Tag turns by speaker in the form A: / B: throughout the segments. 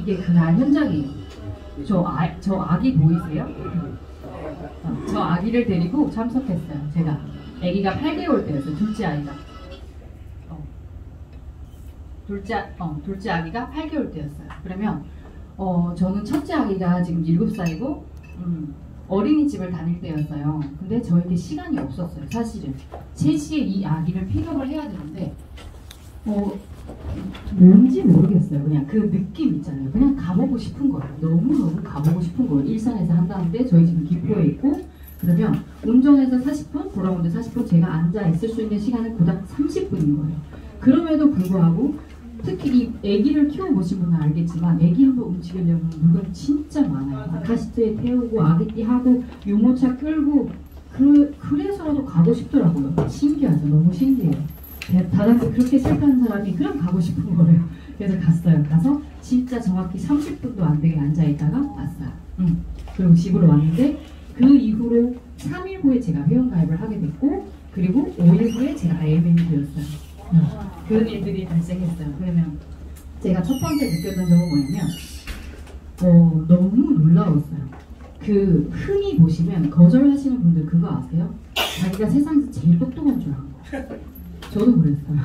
A: 이게 그날 현장이에요. 저 아기 보이세요? 저 아기를 데리고 참석했어요. 제가 아기가 8개월 때였어요. 둘째 아이가. 둘째 아기가 8개월 때였어요. 그러면 저는 첫째 아기가 지금 7살이고 어린이집을 다닐 때였어요. 근데 저에게 시간이 없었어요. 사실은 3시에 이 아기를 픽업을 해야 되는데 뭔지 모르겠어요. 그냥 그 느낌 있잖아요. 그냥 가보고 싶은 거예요. 너무너무 가보고 싶은 거예요. 일산에서 한다는데 저희 집은 기포에 있고, 그러면 운전해서 40분, 돌아오는데 40분, 제가 앉아 있을 수 있는 시간은 고작 30분인 거예요. 그럼에도 불구하고 특히 이 아기를 키워보신 분은 알겠지만 아기를 움직이려면 물건이 진짜 많아요. 아카시트에 태우고 아기띠 하고 유모차 끌고 그래서라도 가고 싶더라고요. 신기하죠. 너무 신기해요. 다단계 그렇게 실패하는 사람이 그냥 가고 싶은 거예요. 그래서 갔어요. 가서 진짜 정확히 30분도 안 되게 앉아있다가 왔어요. 그리고 집으로 왔는데 그 이후로 3일 후에 제가 회원가입을 하게 됐고, 그리고 5일 후에 제가 IMM이 되었어요. 그런 일들이 발생했어요. 그러면 제가 첫 번째 느꼈던 점은 뭐냐면 너무 놀라웠어요. 흔히 보시면 거절하시는 분들 그거 아세요? 자기가 세상에서 제일 똑똑한 줄 아는 거. 저도 그랬어요.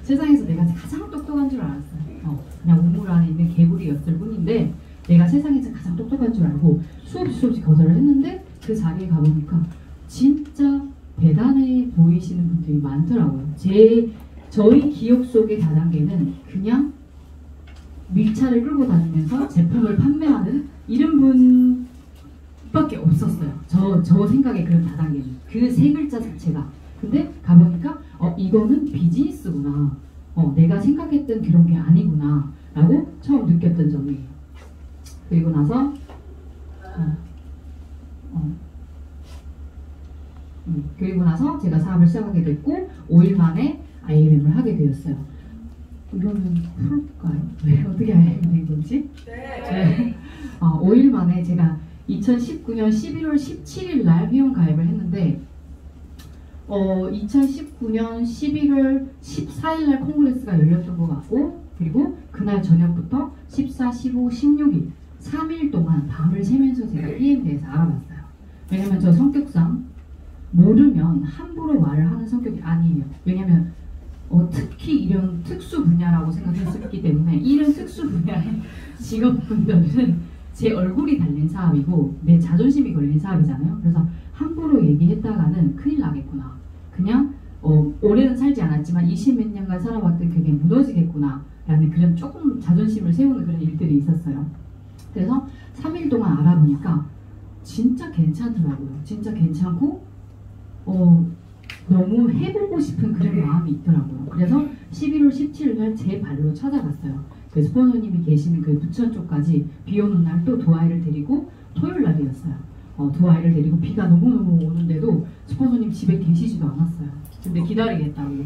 A: 세상에서 내가 가장 똑똑한 줄 알았어요. 그냥 우물 안에 있는 개구리였을 뿐인데 내가 세상에서 가장 똑똑한 줄 알고 수없이 거절을 했는데 그 자리에 가보니까 진짜 대단해 보이시는 분들이 많더라고요. 저희 기억 속의 다단계는 그냥 밀차를 끌고 다니면서 제품을 판매하는 이런 분밖에 없었어요. 저 생각에 그런 다단계는. 그 세 글자 자체가. 근데 가보니까 이거는 비즈니스구나. 내가 생각했던 그런 게 아니구나 라고 처음 느꼈던 점이에요. 그리고 나서 그리고 나서 제가 사업을 시작하게 됐고 5일 만에 IMM을 하게 되었어요. 이거는 풀까요? 왜 어떻게 IMM 된 건지? 네. 5일 만에 제가 2019년 11월 17일 날 회원 가입을 했는데 2019년 11월 14일 날 콩그레스가 열렸던 것 같고, 그리고 그날 저녁부터 14, 15, 16일 3일 동안 밤을 새면서 제가 PM에 대해서 알아봤어요. 왜냐면 저 성격상 모르면 함부로 말을 하는 성격이 아니에요. 왜냐면 특히 이런 특수 분야라고 생각했었기 때문에 이런 특수 분야의 직업분들은 제 얼굴이 달린 사업이고 내 자존심이 걸린 사업이잖아요. 그래서 함부로 얘기했다가는 큰일 나겠구나. 그냥 오래는 살지 않았지만 20몇 년간 살아왔던 그게 무너지겠구나 라는 그런 조금 자존심을 세우는 그런 일들이 있었어요. 그래서 3일 동안 알아보니까 진짜 괜찮더라고요. 진짜 괜찮고 너무 해보고 싶은 그런 마음이 있더라고요. 그래서 11월 17일 날 제 발로 찾아갔어요. 그 스포너님이 계시는 그 부천 쪽까지 비 오는 날 또 두 아이를 데리고 토요일 날이었어요. 두 아이를 데리고 비가 너무너무 오는데도 스포너님 집에 계시지도 않았어요. 근데 기다리겠다고.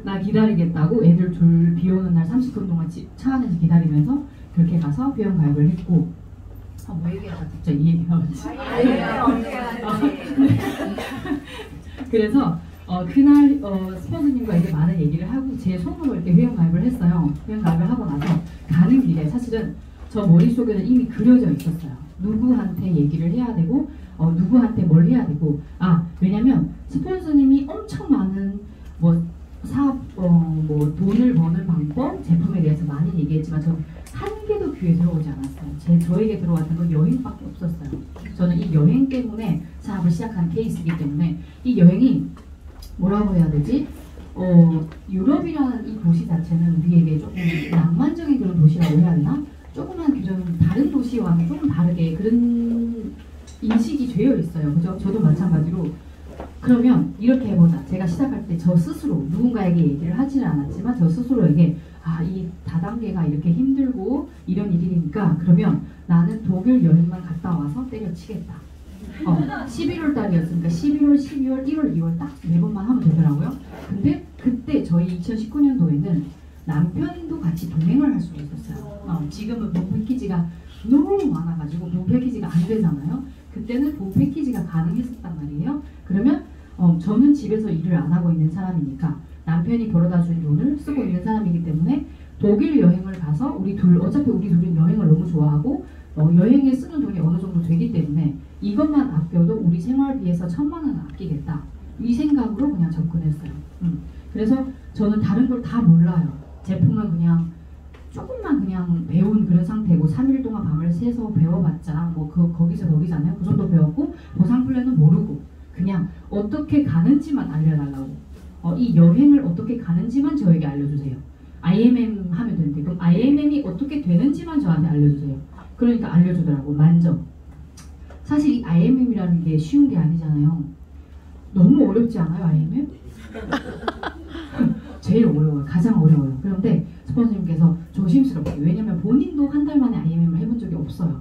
A: 나 기다리겠다고 애들 둘 비 오는 날 30분 동안 차 안에서 기다리면서 그렇게 가서 회원 가입을 했고, 뭐 얘기하다 진짜 이 얘기하면서 그래서 그날 스포너님과 이제 많은 얘기를 하고 제 손으로 이렇게 회원 가입을 했어요. 회원 가입을 하고 나서 가는 길에 사실은 저 머릿속에는 이미 그려져 있었어요. 누구한테 얘기를 해야 되고 누구한테 뭘 해야 되고, 왜냐면 스폰서님이 엄청 많은 사업 돈을 버는 방법, 제품에 대해서 많이 얘기했지만 저 한 개도 귀에 들어오지 않았어요. 저에게 들어왔던 건 여행밖에 없었어요. 저는 이 여행 때문에 사업을 시작한 케이스이기 때문에 이 여행이 뭐라고 해야 되지? 유럽이라는 이 도시 자체는 우리에게 조금 낭만적인 그런 도시라고 해야 되나? 조금만 그런 다른 도시와는 조금 다르게 그런 인식이 되어 있어요. 그죠? 저도 마찬가지로. 그러면 이렇게 해보자. 제가 시작할 때 저 스스로 누군가에게 얘기를 하지는 않았지만 저 스스로에게 이 다단계가 이렇게 힘들고 이런 일이니까 그러면 나는 독일 여행만 갔다 와서 때려치겠다. 11월 달이었으니까 11월, 12월, 1월, 2월 딱 4번만 하면 되더라고요. 근데 그때 저희 2019년도에는 남편도 같이 동행을 할 수가 있었어요. 지금은 본 패키지가 너무 많아가지고 본 패키지가 안 되잖아요. 그때는 본 패키지가 가능했었단 말이에요. 그러면 저는 집에서 일을 안 하고 있는 사람이니까 남편이 벌어다 준 돈을 쓰고 있는 사람이기 때문에 독일 여행을 가서 어차피 우리 둘은 여행을 너무 좋아하고 여행에 쓰는 돈이 어느 정도 되기 때문에 이것만 아껴도 우리 생활비에서 1,000만 원을 아끼겠다. 이 생각으로 그냥 접근했어요. 그래서 저는 다른 걸 다 몰라요. 제품은 그냥 조금만 그냥 배운 그런 상태고 3일 동안 밤을 새서 배워봤자 뭐 거기서 거기잖아요. 그 정도 배웠고 보상 플랜은 모르고 그냥 어떻게 가는지만 알려달라고. 이 여행을 어떻게 가는지만 저에게 알려주세요. IMM 하면 되는데 그럼 IMM이 어떻게 되는지만 저한테 알려주세요. 그러니까 알려주더라고. 만점. 사실 이 IMM이라는 게 쉬운 게 아니잖아요. 너무 어렵지 않아요, IMM? 제일 어려워요. 가장 어려워요. 그런데 스폰서님께서 조심스럽게, 왜냐면 본인도 한 달 만에 IMM을 해본 적이 없어요.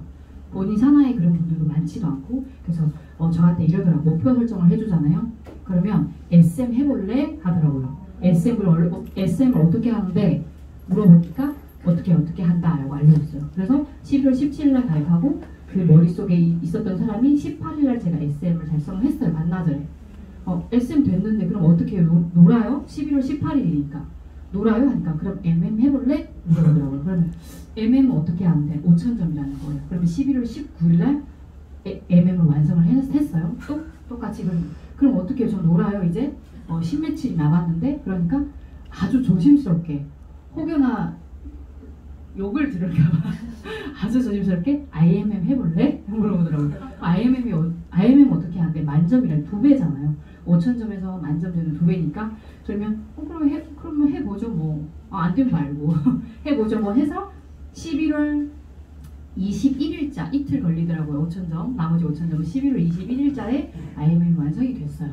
A: 본인 산하에 그런 분들도 많지도 않고. 그래서 저한테 이러더라고. 목표 설정을 해주잖아요. 그러면 SM 해볼래? 하더라고요. SM을 어떻게 하는데 물어보니까 어떻게 한다 라고 알려줬어요. 그래서 11월 17일날 가입하고 그 머릿속에 있었던 사람이 18일날 제가 SM을 달성을 했어요. 반나절에. SM 됐는데 그럼 어떻게 해요? 놀아요? 11월 18일이니까 놀아요? 하니까 그럼 MM 해볼래? 물어보더라고요. 그러면 MM은 어떻게 하는데 5,000점이라는 거예요. 그러면 11월 19일날 MM을 완성을 했어요. 똑같이 그럼 어떻게 해요? 저 놀아요 이제? 10며칠이 남았는데. 그러니까 아주 조심스럽게 혹여나 욕을 들을까봐 아주 조심스럽게 IMM 해볼래? 물어보더라고요. IMM 어떻게 하는데 만점이랑 2배잖아요. 5,000점에서 만점 되는 2배니까 그러면 그러면 해보죠 뭐. 안 되면 말고 해보죠 뭐 해서 11월 21일자 이틀 걸리더라고요. 5,000점 나머지 5,000점은 11월 21일자에 IMM 완성이 됐어요.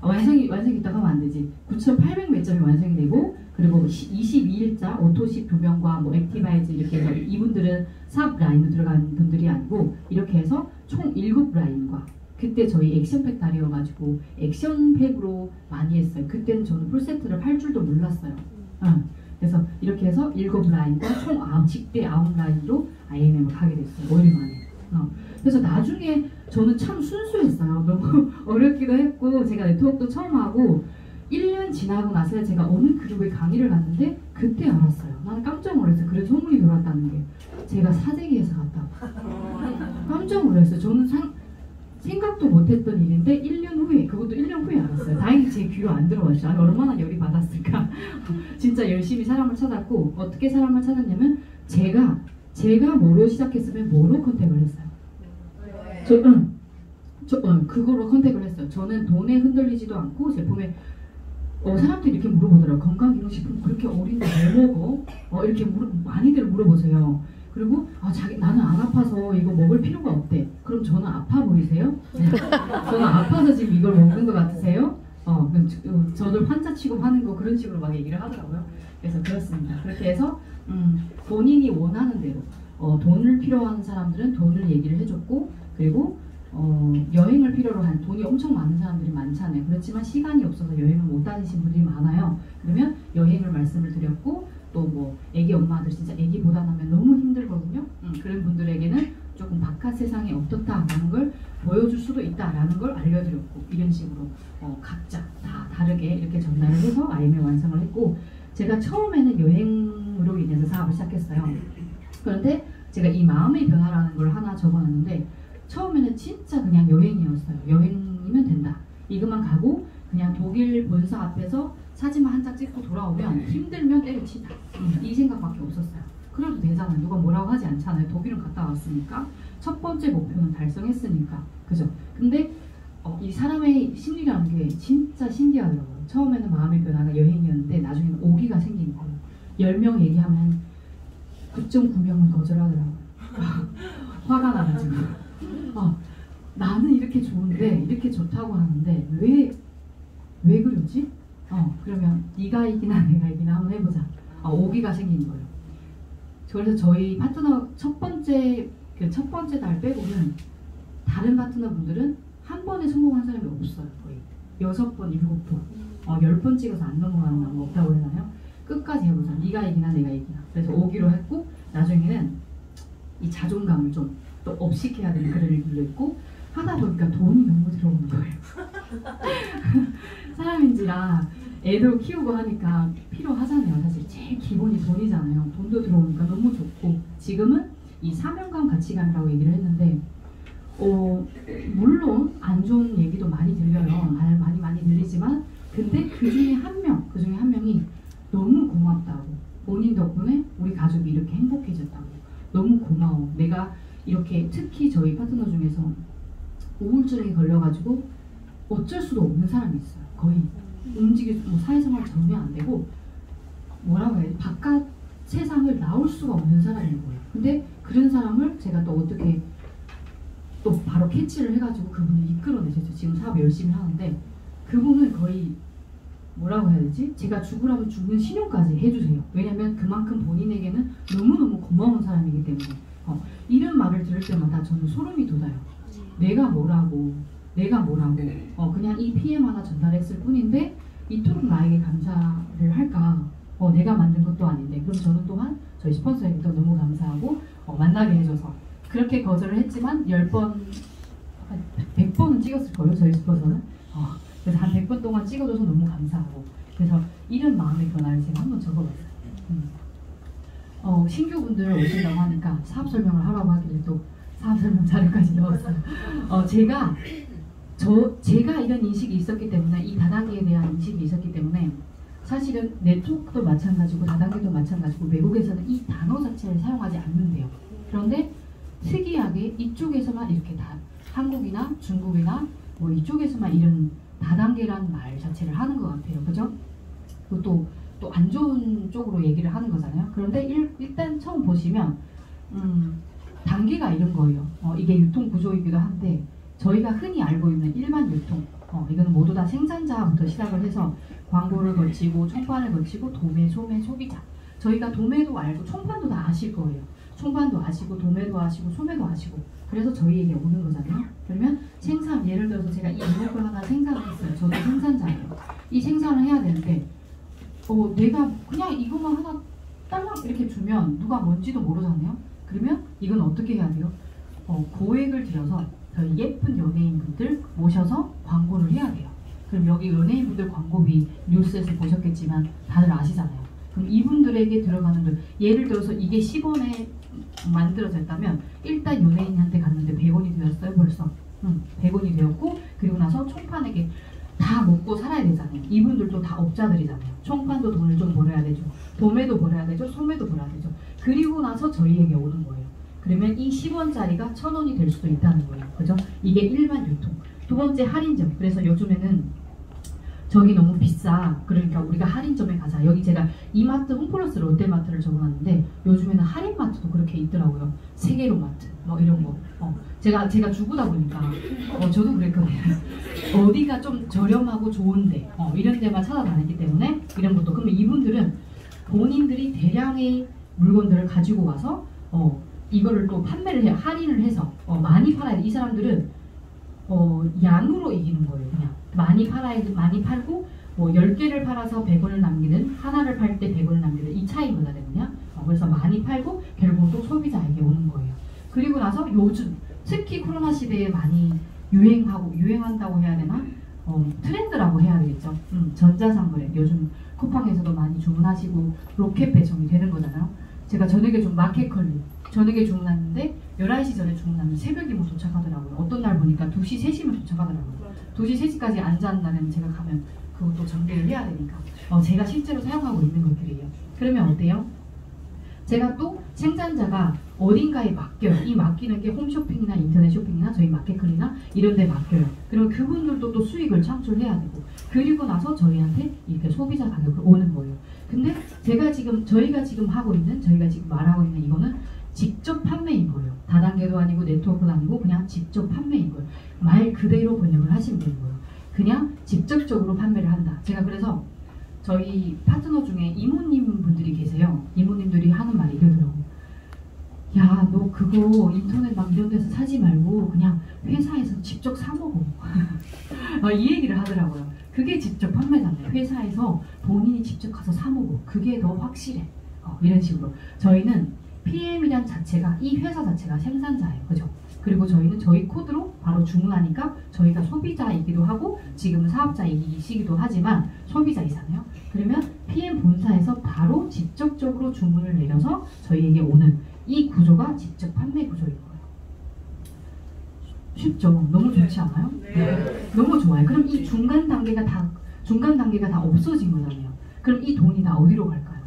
A: 완성이 됐다고 하면 안 되지. 9,800 몇 점이 완성이 되고, 그리고 22일자 오토식 2명과 뭐 액티바이즈 이렇게 해서 이분들은 사업 라인으로 들어간 분들이 아니고 이렇게 해서 총 7라인과 그때 저희 액션팩 달이어가지고 액션팩으로 많이 했어요. 그때는 저는 풀세트를 팔 줄도 몰랐어요. 그래서 이렇게 해서 7라인과 총 10대 9라인으로 IMM을 가게 됐어요. 5일 만에. 그래서 나중에 저는 참 순수했어요. 너무 어렵기도 했고 제가 네트워크도 처음 하고 1년 지나고 나서 제가 어느 그룹에 강의를 갔는데 그때 알았어요. 나는 깜짝 놀랐어요. 그래서 소문이 돌았다는 게 제가 사재기에서 갔다고. 깜짝 놀랐어요. 저는 생각도 못했던 일인데 1년 후에, 그것도 1년 후에 알았어요. 다행히 제 귀로 안 들어왔죠. 아니, 얼마나 열이 받았을까. 진짜 열심히 사람을 찾았고 어떻게 사람을 찾았냐면 제가 뭐로 시작했으면 뭐로 컨택을 했어요. 그거로 컨택을 했어요. 저는 돈에 흔들리지도 않고 제품에 사람들이 이렇게 물어보더라고요. 건강기능식품 그렇게 어린데 왜 먹어? 이렇게 많이들 물어보세요. 그리고 나는 안 아파서 이거 먹을 필요가 없대. 그럼 저는 아파 보이세요? 네. 저는 아파서 지금 이걸 먹는 것 같으세요? 저를 환자 취급하는 거 그런 식으로 막 얘기를 하더라고요. 그래서 그렇습니다. 그렇게 해서 본인이 원하는 대로 돈을 필요한 사람들은 돈을 얘기를 해줬고, 그리고 여행을 필요로 한 돈이 엄청 많은 사람들이 많잖아요. 그렇지만 시간이 없어서 여행을 못 다니신 분들이 많아요. 그러면 여행을 말씀을 드렸고, 또 뭐 애기 엄마들 진짜 애기보다 나면 너무 힘들거든요. 그런 분들에게는 조금 바깥 세상이 어떻다라는 걸 보여줄 수도 있다라는 걸 알려드렸고, 이런 식으로 각자 다 다르게 이렇게 전달을 해서 IMM 완성을 했고, 제가 처음에는 여행으로 인해서 사업을 시작했어요. 그런데 제가 이 마음의 변화라는 걸 하나 적어놨는데, 처음에는 진짜 그냥 여행이었어요. 여행이면 된다. 이것만 가고 그냥 독일 본사 앞에서 사진만 한 장 찍고 돌아오면 힘들면 때려치다. 이 생각밖에 없었어요. 그래도 되잖아요. 누가 뭐라고 하지 않잖아요. 독일은 갔다 왔으니까. 첫 번째 목표는 달성했으니까. 그죠? 근데 이 사람의 심리라는 게 진짜 신기하더라고요. 처음에는 마음의 변화가 여행이었는데 나중에는 오기가 생기는 거예요. 10명 얘기하면 9.9명은 거절하더라고요. 화가 나가지고. 나는 이렇게 좋은데, 이렇게 좋다고 하는데 왜 그러지? 그러면 네가 이기나 내가 이기나 한번 해보자. 오기가 생긴 거예요. 그래서 저희 파트너 첫 번째 달 빼고는 다른 파트너 분들은 한 번에 성공한 사람이 없어요. 거의 6번, 7번, 10번 찍어서 안 넘어가는 거 없다고 하잖아요. 끝까지 해보자. 네가 이기나 내가 이기나. 그래서 오기로 했고, 나중에는 이 자존감을 좀 또 업시켜야 되는 그런 일들도 있고, 하다 보니까 돈이 너무 들어오는 거예요. 사람인지라 애도 키우고 하니까 필요하잖아요. 사실 제일 기본이 돈이잖아요. 돈도 들어오니까 너무 좋고 지금은 이 사명감 가치관이라고 얘기를 했는데 물론 안 좋은 얘기도 많이 들려요. 많이 들리지만 근데 그 중에 한 명이 너무 고맙다고 본인 덕분에 우리 가족이 이렇게 행복해졌다고 너무 고마워. 내가 이렇게 특히 저희 파트너 중에서 우울증에 걸려가지고 어쩔 수도 없는 사람이 있어요. 거의 사회생활 전혀 안 되고 뭐라고 해야 돼? 바깥 세상을 나올 수가 없는 사람인 거예요. 근데 그런 사람을 제가 또 어떻게 또 바로 캐치를 해가지고 그분을 이끌어내셨죠. 지금 사업 열심히 하는데 그분은 거의 뭐라고 해야 되지? 제가 죽으라면 죽는 신용까지 해주세요. 왜냐면 그만큼 본인에게는 너무너무 고마운 사람이기 때문에 이런 말을 들을 때마다 저는 소름이 돋아요. 내가 뭐라고 그냥 이 PM 하나 전달했을 뿐인데 이토록 나에게 감사를 할까? 내가 만든 것도 아닌데. 그럼 저는 또한 저희 스폰서에게도 너무 감사하고 만나게 해줘서 그렇게 거절을 했지만 10번, 100번은 찍었을 거예요. 저희 스폰서는. 그래서 한 100번 동안 찍어줘서 너무 감사하고 그래서 이런 마음의 변화를 제가 한번 적어봤어요. 신규분들 오신다고 하니까 사업 설명을 하라고 하길래 또 사업 설명 자료까지 넣었어요. 제가 이런 인식이 있었기 때문에 이 다단계에 대한 인식이 있었기 때문에 사실은 네트워크도 마찬가지고 다단계도 마찬가지고 외국에서는 이 단어 자체를 사용하지 않는데요. 그런데 특이하게 이쪽에서만 이렇게 한국이나 중국이나 뭐 이쪽에서만 이런 다단계라는 말 자체를 하는 것 같아요. 그죠? 또 안 좋은 쪽으로 얘기를 하는 거잖아요. 그런데 일단 처음 보시면 단계가 이런 거예요. 이게 유통 구조이기도 한데 저희가 흔히 알고 있는 일반 유통 이거는 모두 다 생산자부터 시작을 해서 광고를 거치고 총판을 거치고 도매, 소매, 소비자 저희가 도매도 알고 총판도 다 아실 거예요. 총판도 아시고 도매도 아시고 소매도 아시고 그래서 저희에게 오는 거잖아요. 그러면 예를 들어서 제가 이 이목을 하나 생산을 했어요. 저도 생산자예요. 이 생산을 해야 되는데 내가 그냥 이것만 하나 딸랑 이렇게 주면 누가 뭔지도 모르잖아요. 그러면 이건 어떻게 해야 돼요? 고액을 들여서 저희 예쁜 연예인분들 모셔서 광고를 해야 돼요. 그럼 여기 연예인분들 광고비 뉴스에서 보셨겠지만 다들 아시잖아요. 그럼 이분들에게 들어가는 돈 예를 들어서 이게 10원에 만들어졌다면 일단 연예인한테 갔는데 100원이 되었어요. 벌써 100원이 되었고 그리고 나서 총판에게 다 먹고 살아야 되잖아요. 이분들도 다 업자들이잖아요. 총판도 돈을 좀 벌어야 되죠. 도매도 벌어야 되죠. 소매도 벌어야 되죠. 그리고 나서 저희에게 오는 거예요. 그러면 이 10원짜리가 1000원이 될 수도 있다는 거예요. 그죠? 이게 일반 유통. 두 번째 할인점. 그래서 요즘에는 저기 너무 비싸. 그러니까 우리가 할인점에 가자. 여기 제가 이마트, 홈플러스, 롯데마트를 적어놨는데 요즘에는 할인마트도 그렇게 있더라고요. 세계로마트 뭐 이런 거. 제가 주부다 보니까 저도 그랬거든요. 어디가 좀 저렴하고 좋은데 이런 데만 찾아다녔기 때문에 이런 것도. 그러면 이분들은 본인들이 대량의 물건들을 가지고 와서 이거를 또 판매를 해요. 할인을 해서 많이 팔아야 돼. 이 사람들은 양으로 이기는 거예요. 그냥 많이 팔고 뭐 10개를 팔아서 100원을 남기는 하나를 팔 때 100원을 남기는 이 차이거든요. 그래서 많이 팔고 결국 또 소비자에게 오는 거예요. 그리고 나서 요즘 특히 코로나 시대에 많이 유행한다고 해야 되나? 트렌드라고 해야 되겠죠. 전자상거래 요즘 쿠팡에서도 많이 주문하시고 로켓 배송이 되는 거잖아요. 제가 저녁에 좀 마켓컬리 저녁에 주문했는데 11시 전에 주문하면 새벽이면 도착하더라고요. 어떤 날 보니까 2시, 3시면 도착하더라고요. 2시, 3시까지 안 자는 날에는 제가 가면 그것도 정리를 해야 되니까 제가 실제로 사용하고 있는 것들이에요. 그러면 어때요? 제가 또 생산자가 어딘가에 맡겨요. 이 맡기는 게 홈쇼핑이나 인터넷 쇼핑이나 저희 마켓컬리나 이런 데 맡겨요. 그리고 그분들도 또 수익을 창출해야 되고 그리고 나서 저희한테 이렇게 소비자 가격으로 오는 거예요. 근데 저희가 지금 말하고 있는 이거는 직접 판매인 거예요. 다단계도 아니고 네트워크도 아니고 그냥 직접 판매인 거예요. 말 그대로 번역을 하시면 되는 거예요. 그냥 직접적으로 판매를 한다. 제가 그래서 저희 파트너 중에 이모님 분들이 계세요. 이모님들이 하는 말이 이러더라고. 야, 너 그거 인터넷 막 이런 데서 사지 말고 그냥 회사에서 직접 사 먹어. 이 얘기를 하더라고요. 그게 직접 판매잖아요. 회사에서 본인이 직접 가서 사 먹어. 그게 더 확실해. 이런 식으로. 저희는 PM이란 자체가 이 회사 자체가 생산자예요. 그죠? 그리고 저희는 저희 코드로 바로 주문하니까 저희가 소비자이기도 하고 지금은 사업자이시기도 하지만 소비자이잖아요. 그러면 PM 본사에서 바로 직접적으로 주문을 내려서 저희에게 오는 이 구조가 직접 판매 구조인 거예요. 쉽죠? 너무 좋지 않아요? 네. 너무 좋아요. 그럼 이 중간 단계가 다 없어진 거잖아요. 그럼 이 돈이 다 어디로 갈까요?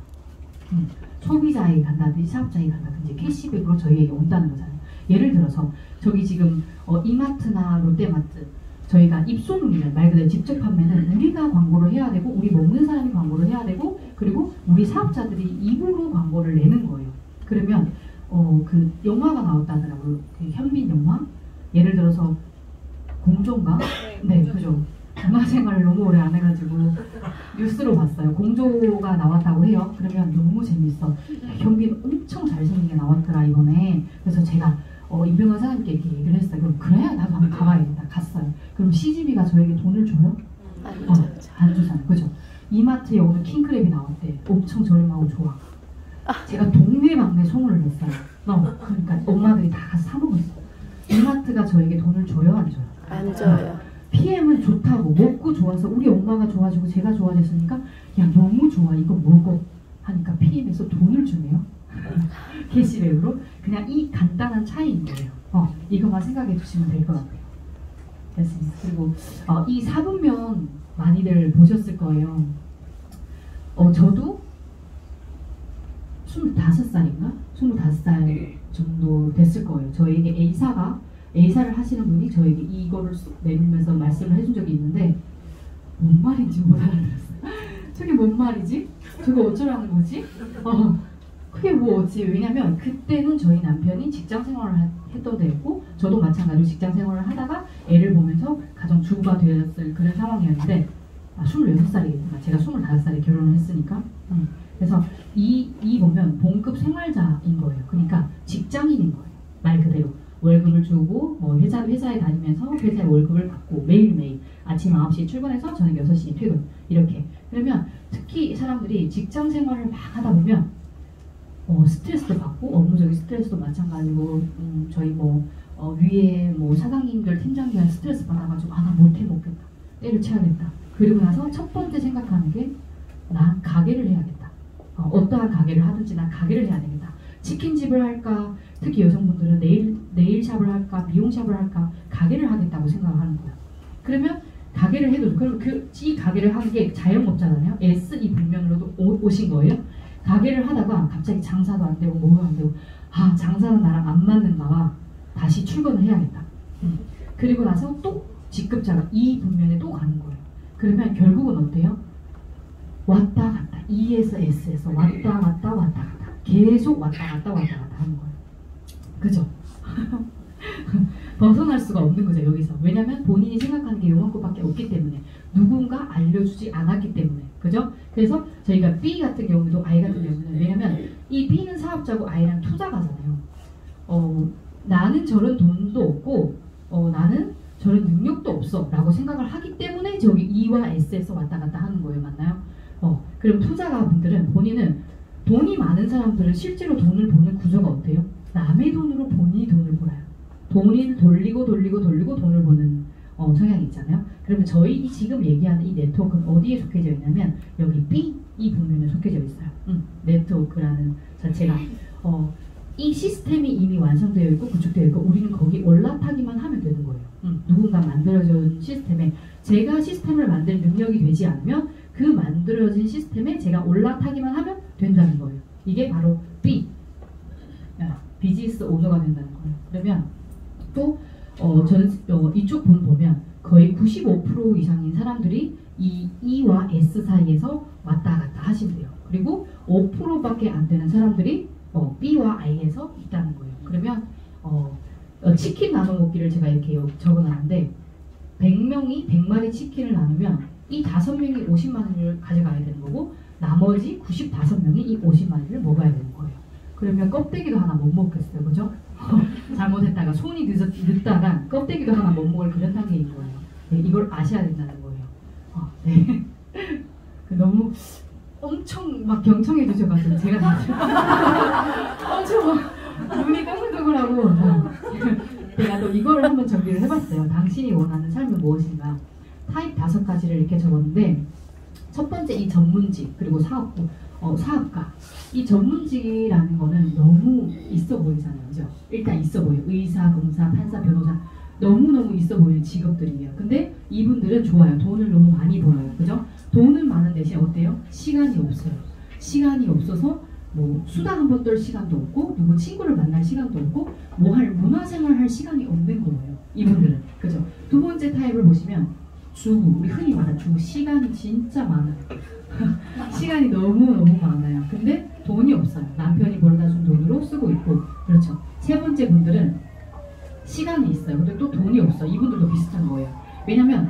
A: 소비자에게 간다든지 사업자에게 간다든지 캐시백으로 저희에게 온다는 거잖아요. 예를 들어서 저기 지금 이마트나 롯데마트 저희가 입소문이면 말 그대로 직접 판매는 우리가 광고를 해야 되고 우리 먹는 사람이 광고를 해야 되고 그리고 우리 사업자들이 입으로 광고를 내는 거예요. 그러면 그 영화가 나왔다더라고요. 그 현빈 영화? 예를 들어서 공조인가? 네, 그죠. 영화 생활을 너무 오래 안 해가지고 뉴스로 봤어요. 공조가 나왔다고 해요. 그러면 너무 재밌어. 현빈 엄청 잘생긴 게 나왔더라 이번에. 그래서 제가 임병환 사장님께 이렇게 얘기를 했어요. 그럼 그래? 나도 한번 가봐야겠다. 갔어요. 그럼 CGV가 저에게 돈을 줘요? 안 주잖아요. 그죠? 이마트에 오늘 킹크랩이 나왔대. 엄청 저렴하고 좋아. 제가 동네방네 소문을 냈어요. 그러니까 엄마들이 다 가서 사 먹었어. 이마트가 저에게 돈을 줘요? 안 줘요?
B: 안 줘요.
A: PM은 좋다고 먹고 좋아서 우리 엄마가 좋아지고 제가 좋아졌으니까 야 너무 좋아 이거 먹어 하니까 PM에서 돈을 주네요. 캐시백으로. 그냥 이 간단한 차이인 거예요. 이것만 생각해 주시면 될 것 같아요. 됐습니다. 그리고 이 4분면 많이들 보셨을 거예요. 저도 25살인가? 25살 정도 됐을 거예요. 저에게 A사를 하시는 분이 저에게 이거를 쏙 내밀면서 말씀을 해준 적이 있는데 뭔 말인지 못 알아들었어요. 저게 뭔 말이지? 저거 어쩌라는 거지? 그게 뭐 어찌? 왜냐면 그때는 저희 남편이 직장 생활을 했던 때였고 저도 마찬가지로 직장 생활을 하다가 애를 보면서 가정주부가 되었을 그런 상황이었는데 26살이겠구나. 제가 25살에 결혼을 했으니까. 그래서 이 보면 봉급 생활자인 거예요. 그러니까 직장인인 거예요. 말 그대로. 월급을 주고 회사에 다니면서 회사에 월급을 받고 매일매일 아침 9시에 출근해서 저녁 6시에 퇴근 이렇게. 그러면 특히 사람들이 직장 생활을 막 하다 보면 스트레스도 받고 업무적인 스트레스도 마찬가지고 저희 위에 사장님들 팀장님들 스트레스 받아가지고 나 못해 먹겠다. 때려쳐야겠다. 그리고 나서 첫 번째 생각하는 게 난 가게를 해야겠다. 어떠한 가게를 하든지 난 가게를 해야 되겠다. 치킨집을 할까? 특히 여성분들은 네일샵을 할까? 미용샵을 할까? 가게를 하겠다고 생각을 하는 거예요. 그러면 가게를 해도 그럼 이 가게를 하는 게 자영업자잖아요. 이 분면으로도 오신 거예요. 가게를 하다가 갑자기 장사도 안 되고 뭐도 안 되고 장사는 나랑 안 맞는가 봐. 다시 출근을 해야겠다. 그리고 나서 또 직급자가 이 분면에 또 가는 거예요. 그러면 결국은 어때요? 왔다 갔다 E에서 S에서 왔다 갔다 계속 왔다 갔다 하는 거예요. 그죠? 벗어날 수가 없는 거죠 여기서. 왜냐면 본인이 생각하는 게 요만큼밖에 없기 때문에 누군가 알려주지 않았기 때문에. 그죠? 그래서 저희가 B 같은 경우도 I 같은 경우는 왜냐면 이 B는 사업자고 I는 투자가잖아요. 나는 저런 돈도 없고 나는 저런 능력도 없어 라고 생각을 하기 때문에 저기 E와 S에서 왔다 갔다 하는 거예요. 맞나요? 그럼 투자가 분들은 본인은 돈이 많은 사람들은 실제로 돈을 버는 구조가 어때요? 남의 돈으로 본인이 돈을 벌어요. 돈을 돌리고 돈을 버는 성향이 있잖아요. 그러면 저희 지금 얘기하는 이 네트워크는 어디에 속해져 있냐면 여기 B 이 부분에 속해져 있어요. 네트워크라는 자체가 이 시스템이 이미 완성되어 있고 구축되어 있고 우리는 거기 올라타기만 하면 되는 거예요. 누군가 만들어준 시스템에 제가 시스템을 만들 능력이 되지 않으면 그 만들어진 시스템에 제가 올라타기만 하면 된다는 거예요. 이게 바로 B 비즈니스 오너가 된다는 거예요. 그러면 또 이쪽 분 보면 거의 95% 이상인 사람들이 이 E와 S 사이에서 왔다 갔다 하신대요. 그리고 5%밖에 안 되는 사람들이 B와 I에서 있다는 거예요. 그러면 치킨 나눠 먹기를 제가 이렇게 적어놨는데 100명이 100마리 치킨을 나누면 이 5명이 50만 원을 가져가야 되는 거고 나머지 95명이 이 50만 원을 먹어야 되는 거예요. 그러면 껍데기도 하나 못 먹겠어요. 그죠? 잘못했다가 손이 늦다가 껍데기도 하나 못 먹을 그런 단계인 거예요. 네, 이걸 아셔야 된다는 거예요. 네. 너무 엄청 막 경청해 주셔가지고 제가 엄청 막 눈이 까글까글하고 제가 또 이거를 한번 정리를 해봤어요. 당신이 원하는 삶은 무엇인가? 타입 5가지를 이렇게 적었는데 첫 번째 이 전문직 그리고 사업가 이 전문직이라는 거는 너무 있어 보이잖아요. 그죠? 일단 있어 보여요. 의사, 검사, 판사, 변호사 너무너무 있어 보이는 직업들이에요. 근데 이분들은 좋아요. 돈을 너무 많이 벌어요. 그죠? 돈은 많은 대신 어때요? 시간이 없어요. 시간이 없어서 뭐 수다 한번 떨 시간도 없고 누구 친구를 만날 시간도 없고 뭐 할 문화생활 할 시간이 없는 거예요. 이분들은. 그죠? 두 번째 타입을 보시면 주부, 우리 흔히 말하는 주부 시간이 진짜 많아요. 시간이 너무너무 많아요. 근데 돈이 없어요. 남편이 벌어다 준 돈으로 쓰고 있고. 그렇죠. 세 번째 분들은 시간이 있어요. 근데 또 돈이 없어요. 이분들도 비슷한 거예요. 왜냐면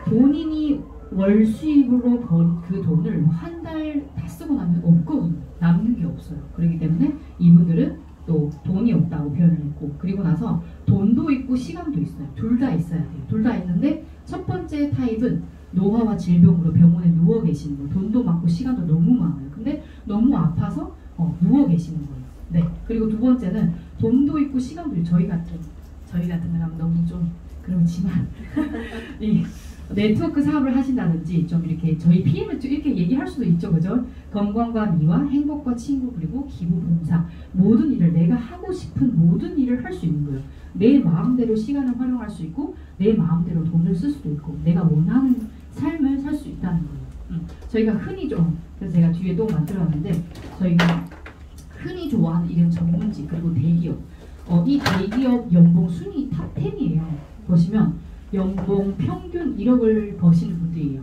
A: 본인이 월 수입으로 번 그 돈을 한 달 다 쓰고 나면 없거든요. 남는 게 없어요. 그렇기 때문에 이분들은 또 돈이 없다고 표현을 했고, 그리고 나서 돈도 있고 시간도 있어요. 둘 다 있어야 돼요. 둘 다 있는데 첫 번째 타입은 노화와 질병으로 병원에 누워 계시는 거예요. 돈도 많고 시간도 너무 많아요. 근데 너무 아파서 누워 계시는 거예요. 네. 그리고 두 번째는 돈도 있고 시간도 있고 저희 같은 사람 너무 좀 그렇지만 이 네트워크 사업을 하신다든지 좀 이렇게 저희 PM을 이렇게 얘기할 수도 있죠. 그죠? 건강과 미화, 행복과 친구, 그리고 기부, 봉사 모든 일을 내가 하고 싶은 모든 일을 할 수 있는 거예요. 내 마음대로 시간을 활용할 수 있고 내 마음대로 돈을 쓸 수도 있고 내가 원하는 삶을 살 수 있다는 거예요. 저희가 흔히 좀 그래서 제가 뒤에 또 만들어놨는데 저희가 흔히 좋아하는 이런 전문직 그리고 대기업 이 대기업 연봉 순위 탑 10이에요. 보시면 연봉 평균 1억을 버시는 분들이에요.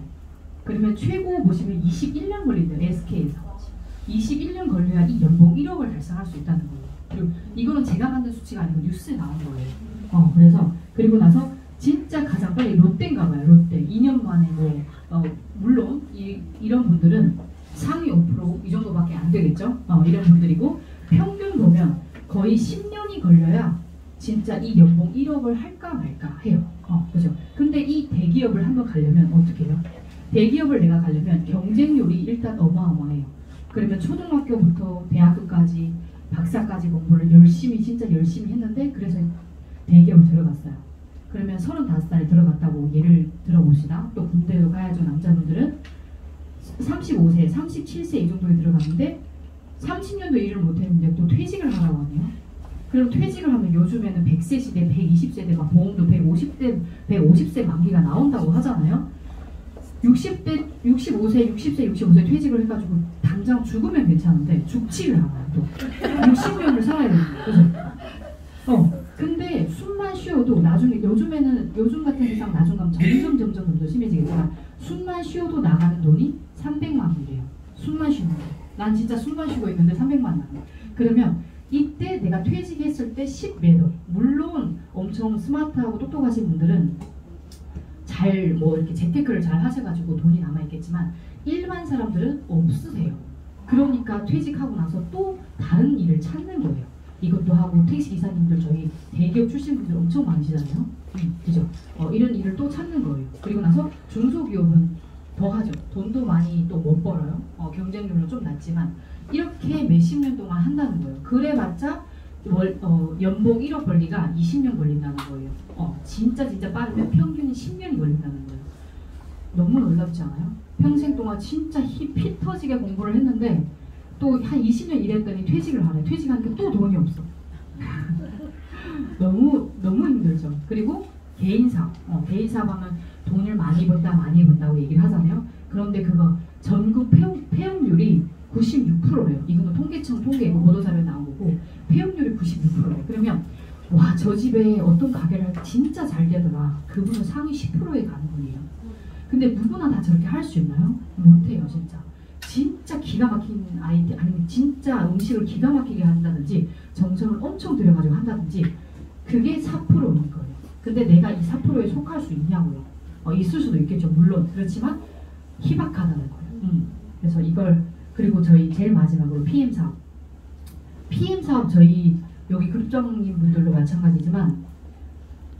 A: 그러면 최고 보시면 21년 걸린대요. SK에서 21년 걸려야 이 연봉 1억을 달성할 수 있다는 거예요. 그리고 이거는 제가 만든 수치가 아니고 뉴스에 나온 거예요. 그래서 그리고 나서 진짜 가장 빨리 롯데인가 봐요. 롯데 2년 만에 물론 이런 분들은 상위 5% 이 정도밖에 안 되겠죠. 이런 분들이고 평균 보면 거의 10년이 걸려야 진짜 이 연봉 1억을 할까 말까 해요. 그죠? 근데 이 대기업을 한번 가려면 어떻게 해요? 대기업을 내가 가려면 경쟁률이 일단 어마어마해요. 그러면 초등학교부터 대학교까지 박사까지 공부를 진짜 열심히 했는데 그래서 대기업을 들어갔어요. 그러면 35살에 들어갔다고 예를 들어봅시다. 또 군대도 가야죠. 남자분들은 35세, 37세 이 정도에 들어갔는데 30년도 일을 못했는데 또 퇴직을 하라고 하네요. 그럼 퇴직을 하면 요즘에는 100세 시대, 120세대 막 보험도 150세 만기가 나온다고 하잖아요. 60대, 65세, 65세 퇴직을 해가지고 당장 죽으면 괜찮은데 죽지를 않아요. 또 60년을 살아야 되는 거죠. 근데 숨만 쉬어도 나중에 요즘 같은 세상 나중 가면 점점 심해지겠지만 숨만 쉬어도 나가는 돈이 300만 원이래요. 숨만 쉬는 거. 난 진짜 숨만 쉬고 있는데 300만 원. 그러면 이때 내가 퇴직했을 때 10몇 월. 물론 엄청 스마트하고 똑똑하신 분들은 잘 이렇게 재테크를 잘 하셔가지고 돈이 남아있겠지만 일반 사람들은 없으세요. 그러니까 퇴직하고 나서 또 다른 일을 찾는 거예요. 이것도 하고 택시기사님들 저희 대기업 출신 분들 엄청 많으시잖아요. 그죠? 이런 일을 또 찾는 거예요. 그리고 나서 중소기업은 더 하죠. 돈도 많이 또 못 벌어요. 경쟁률은 좀 낮지만 이렇게 몇십 년 동안 한다는 거예요. 그래봤자 연봉 1억 벌기가 20년 걸린다는 거예요. 진짜 빠르면 평균이 10년이 걸린다는 거예요. 너무 놀랍지 않아요? 평생 동안 진짜 피 터지게 공부를 했는데 또 한 20년 일했더니 퇴직을 하네. 퇴직하니까 또 돈이 없어. 너무 힘들죠. 그리고 개인사업. 개인사업 하면 돈을 많이 번다고 얘기를 하잖아요. 그런데 그거 전국 폐업률이 96%예요. 이거는 통계청 통계고 보도자료에 나온 거고 폐업률이 96%예요. 그러면 와, 저 집에 어떤 가게를 진짜 잘 되더라. 그분은 상위 10%에 가는 분이에요. 근데 누구나 다 저렇게 할 수 있나요? 못해요, 진짜. 진짜 기가 막힌 아이디 아니면 진짜 음식을 기가 막히게 한다든지 정성을 엄청 들여가지고 한다든지 그게 4%인 거예요. 근데 내가 이 4%에 속할 수 있냐고요. 있을 수도 있겠죠. 물론 그렇지만 희박하다는 거예요. 그래서 이걸 그리고 저희 제일 마지막으로 PM 사업 저희 여기 그룹장님 분들도 마찬가지지만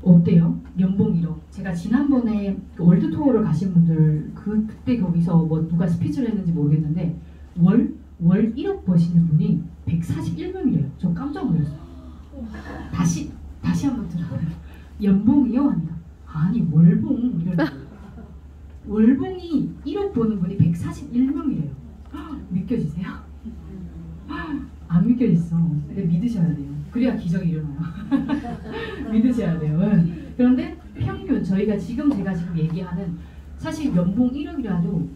A: 어때요? 연봉 1억. 제가 지난번에 그 월드 투어를 가신 분들 그때 거기서 누가 스피치를 했는지 모르겠는데 월 1억 버시는 분이 141명이래요. 저 깜짝 놀랐어요. 다시 한번 들어봐요. 연봉이요? 하니까 아니 월봉 이러는 거예요. 월봉이 1억 버는 분이 141명이래요. 믿겨지세요? 안 믿겨지죠. 근데 믿으셔야 돼요. 그래야 기적이 일어나요. 믿으셔야 돼요. 그런데 평균 저희가 제가 지금 얘기하는 사실 연봉 1억이라도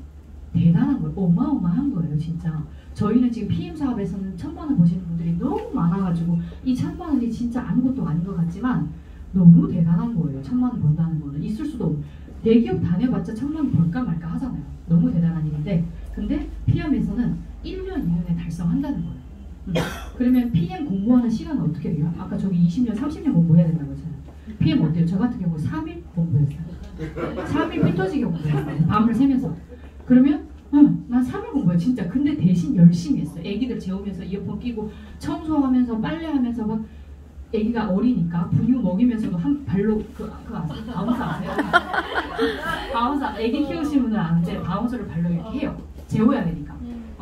A: 대단한 거예요. 어마어마한 거예요, 진짜. 저희는 지금 PM 사업에서는 1,000만 원 버시는 분들이 너무 많아가지고 이 1,000만 원이 진짜 아무것도 아닌 것 같지만 너무 대단한 거예요. 1,000만 원 번다는 거는 있을 수도 없고 대기업 다녀봤자 1,000만 원 벌까 말까 하잖아요. 너무 대단한 일인데 근데 PM에서는 1년, 2년에 달성한다는 거예요. 그러면 PM 공부하는 시간은 어떻게 돼요? 아까 저기 20년, 30년 공부해야 된다고 했잖아요. PM 어때요? 저 같은 경우 3일 공부했어요. 3일 피 터지게 공부했어요. 밤을 새면서. 그러면 난 3일 공부해 진짜. 근데 대신 열심히 했어요. 애기들 재우면서 이어폰 끼고 청소하면서 빨래하면서 막 애기가 어리니까 분유 먹이면서도 한 발로 그거 아세요? 바운스 아세요? 바운스 애기 키우시는 분은 아는데 바운스를 발로 이렇게 해요. 재워야 되니까.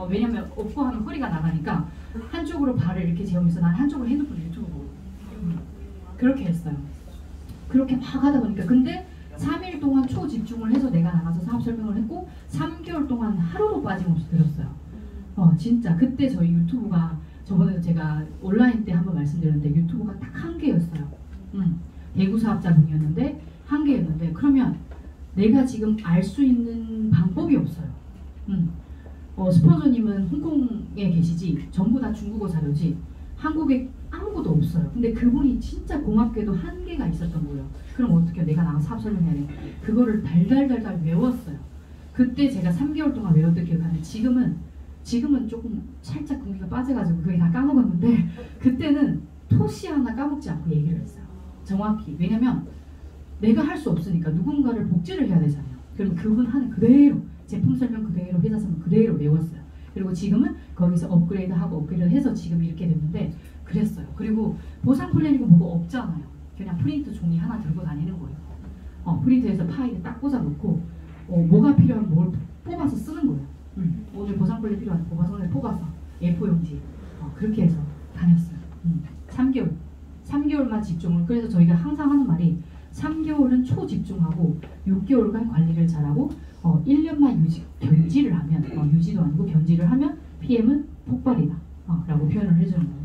A: 왜냐면 업고 하면 허리가 나가니까 한쪽으로 발을 이렇게 재우면서 난 한쪽으로 핸드폰 유튜브 보고 그렇게 했어요. 그렇게 막 하다 보니까 근데 3일 동안 초집중을 해서 내가 나가서 사업 설명을 했고 3개월 동안 하루도 빠짐없이 들었어요. 진짜 그때 저희 유튜브가 저번에 제가 온라인 때 한번 말씀드렸는데 유튜브가 딱 1개였어요. 대구 사업자분이었는데 1개였는데 그러면 내가 지금 알 수 있는 방법이 없어요. 스폰서님은 홍콩에 계시지 전부 다 중국어 자료지 한국에 아무것도 없어요. 근데 그분이 진짜 고맙게도 1개가 있었던 거예요. 그럼 어떻게 내가 나가서 사업 설명해야 돼. 그거를 달달달달 외웠어요. 그때 제가 3개월 동안 외웠던 기억하는데 지금은 조금 살짝 공기가 빠져가지고 그게 다 까먹었는데 그때는 토시 하나 까먹지 않고 얘기를 했어요. 정확히. 왜냐면 내가 할 수 없으니까 누군가를 복제를 해야 되잖아요. 그럼 그분 하는 그대로 제품 설명 그대로 회사 설명 그대로 외웠어요. 그리고 지금은 거기서 업그레이드하고 업그레이드해서 지금 이렇게 됐는데 그랬어요. 그리고 보상 플래닝은 뭐가 없잖아요. 그냥 프린트 종이 하나 들고 다니는 거예요. 프린트해서 파일에 딱 꽂아놓고 뭐가 필요하면 뭘 뽑아서 쓰는 거예요. 오늘 보상 플래닝 필요한 보상을 뽑아서 A4 용지 그렇게 해서 다녔어요. 3개월만 집중을. 그래서 저희가 항상 하는 말이 3개월은 초집중하고 6개월간 관리를 잘하고 1년만 견지를 하면 유지도 아니고 견지를 하면 PM은 폭발이다 라고 표현을 해주는 거예요.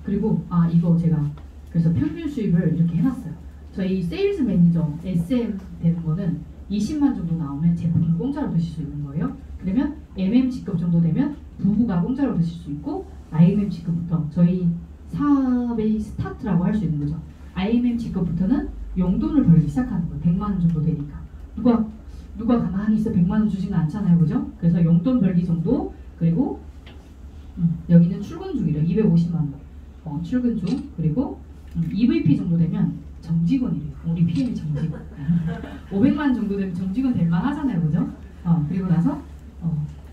A: 그리고 이거 제가 그래서 평균 수입을 이렇게 해놨어요. 저희 세일즈 매니저 SM 되는 거는 20만 정도 나오면 제품을 공짜로 드실 수 있는 거예요. 그러면 MM 직급 정도 되면 부부가 공짜로 드실 수 있고 IMM 직급부터 저희 사업의 스타트라고 할 수 있는 거죠. IMM 직급부터는 용돈을 벌기 시작하는 거예요. 100만 원 정도 되니까. 누가 가만히 있어 100만 원 주지는 않잖아요. 그죠? 그래서 용돈 벌기 정도. 그리고 여기는 출근 중이래요. 250만 원. 출근 중. 그리고 EVP 정도 되면 정직원이래요. 우리 PM이 정직원. 500만 원 정도 되면 정직원 될 만 하잖아요. 그죠? 그리고 나서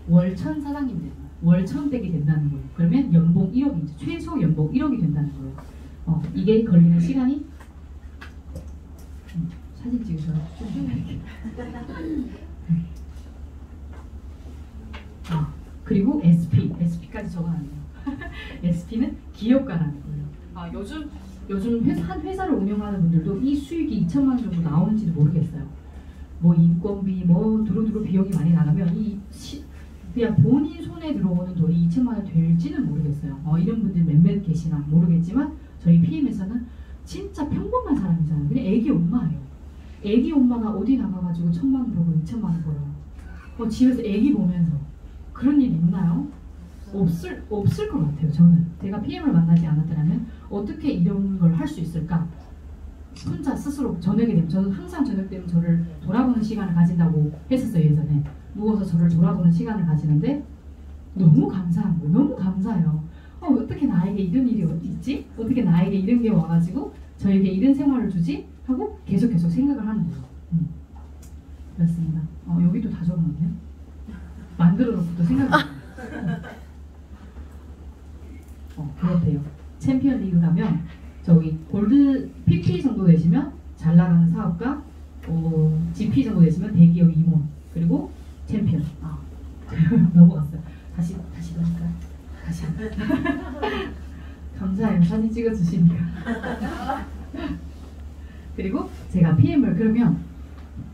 A: 월천 사장님 되는 거예요. 월천댁이 된다는 거예요. 그러면 연봉 1억이죠. 최소 연봉 1억이 된다는 거예요. 이게 걸리는 시간이 사진 찍으셔서 좀 이렇게. 그리고 SP까지 적어놨네요. SP는 기업가라는 거예요. 요즘 한 회사를 운영하는 분들도 이 수익이 2천만 원 정도 나오는지도 모르겠어요. 뭐 인건비, 뭐 두루두루 비용이 많이 나가면 그냥 본인 손에 들어오는 돈이 2천만 원 될지는 모르겠어요. 이런 분들 몇몇 계시나 모르겠지만 저희 PM에서는 진짜 평범한 사람이잖아요. 그냥 애기 엄마예요. 애기 엄마가 어디 나가가지고 1,000만 원 벌고 2천만 원 벌어요. 집에서 애기 보면서 그런 일 있나요? 없을 것 같아요. 저는 제가 PM을 만나지 않았더라면 어떻게 이런 걸 할 수 있을까? 혼자 스스로 저녁이 되면 저는 항상 저녁 되면 저를 돌아보는 시간을 가진다고 했었어요. 예전에 누워서 저를 돌아보는 시간을 가지는데 너무 감사한 거예요. 너무 감사해요. 어떻게 나에게 이런 일이 있지? 어떻게 나에게 이런 게 와가지고 저에게 이런 생활을 주지? 하고 계속 생각을 하는 거예요. 그렇습니다. 여기도 다 적어놨네요. 만들어 놓고 또 생각을 그렇대요. 챔피언 리그 가면 저기 골드 PP 정도 되시면 잘 나가는 사업가, GP 정도 되시면 대기업 임원, 그리고 챔피언. 넘어갔어요. 다시 보니까 다시 감사해요. 사진 찍어주시니까. 그리고 제가 PM을 그러면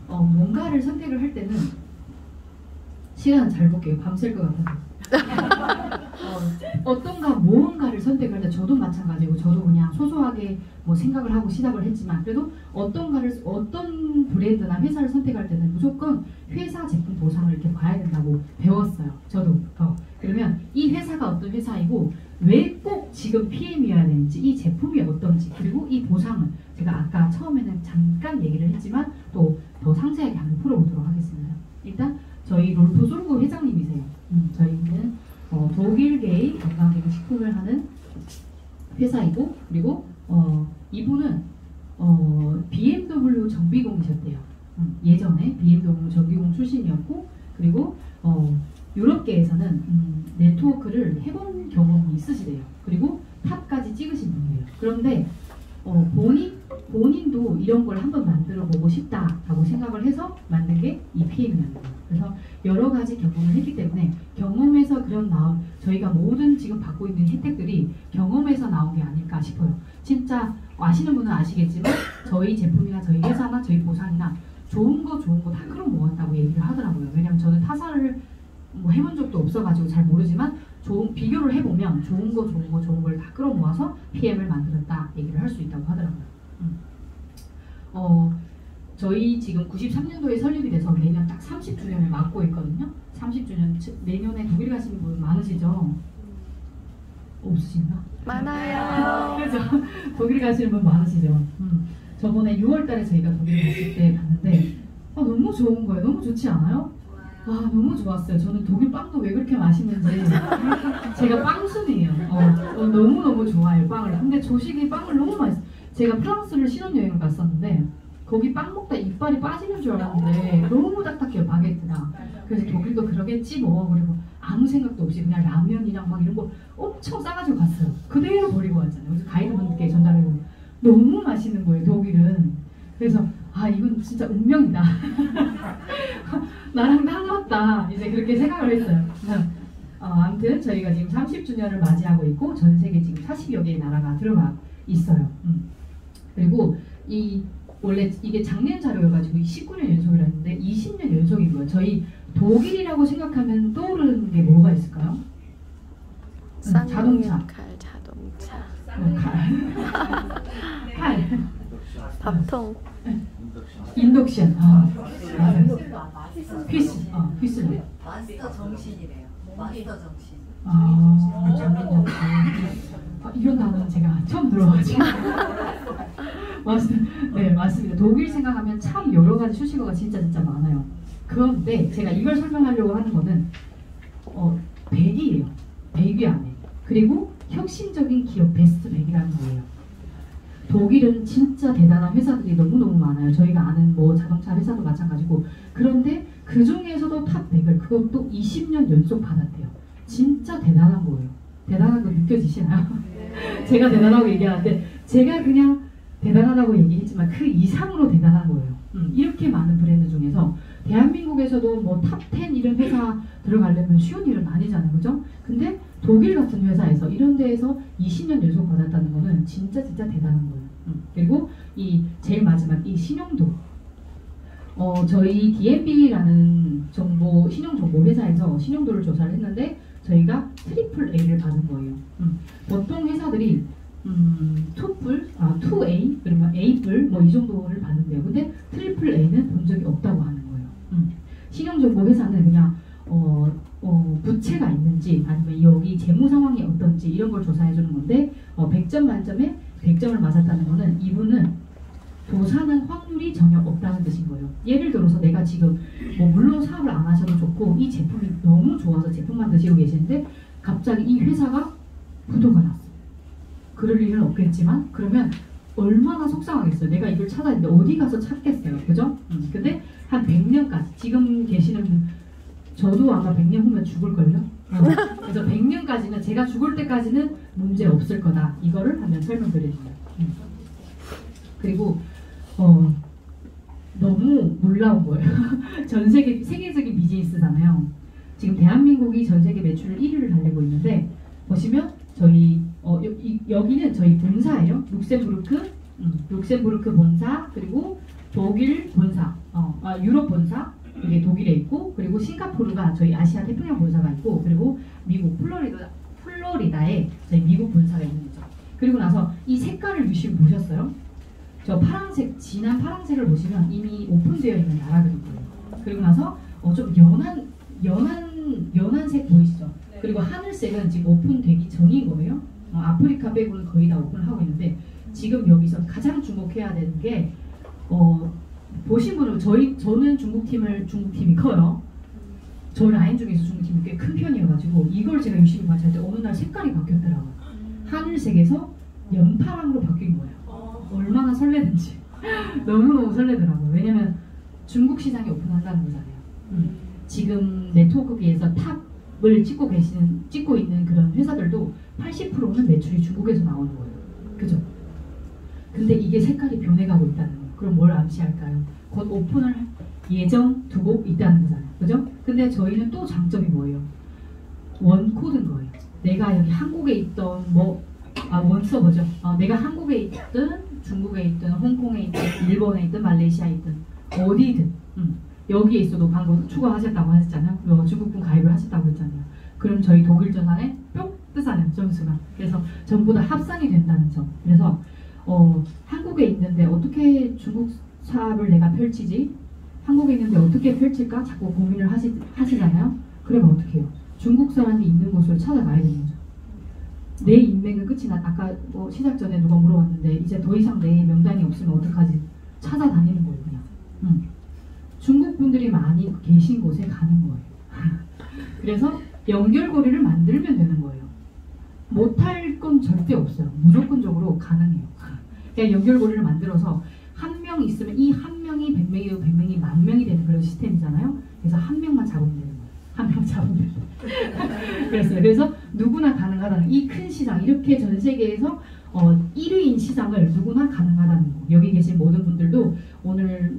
A: 뭔가를 선택을 할 때는 시간 잘 볼게요. 밤샐 것 같아서. 어떤가 무언가를 선택할 때 저도 마찬가지고 저도 그냥 소소하게 뭐 생각을 하고 시작을 했지만 그래도 어떤 브랜드나 회사를 선택할 때는 무조건 회사 제품 보상을 이렇게 봐야 된다고 배웠어요. 저도. 그러면 이 회사가 어떤 회사이고 왜 꼭 지금 PM이어야 되는지 이 제품이 어떤지 그리고 이 보상은 제가 아까 처음에는 잠깐 얘기를 했지만 또 더 상세하게 한번 풀어보도록 하겠습니다. 일단 저희 롤프솔고 회장님이세요. 저희는 독일계의 건강기능식품을 하는 회사이고 그리고 이분은 BMW 정비공이셨대요. 예전에 BMW 정비공 출신이었고 그리고 유럽계에서는 네트워크를 해본 경험이 있으시대요. 그리고 탑까지 찍으신 분이에요. 그런데 본인도 이런 걸 한번 만들어 보고 싶다라고 생각을 해서 만든 게 이 PM이었어요. 그래서 여러 가지 경험을 했기 때문에 경험에서 저희가 모든 지금 받고 있는 혜택들이 경험에서 나온 게 아닐까 싶어요. 진짜 아시는 분은 아시겠지만 저희 제품이나 저희 회사나 저희 보상이나 좋은 거 다 끌어모았다고 얘기를 하더라고요. 왜냐면 저는 타사를 해본 적도 없어가지고 잘 모르지만 비교를 해보면 좋은 걸 다 끌어모아서 PM을 만들었다 얘기를 할 수 있다고 하더라고요. 저희 지금 93년도에 설립이 돼서 내년 딱 30주년을 맞고 있거든요. 30주년 내년에 독일 가시는 분 많으시죠? 없으신가?
B: 많아요.
A: 그죠? 독일 가시는 분 많으시죠? 저번에 6월달에 저희가 독일 갔을 때 봤는데 너무 좋은 거예요. 너무 좋지 않아요? 와 너무 좋았어요. 저는 독일 빵도 왜 그렇게 맛있는지 제가 빵순이에요. 너무너무 좋아해요 빵을. 근데 조식이 빵을 너무 맛있어요. 제가 프랑스를 신혼여행을 갔었는데 거기 빵 먹다 이빨이 빠지는 줄 알았는데 너무 딱딱해요 바게트가. 그래서 독일도 그러겠지 뭐. 그리고 아무 생각도 없이 그냥 라면이랑 막 이런 거 엄청 싸가지고 갔어요. 그대로 버리고 왔잖아요. 그래서 가이드분들께 전달해보고 너무 맛있는 거예요 독일은. 그래서 이건 진짜 운명이다. 나랑 딱 맞다. 이제 그렇게 생각을 했어요. 아무튼 저희가 지금 30주년을 맞이하고 있고 전 세계 지금 40여 개의 나라가 들어가 있어요. 그리고 원래 이게 작년 자료여가지고 19년 연속이라 했는데 20년 연속인 거예요. 저희 독일이라고 생각하면 떠오르는 게 뭐가 있을까요? 자동차. 칼.
B: 밥통.
A: 인덕션. 맞아요. 휘슬.
C: 마스터 정신이래요. 마스터 정신.
A: 정신. 이런 단어는 제가 처음 들어가지고. 네, 맞습니다. 독일 생각하면 참 여러 가지 수식어가 진짜 많아요. 그런데 제가 이걸 설명하려고 하는 거는 100이에요. 100위 안에. 그리고 혁신적인 기업 베스트 100이라는 거예요. 독일은 진짜 대단한 회사들이 너무너무 많아요. 저희가 아는 자동차 회사도 마찬가지고. 그런데 그 중에서도 탑 100을 그것도 20년 연속 받았대요. 진짜 대단한 거예요. 대단한 거 느껴지시나요? 제가 대단하고 얘기하는데 제가 그냥 대단하다고 얘기했지만 그 이상으로 대단한 거예요. 이렇게 많은 브랜드 중에서 대한민국에서도 탑 10 이런 회사 들어가려면 쉬운 일은 아니잖아요. 그죠? 근데 독일 같은 회사에서 이런 데에서 20년 연속 받았다는 거는 진짜 대단한 거예요. 그리고 제일 마지막 이 신용도. 저희 DNB라는 신용정보 회사에서 신용도를 조사를 했는데 저희가 트리플 A를 받은 거예요. 보통 회사들이 2A 그러면 A뿔 이 정도를 받는데요. 근데 트리플 A는 본 적이 없다고 하는 거예요. 신용정보 회사는 그냥 부채가 있는지 아니면 여기 재무 상황이 어떤지 이런 걸 조사해 주는 건데 100점 만점에 100점을 맞았다는 거는 이분은 도사는 확률이 전혀 없다는 뜻인 거예요. 예를 들어서 내가 지금 물론 사업을 안 하셔도 좋고 이 제품이 너무 좋아서 제품만 드시고 계시는데 갑자기 이 회사가 부도가 났어. 그럴 일은 없겠지만 그러면 얼마나 속상하겠어요. 내가 이걸 찾아야 되는데 어디 가서 찾겠어요. 그죠? 근데 한 100년까지 지금 계시는 분 저도 아마 100년 후면 죽을걸요? 그래서 100년까지는 제가 죽을 때까지는 문제 없을 거다. 이거를 한번 설명드리는 거예요. 그리고 너무 놀라운 거예요. 세계적인 비즈니스잖아요. 지금 대한민국이 전 세계 매출 1위를 달리고 있는데 보시면 저희 여기는 저희 본사예요. 룩셈부르크 본사, 그리고 독일 본사, 유럽 본사, 이게 독일에 있고, 그리고 싱가포르가 저희 아시아 태평양 본사가 있고, 그리고 미국 플로리다에 저희 미국 본사가 있는 거죠. 그리고 나서 이 색깔을 유심 보셨어요? 저 파란색, 진한 파란색을 보시면 이미 오픈되어 있는 나라들인 거예요. 그리고 나서 좀 연한 색 보이시죠? 그리고 하늘색은 지금 오픈되기 전인 거예요. 아프리카 빼고는 거의 다 오픈하고 있는데, 지금 여기서 가장 주목해야 되는 게 보신 분은 저는 중국팀이 커요. 저 라인 중에서 중국팀이 꽤 큰 편이어가지고 이걸 제가 유심히 관찰할 때 어느 날 색깔이 바뀌었더라고요. 하늘색에서 연파랑으로 바뀐 거예요. 얼마나 설레는지 너무너무 설레더라고요. 왜냐면 중국 시장에 오픈한다는 거잖아요. 지금 네트워크계에서 탑을 찍고 있는 그런 회사들도 80%는 매출이 중국에서 나오는 거예요. 그죠? 근데 이게 색깔이 변해가고 있다는 거예요. 그럼 뭘 암시할까요? 곧 오픈을 예정 두고 있다는 거잖아요. 그죠? 근데 저희는 또 장점이 뭐예요? 원코드인 거예요. 내가 여기 한국에 있던 원서버죠. 내가 한국에 있든 중국에 있든 홍콩에 있든 일본에 있든 말레이시아에 있든 어디든 여기에 있어도 방금 추가하셨다고 하셨잖아요. 중국분 가입을 하셨다고 했잖아요. 그럼 저희 독일 전환에 뿅 뜨잖아요. 점수가. 그래서 전부 다 합산이 된다는 점. 그래서 한국에 있는데 어떻게 중국 사업을 내가 펼치지? 한국에 있는데 어떻게 펼칠까? 자꾸 고민을 하시잖아요. 그러면 어떻게 해요? 중국 사람이 있는 곳을 찾아가야 되는 거죠. 내 인맥은 끝이 아까 시작 전에 누가 물어봤는데 이제 더 이상 내 명단이 없으면 어떡하지? 찾아다니는 거예요, 그냥. 중국 분들이 많이 계신 곳에 가는 거예요. 그래서 연결고리를 만들면 되는 거예요. 못할 건 절대 없어요. 무조건적으로 가능해요. 그냥 연결고리를 만들어서 한 명 있으면 이 한 명이 100명이고 100명이 10,000명이 되는 그런 시스템이잖아요. 그래서 한 명만 잡으면 되는 거예요. 한 명 잡으면 그래서 누구나 가능하다는 이 큰 시장, 이렇게 전 세계에서 1위인 시장을 누구나 가능하다는 거. 여기 계신 모든 분들도 오늘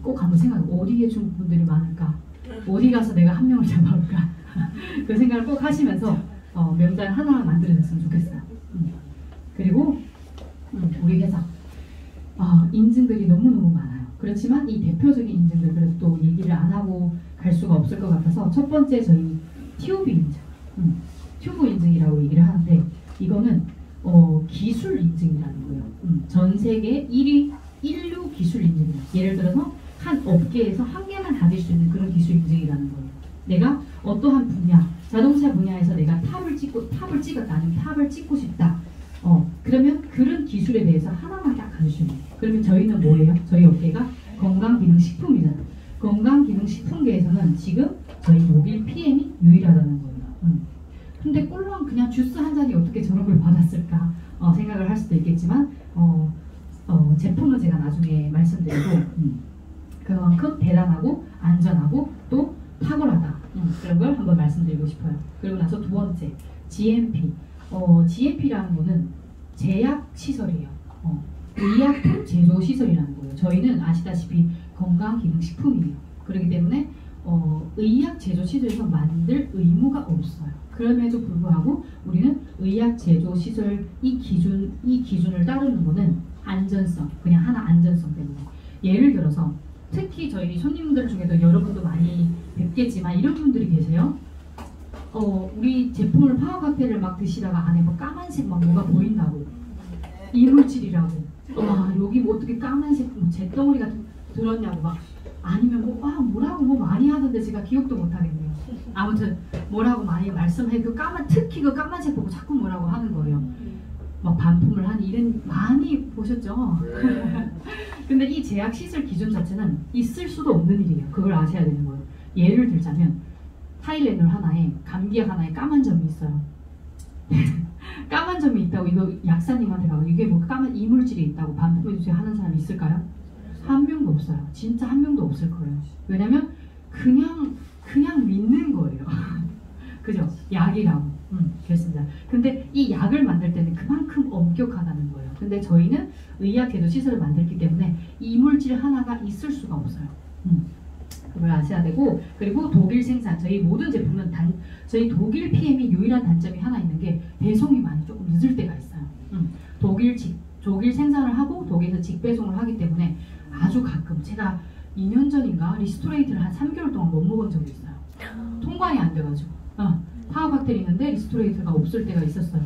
A: 꼭 한번 생각해. 어디에 중국 분들이 많을까? 어디 가서 내가 한 명을 잡아올까? 그 생각을 꼭 하시면서 명단 하나 만들어냈으면 좋겠어요. 그리고 우리 회사 인증들이 너무너무 많아요. 그렇지만 이 대표적인 인증들 그래도 또 얘기를 안 하고 갈 수가 없을 것 같아서 첫 번째 저희 튜브 인증, 튜브 인증이라고 얘기를 하는데 이거는 기술 인증이라는 거예요. 전 세계 1위 인류 기술 인증이에요. 예를 들어서 한 업계에서 한 개만 가질 수 있는 그런 기술 인증이라는 거예요. 내가 어떠한 분야, 자동차 분야에서 내가 탑을 찍었다 아니면 탑을 찍고 싶다. 그러면 그런 기술에 대해서 하나만 딱 가질 수 있는 거예요. 그러면 저희는 뭐예요? 저희 업계가 건강기능식품이잖아요. 건강기능식품계에서는 지금 저희 모빌 PM이 유일하다는 거예요. 근데 꼴랑 그냥 주스 한 잔이 어떻게 저런 걸 받았을까 생각을 할 수도 있겠지만 제품은 제가 나중에 말씀드리고 그만큼 대단하고 안전하고 또 탁월하다 그런 걸 한번 말씀드리고 싶어요. 그리고 나서 두 번째 GMP. GMP라는 거는 제약 시설이에요. 의약품 제조 시설이라는 거예요. 저희는 아시다시피 건강기능식품이에요. 그렇기 때문에 의약 제조 시설에서 만들 의무가 없어요. 그럼에도 불구하고 우리는 의약 제조 시설 이 기준을 따르는 거는 안전성, 그냥 하나 안전성 때문에. 예를 들어서 특히 저희 손님들 중에도 여러분도 많이 뵙겠지만 이런 분들이 계세요. 우리 제품을 파워카페를 막 드시다가 안에 뭐 까만색 막 뭐가 보인다고. 이물질이라고. 여기 뭐 어떻게 까만색 뭐 잿덩어리가 들었냐고 막. 아니면 뭐라고 많이 하던데 제가 기억도 못 하겠네요. 아무튼 뭐라고 많이 말씀해. 특히 그 까만색 보고 자꾸 뭐라고 하는 거예요. 막 반품을 하니 이런 많이 보셨죠? 근데 이 제약 시설 기준 자체는 있을 수도 없는 일이에요. 그걸 아셔야 되는 거예요. 예를 들자면 타일레놀 하나에 감기약 하나에 까만 점이 있어요. 까만 점이 있다고 이거 약사님한테 가고 이게 뭐 까만 이물질이 있다고 반품해주세요 하는 사람 있을까요? 한 명도 없어요. 진짜 한 명도 없을 거예요. 왜냐면 그냥 믿는 거예요. 그죠? 약이라고. 그렇습니다. 근데 이 약을 만들 때는 그만큼 엄격하다는 거예요. 근데 저희는 의약 제조 시설을 만들기 때문에 이물질 하나가 있을 수가 없어요. 그걸 아셔야 되고, 그리고 독일 생산, 저희 모든 제품은 이유는 저희 독일 PM이 유일한 단점이 하나 있는 게 배송이 많이 조금 늦을 때가 있어요. 독일 생산을 하고 독일에서 직배송을 하기 때문에 아주 가끔 제가 2년 전인가 리스토레이트를 한 3개월 동안 못 먹은 적이 있어요. 통관이 안 돼가지고 파워박텔 있는데 리스토레이트가 없을 때가 있었어요.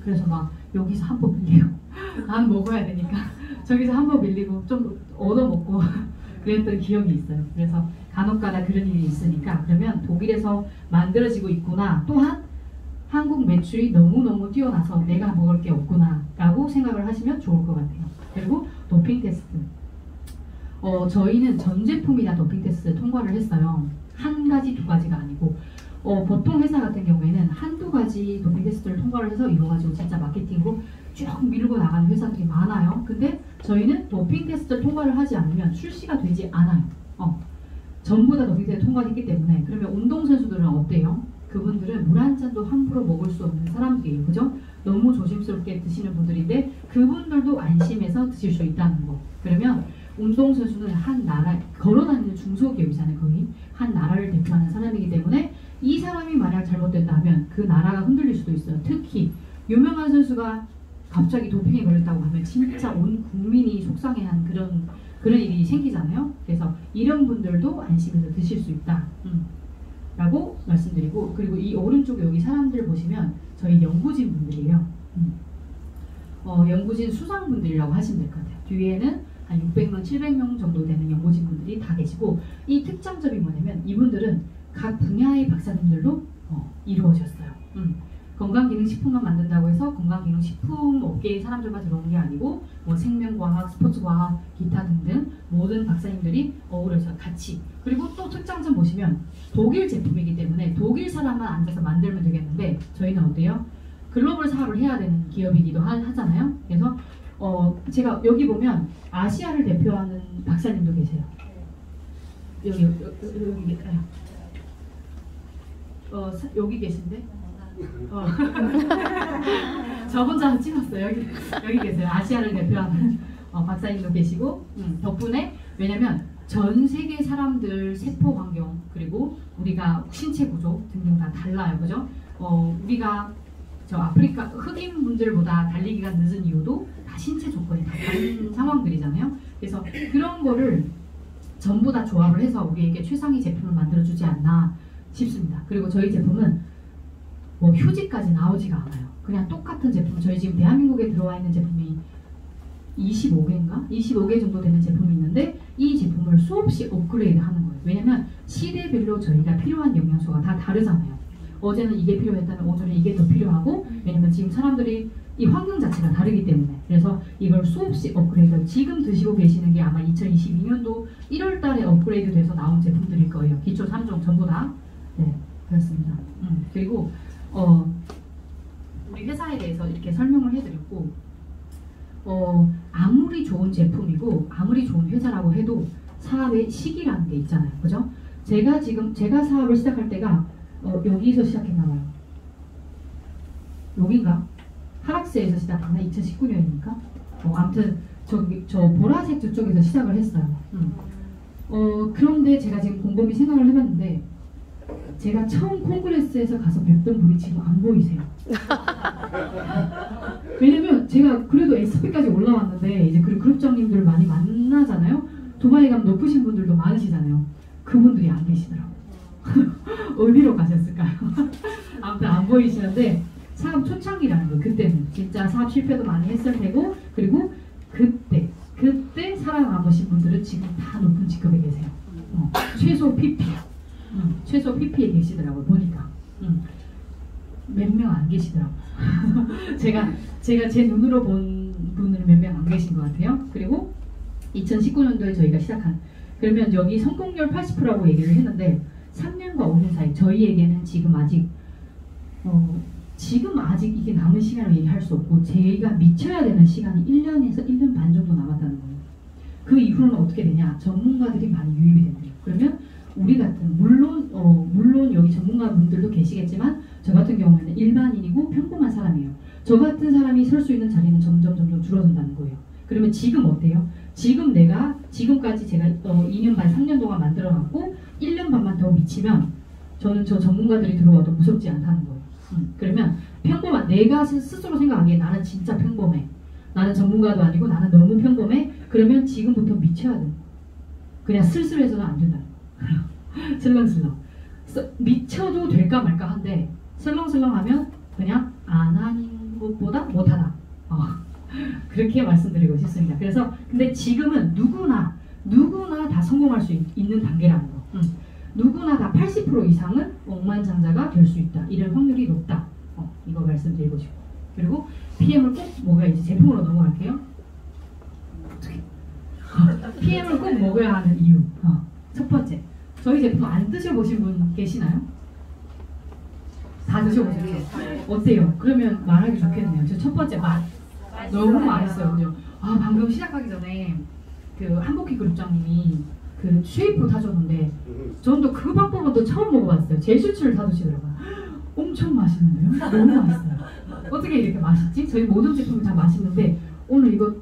A: 그래서 막 여기서 한 번 빌리고 나는 먹어야 되니까 저기서 한 번 빌리고 좀 얻어먹고 그랬던 기억이 있어요. 그래서 간혹가다 그런 일이 있으니까 그러면 독일에서 만들어지고 있구나, 또한 한국 매출이 너무너무 뛰어나서 내가 먹을 게 없구나 라고 생각을 하시면 좋을 것 같아요. 그리고 도핑 테스트, 저희는 전 제품이 다 도핑 테스트 통과를 했어요. 한 가지 두 가지가 아니고 보통 회사 같은 경우에는 한두 가지 도핑 테스트를 통과를 해서 이거 가지고 진짜 마케팅으로 쭉 밀고 나가는 회사들이 많아요. 근데 저희는 도핑 테스트를 통과를 하지 않으면 출시가 되지 않아요. 전부 다 도핑 테스트 통과했기 때문에. 그러면 운동선수들은 어때요? 그분들은 물 한 잔도 함부로 먹을 수 없는 사람들이에요. 그죠? 너무 조심스럽게 드시는 분들인데 그분들도 안심해서 드실 수 있다는 거. 그러면 운동선수는 한 나라, 걸어다니는 중소기업이잖아요. 거의 한 나라를 대표하는 사람이기 때문에 이 사람이 만약 잘못됐다면 그 나라가 흔들릴 수도 있어요. 특히 유명한 선수가 갑자기 도핑에 걸렸다고 하면 진짜 온 국민이 속상해한 그런 일이 생기잖아요. 그래서 이런 분들도 안심해서 드실 수 있다 라고 말씀드리고, 그리고 이 오른쪽에 여기 사람들 보시면 저희 연구진 분들이에요. 연구진 수상분들이라고 하시면 될 것 같아요. 뒤에는 한 600명, 700명 정도 되는 연구진 분들이 다 계시고, 이 특장점이 뭐냐면 이분들은 각 분야의 박사님들로 이루어졌어요. 건강기능식품만 만든다고 해서 건강기능식품 업계의 사람들만 들어오는 게 아니고 뭐 생명과학, 스포츠과학, 기타 등등 모든 박사님들이 어우러져 같이. 그리고 또 특장점 보시면 독일 제품이기 때문에 독일 사람만 앉아서 만들면 되겠는데 저희는 어때요? 글로벌 사업을 해야 되는 기업이기도 하잖아요. 그래서 제가 여기 보면 아시아를 대표하는 박사님도 계세요. 여기 계세요. 여기 계신데? 저 혼자 찍었어요. 여기 계세요. 아시아를 대표하는 박사님도 계시고, 덕분에, 왜냐면 전 세계 사람들 세포 환경, 그리고 우리가 신체 구조 등등 다 달라요. 그죠? 우리가 저 아프리카 흑인 분들보다 달리기가 늦은 이유도 다 신체 조건이 다 다른 상황들이잖아요. 그래서 그런 거를 전부 다 조합을 해서 우리에게 최상의 제품을 만들어주지 않나 싶습니다. 그리고 저희 제품은 뭐 휴지까지 나오지가 않아요. 그냥 똑같은 제품, 저희 지금 대한민국에 들어와 있는 제품이 25개인가? 25개 정도 되는 제품이 있는데 이 제품을 수없이 업그레이드 하는 거예요. 왜냐면 시대별로 저희가 필요한 영양소가 다 다르잖아요. 어제는 이게 필요했다면 오늘은 이게 더 필요하고, 왜냐면 지금 사람들이 이 환경 자체가 다르기 때문에. 그래서 이걸 수없이 업그레이드, 지금 드시고 계시는 게 아마 2022년도 1월 달에 업그레이드 돼서 나온 제품들일 거예요. 기초 3종 전부 다. 네, 그렇습니다. 그리고 우리 회사에 대해서 이렇게 설명을 해드렸고, 아무리 좋은 제품이고 아무리 좋은 회사라고 해도 사업의 시기라는 게 있잖아요. 그죠? 제가 사업을 시작할 때가 여기서 시작했나봐요. 여긴가? 하락세에서 시작했나? 2019년이니까? 아무튼 저 보라색 저쪽에서 시작을 했어요. 그런데 제가 지금 곰곰이 생각을 해봤는데 제가 처음 콩그레스에서 가서 뵙던 분이 지금 안 보이세요. 왜냐면 제가 그래도 SP까지 올라왔는데 이제 그룹장님들 많이 만나잖아요. 두바이 가면 높으신 분들도 많으시잖아요. 그분들이 안 계시더라고요. 어디로 가셨을까요? 아무튼 안 보이시는데 사업 초창기라는 거, 그때는 진짜 사업 실패도 많이 했을 테고, 그리고 그때 살아남으신 분들은 지금 다 높은 직급에 계세요. 최소 PP에 계시더라고요. 보니까 몇 명 안 계시더라고요. 제가 제 눈으로 본 분은 몇 명 안 계신 것 같아요. 그리고 2019년도에 저희가 시작한, 그러면 여기 성공률 80%라고 얘기를 했는데 3년과 5년 사이, 저희에게는 지금 아직 이게 남은 시간을 얘기할 수 없고 저희가 미쳐야 되는 시간이 1년에서 1년 반 정도 남았다는 거예요. 그 이후로는 어떻게 되냐? 전문가들이 많이 유입이 된대요. 그러면 우리 같은, 물론 여기 전문가분들도 계시겠지만 저 같은 경우에는 일반인이고 평범한 사람이에요. 저 같은 사람이 설 수 있는 자리는 점점 줄어든다는 거예요. 그러면 지금 어때요? 지금까지 제가 2년 반, 3년 동안 만들어놨고 1년 반만 더 미치면 저는 저 전문가들이 들어와도 무섭지 않다는 거예요. 그러면 평범한 내가 스스로 생각하기에 나는 진짜 평범해. 나는 전문가도 아니고 나는 너무 평범해. 그러면 지금부터 미쳐야 돼. 그냥 슬슬해서는 안 된다. 슬렁슬렁. 미쳐도 될까 말까 한데 슬렁슬렁하면 그냥 안 하는 것보다 못하다. 그렇게 말씀드리고 싶습니다. 그래서 근데 지금은 누구나 다 성공할 수 있는 단계라는 거. 누구나 다 80% 이상은 억만장자가 될 수 있다. 이런 확률이 높다. 이거 말씀드리고 싶고. 그리고 PM을 꼭 먹어야지. 제품으로 넘어갈게요. PM을 꼭 먹어야 하는 이유. 첫 번째. 저희 제품 안 드셔보신 분 계시나요? 다 드셔보셨죠? 어때요? 그러면 말하기 좋겠네요. 저 첫 번째 맛. 너무 맛있어요. 그죠? 방금 시작하기 전에 그 한복희 그룹장님이 그 쉐이프 타줬는데 저는 그 방법은 또 처음 먹어봤어요. 제슈츠를 타주시더라고요. 엄청 맛있는데요? 너무 맛있어요. 어떻게 이렇게 맛있지? 저희 모든 제품이 다 맛있는데 오늘 이거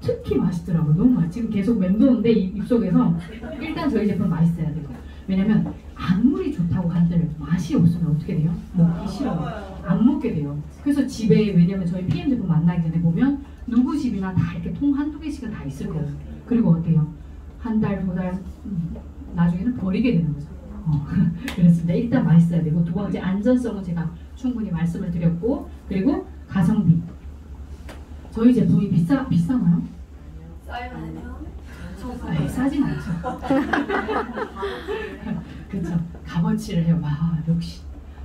A: 특히 맛있더라고요. 너무 맛있어요. 지금 계속 맴도는데 입속에서 일단 저희 제품 맛있어야 돼요. 왜냐면 아무리 좋다고 한들 맛이 없으면 어떻게 돼요? 먹기 싫어요. 안 먹게 돼요. 그래서 집에 왜냐면 저희 PM 제품 만나기 전에 보면 누구 집이나 다 이렇게 통 한두 개씩은 다 있을 거예요. 그리고 어때요? 한 달, 두 달, 나중에는 버리게 되는 거죠. 그렇습니다. 일단 맛있어야 되고 두 번째 안전성은 제가 충분히 말씀을 드렸고 그리고 가성비. 저희 제품이 비싸나요? 싸진 않죠. 그렇죠. 값어치를 해요. 역시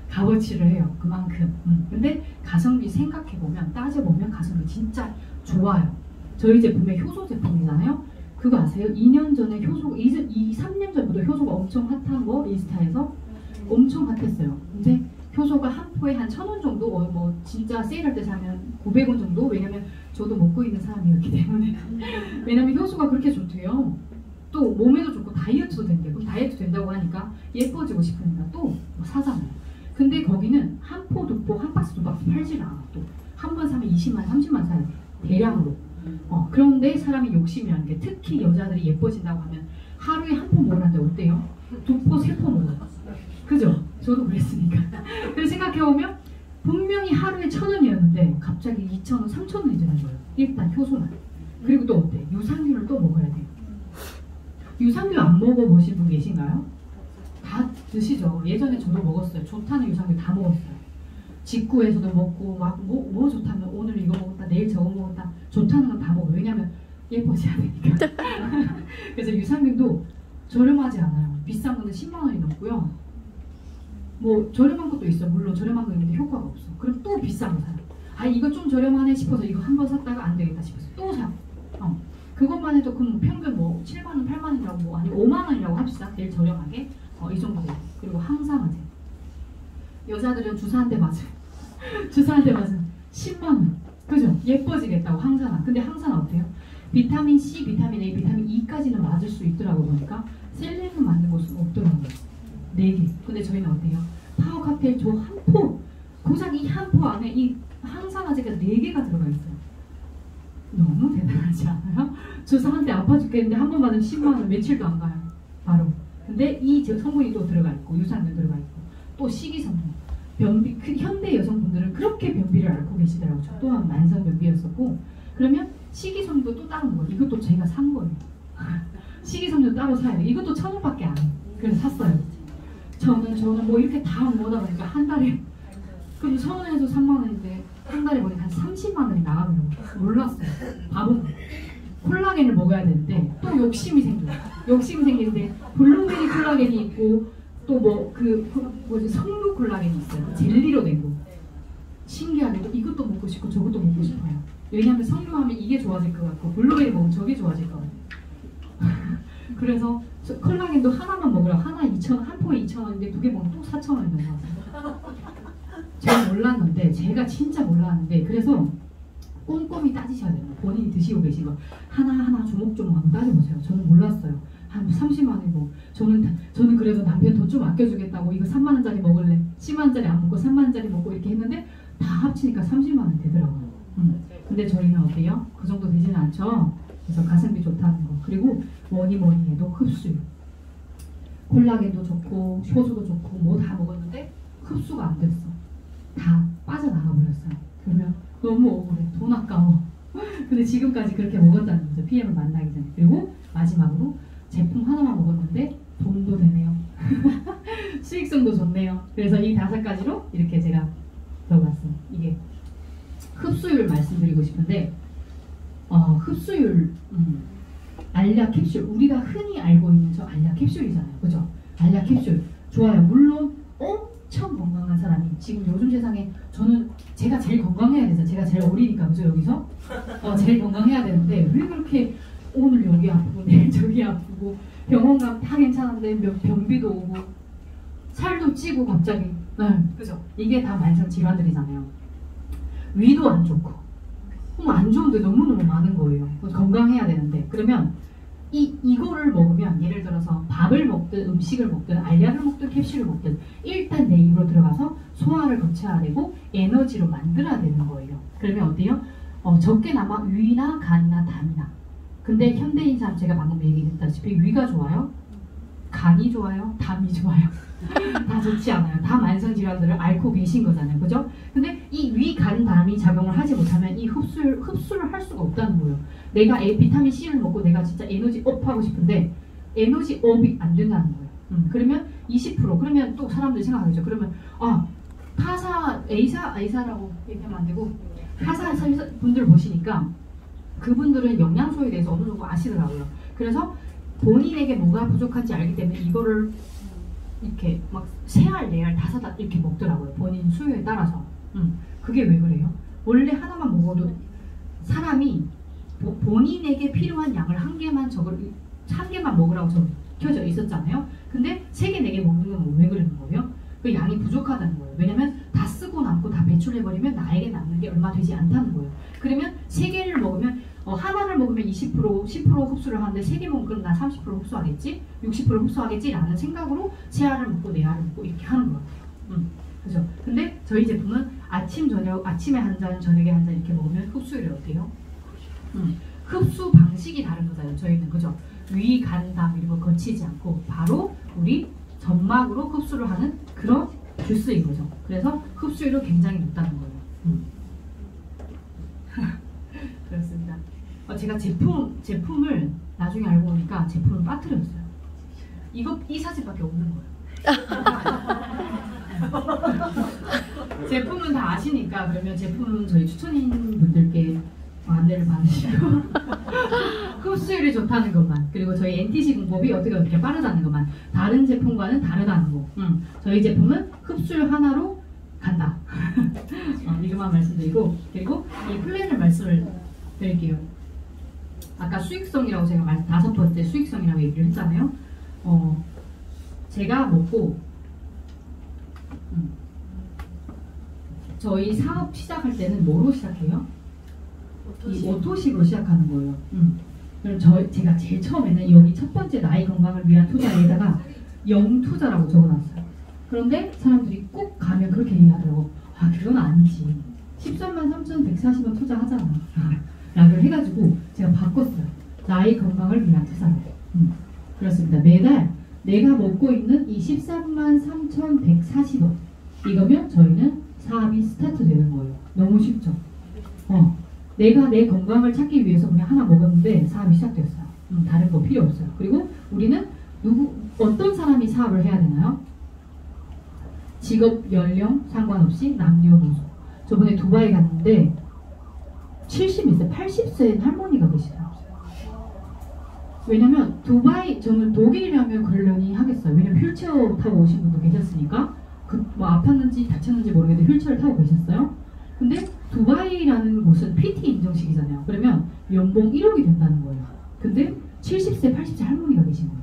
A: 값어치를 해요. 그만큼. 근데 가성비 생각해보면 따져보면 가성비 진짜 좋아요. 저희 제품의 효소 제품이잖아요. 그거 아세요? 2년 전에 효소, 3년 전부터 효소가 엄청 핫한 거 인스타에서 엄청 핫했어요. 근데 효소가 한 포에 한 1,000원 정도, 뭐 진짜 세일할 때 사면 900원 정도. 왜냐면 저도 먹고 있는 사람이었기 때문에. 왜냐면 효소가 그렇게 좋대요. 또 몸에도 좋고 다이어트도 된대요. 그럼 다이어트 된다고 하니까 예뻐지고 싶으니까 또 사잖아요. 근데 거기는 한 포, 두 포, 한 박스, 두 박스 팔질 않아. 또 한 번 사면 20만, 30만 사요. 대량으로. 그런데 사람이 욕심이라는 게 특히 여자들이 예뻐진다고 하면 하루에 한 포 먹으는데 어때요? 두 포, 세 포 먹어요. 그죠? 저도 그랬으니까. 그래서 생각해보면 분명히 하루에 1,000원이었는데 갑자기 2,000원, 3,000원이 되는 거예요. 일단 효소만. 그리고 또 어때? 유산균을 또 먹어야 돼요. 유산균 안 먹어보신 분 계신가요? 다 드시죠? 예전에 저도 먹었어요. 좋다는 유산균 다 먹었어요. 직구에서도 먹고 막 뭐 좋다면 오늘 이거 먹었다 내일 저거 먹었다 좋다는 건 다 먹어요. 왜냐면 예뻐져야 되니까. 그래서 유산균도 저렴하지 않아요. 비싼 거는 10만 원이 넘고요. 뭐 저렴한 것도 있어. 물론 저렴한 거 있는데 효과가 없어. 그럼 또 비싼 거 사요. 이거 좀 저렴하네 싶어서 이거 한 번 샀다가 안 되겠다 싶어서 또 사. 그것만 해도 그럼 평균 뭐 7만 원, 8만 원이라고 뭐 아니 5만 원이라고 합시다. 제일 저렴하게. 이 정도 돼요. 그리고 항상 하세요. 여자들은 주사 한 대 맞아요. 주사 한 대 맞으면 10만 원. 그죠? 예뻐지겠다고 항산화. 근데 항산화 어때요? 비타민 C, 비타민 A, 비타민 E까지는 맞을 수 있더라고 보니까 셀레늄 맞는 곳은 없더라고요. 4개. 근데 저희는 어때요? 파워 칵테일 저 한 포. 고작 이 한 포 안에 이 항산화제가 4개가 들어가 있어요. 너무 대단하지 않아요? 주사 한 대 아파 죽겠는데 한 번 맞으면 10만 원 며칠도 안 가요. 바로. 근데 이 성분이 또 들어가 있고 유산균 들어가 있고 또 식이성분. 변비, 현대 여성분들은 그렇게 변비를 앓고 계시더라고요. 저 또한 만성 변비였었고 그러면 식이섬유도 또 따로 먹어요. 이것도 제가 산 거예요. 식이섬유 따로 사야 돼. 이것도 1,000원밖에 안 해요. 그래서 샀어요. 저는 뭐 이렇게 다 모으다 보니까 한 달에 그럼 1,000원에서 3만 원인데 한 달에 보니까 한 30만 원이 나가더라고요. 몰랐어요. 바보. 콜라겐을 먹어야 되는데 또 욕심이 생겨요. 욕심이 생기는데 블루베리 콜라겐이 있고 또 뭐지 석류 콜라겐이 있어요. 젤리로 된 거. 신기하게도 이것도 먹고 싶고 저것도 먹고 싶어요. 왜냐하면 석류하면 이게 좋아질 것 같고 블루베리 먹으면 저게 좋아질 것 같아요. 그래서 콜라겐도 하나만 먹으라고 하나 2,000원, 한 포에 2,000원인데 2개 먹으면 또 4,000원이 넘어가요. 제가 몰랐는데 제가 진짜 몰랐는데 그래서 꼼꼼히 따지셔야 돼요. 본인이 드시고 계신 거 하나하나 조목조목 한번 따져보세요. 저는 몰랐어요. 한 30만 원이고 저는 그래도 남편 돈 좀 아껴주겠다고 이거 3만 원짜리 먹을래 10만 원짜리 안 먹고 3만 원짜리 먹고 이렇게 했는데 다 합치니까 30만 원 되더라고요. 근데 저희는 어때요? 그 정도 되지는 않죠. 그래서 가성비 좋다는 거. 그리고 뭐니 해도 흡수율. 콜라겐도 좋고 효소도 좋고 뭐 다 먹었는데 흡수가 안 됐어. 다 빠져나가 버렸어요. 그러면 너무 억울해. 돈 아까워. 근데 지금까지 그렇게 먹었다는 거죠. PM을 만나기 전에. 그리고 마지막으로 제품 하나만 먹었는데 돈도 되네요. 수익성도 좋네요. 그래서 이 5가지로 이렇게 제가 적어봤어요. 이게 흡수율 말씀드리고 싶은데 흡수율 알약 캡슐 우리가 흔히 알고 있는 저 알약 캡슐이잖아요. 그죠? 알약 캡슐 좋아요. 물론 엄청 건강한 사람이 지금 요즘 세상에 저는 제가 제일 건강해야 되죠. 제가 제일 어리니까 그죠 여기서 제일 건강해야 되는데 왜 그렇게 오늘 여기 아프고 내일 저기 아프고 병원 가면 다 괜찮은데 변비도 오고 살도 찌고 갑자기 그죠? 이게 다 만성 질환들이잖아요. 위도 안 좋고 안 좋은데 너무너무 많은 거예요. 건강해야 되는데 그러면 이거를 먹으면 예를 들어서 밥을 먹든 음식을 먹든 알약을 먹든 캡슐을 먹든 일단 내 입으로 들어가서 소화를 거쳐야 되고 에너지로 만들어야 되는 거예요. 그러면 어때요? 적게나마 위나 간이나 담이나 근데 현대인 사람 제가 방금 얘기했다시피 위가 좋아요? 간이 좋아요? 담이 좋아요? 다 좋지 않아요. 다 만성질환들을 앓고 계신 거잖아요. 그죠? 근데 이 위, 간, 담이 작용을 하지 못하면 이 흡수를 할 수가 없다는 거예요. 내가 비타민 C를 먹고 내가 진짜 에너지 업 하고 싶은데 에너지 업이 안 된다는 거예요. 그러면 20% 그러면 또 사람들이 생각하겠죠. 그러면 타사, A사라고 얘기하면 안 되고 타사 분들 보시니까 그분들은 영양소에 대해서 어느 정도 아시더라고요. 그래서 본인에게 뭐가 부족한지 알기 때문에 이거를 이렇게 막 3알, 4알, 5알 이렇게 먹더라고요. 본인 수요에 따라서. 그게 왜 그래요? 원래 하나만 먹어도 사람이 본인에게 필요한 양을 한 개만 먹으라고 적혀져 있었잖아요. 근데 3개, 4개 먹는 건 왜 그러는 거예요? 그 양이 부족하다는 거예요. 왜냐면 다 쓰고 남고 다 배출해버리면 나에게 남는 게 얼마 되지 않다는 거예요. 그러면 3개를 먹으면 하나를 먹으면 20%, 10% 흡수를 하는데 3개 먹으면 그럼 나 30% 흡수하겠지? 60% 흡수하겠지? 라는 생각으로 3알을 먹고 4알을 먹고 이렇게 하는 것 같아요. 그죠? 근데 저희 제품은 아침, 저녁, 아침에 한 잔, 저녁에 한 잔 이렇게 먹으면 흡수율이 어때요? 흡수 방식이 다른 거잖아요. 저희는 그죠? 위, 간, 담 이런 거 거치지 않고 바로 우리 점막으로 흡수를 하는 그런 주스인 거죠. 그래서 흡수율이 굉장히 높다는 거예요. 그렇습니다. 제가 제품을 나중에 알고 보니까 제품을 빠뜨렸어요. 이 사진밖에 없는 거예요. 제품은 다 아시니까 그러면 제품은 저희 추천인 분들께 안내를 받으시고 흡수율이 좋다는 것만 그리고 저희 NTC 공법이 어떻게 빠르다는 것만 다른 제품과는 다르다는 거 저희 제품은 흡수율 하나로 간다. 이것만 말씀드리고 그리고 이 플랜을 말씀을 드릴게요. 아까 수익성이라고 제가 5번째 수익성이라고 얘기를 했잖아요. 제가 먹고 저희 사업 시작할 때는 뭐로 시작해요? 이 오토식으로 시작하는 거예요. 그럼 제가 제일 처음에는 여기 첫 번째 나의 건강을 위한 투자에다가 영투자라고 적어놨어요. 그런데 사람들이 꼭 가면 그렇게 얘기하더라고. 그건 아니지. 133,140원 투자하잖아. 라고 해가지고 제가 바꿨어요. 나의 건강을 위한 투자로. 그렇습니다. 매달 내가 먹고 있는 이 133,140원 이거면 저희는 사업이 스타트 되는 거예요. 너무 쉽죠? 내가 내 건강을 찾기 위해서 그냥 하나 먹었는데 사업이 시작됐어요. 다른 거 필요 없어요. 그리고 우리는 어떤 사람이 사업을 해야 되나요? 직업, 연령 상관없이 남녀노소. 저번에 두바이 갔는데 70몇 세, 80세 할머니가 계시더라고요. 왜냐면 저는 독일이라면 그러려니 하겠어요. 왜냐면 휠체어 타고 오신 분도 계셨으니까 뭐 아팠는지 다쳤는지 모르겠는데 휠체어를 타고 계셨어요. 근데 두바이라는 곳은 PT 인정식이잖아요. 그러면 연봉 1억이 된다는 거예요. 근데 70세, 80세 할머니가 계신 거예요.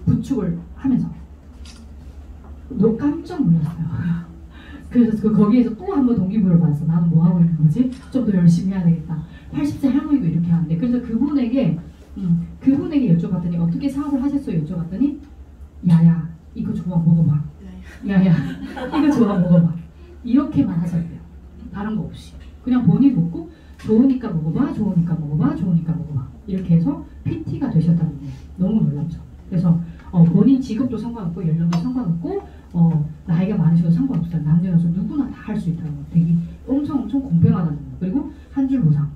A: 부축을 하면서. 너 깜짝 놀랐어요. 그래서 거기에서 또 한 번 동기부여를 받았어. 나는 뭐 하고 있는 거지? 좀 더 열심히 해야 되겠다. 80세 할머니도 이렇게 하는데. 그래서 그분에게 여쭤봤더니 어떻게 사업을 하셨어요? 여쭤봤더니 야야 이거 좋아 먹어봐. 야야 이거 좋아 먹어봐. 이렇게만 하셨대요. 다른 거 없이. 그냥 본인 먹고 좋으니까 먹어봐, 좋으니까 먹어봐, 좋으니까 먹어봐. 이렇게 해서 PT가 되셨다는 거예요. 너무 놀랍죠. 그래서 본인 직업도 상관없고 연령도 상관없고 나이가 많으셔도 상관없어요. 남녀 여성 누구나 다 할 수 있다는 거. 되게 엄청 공평하다는 거. 그리고 한 줄 보상.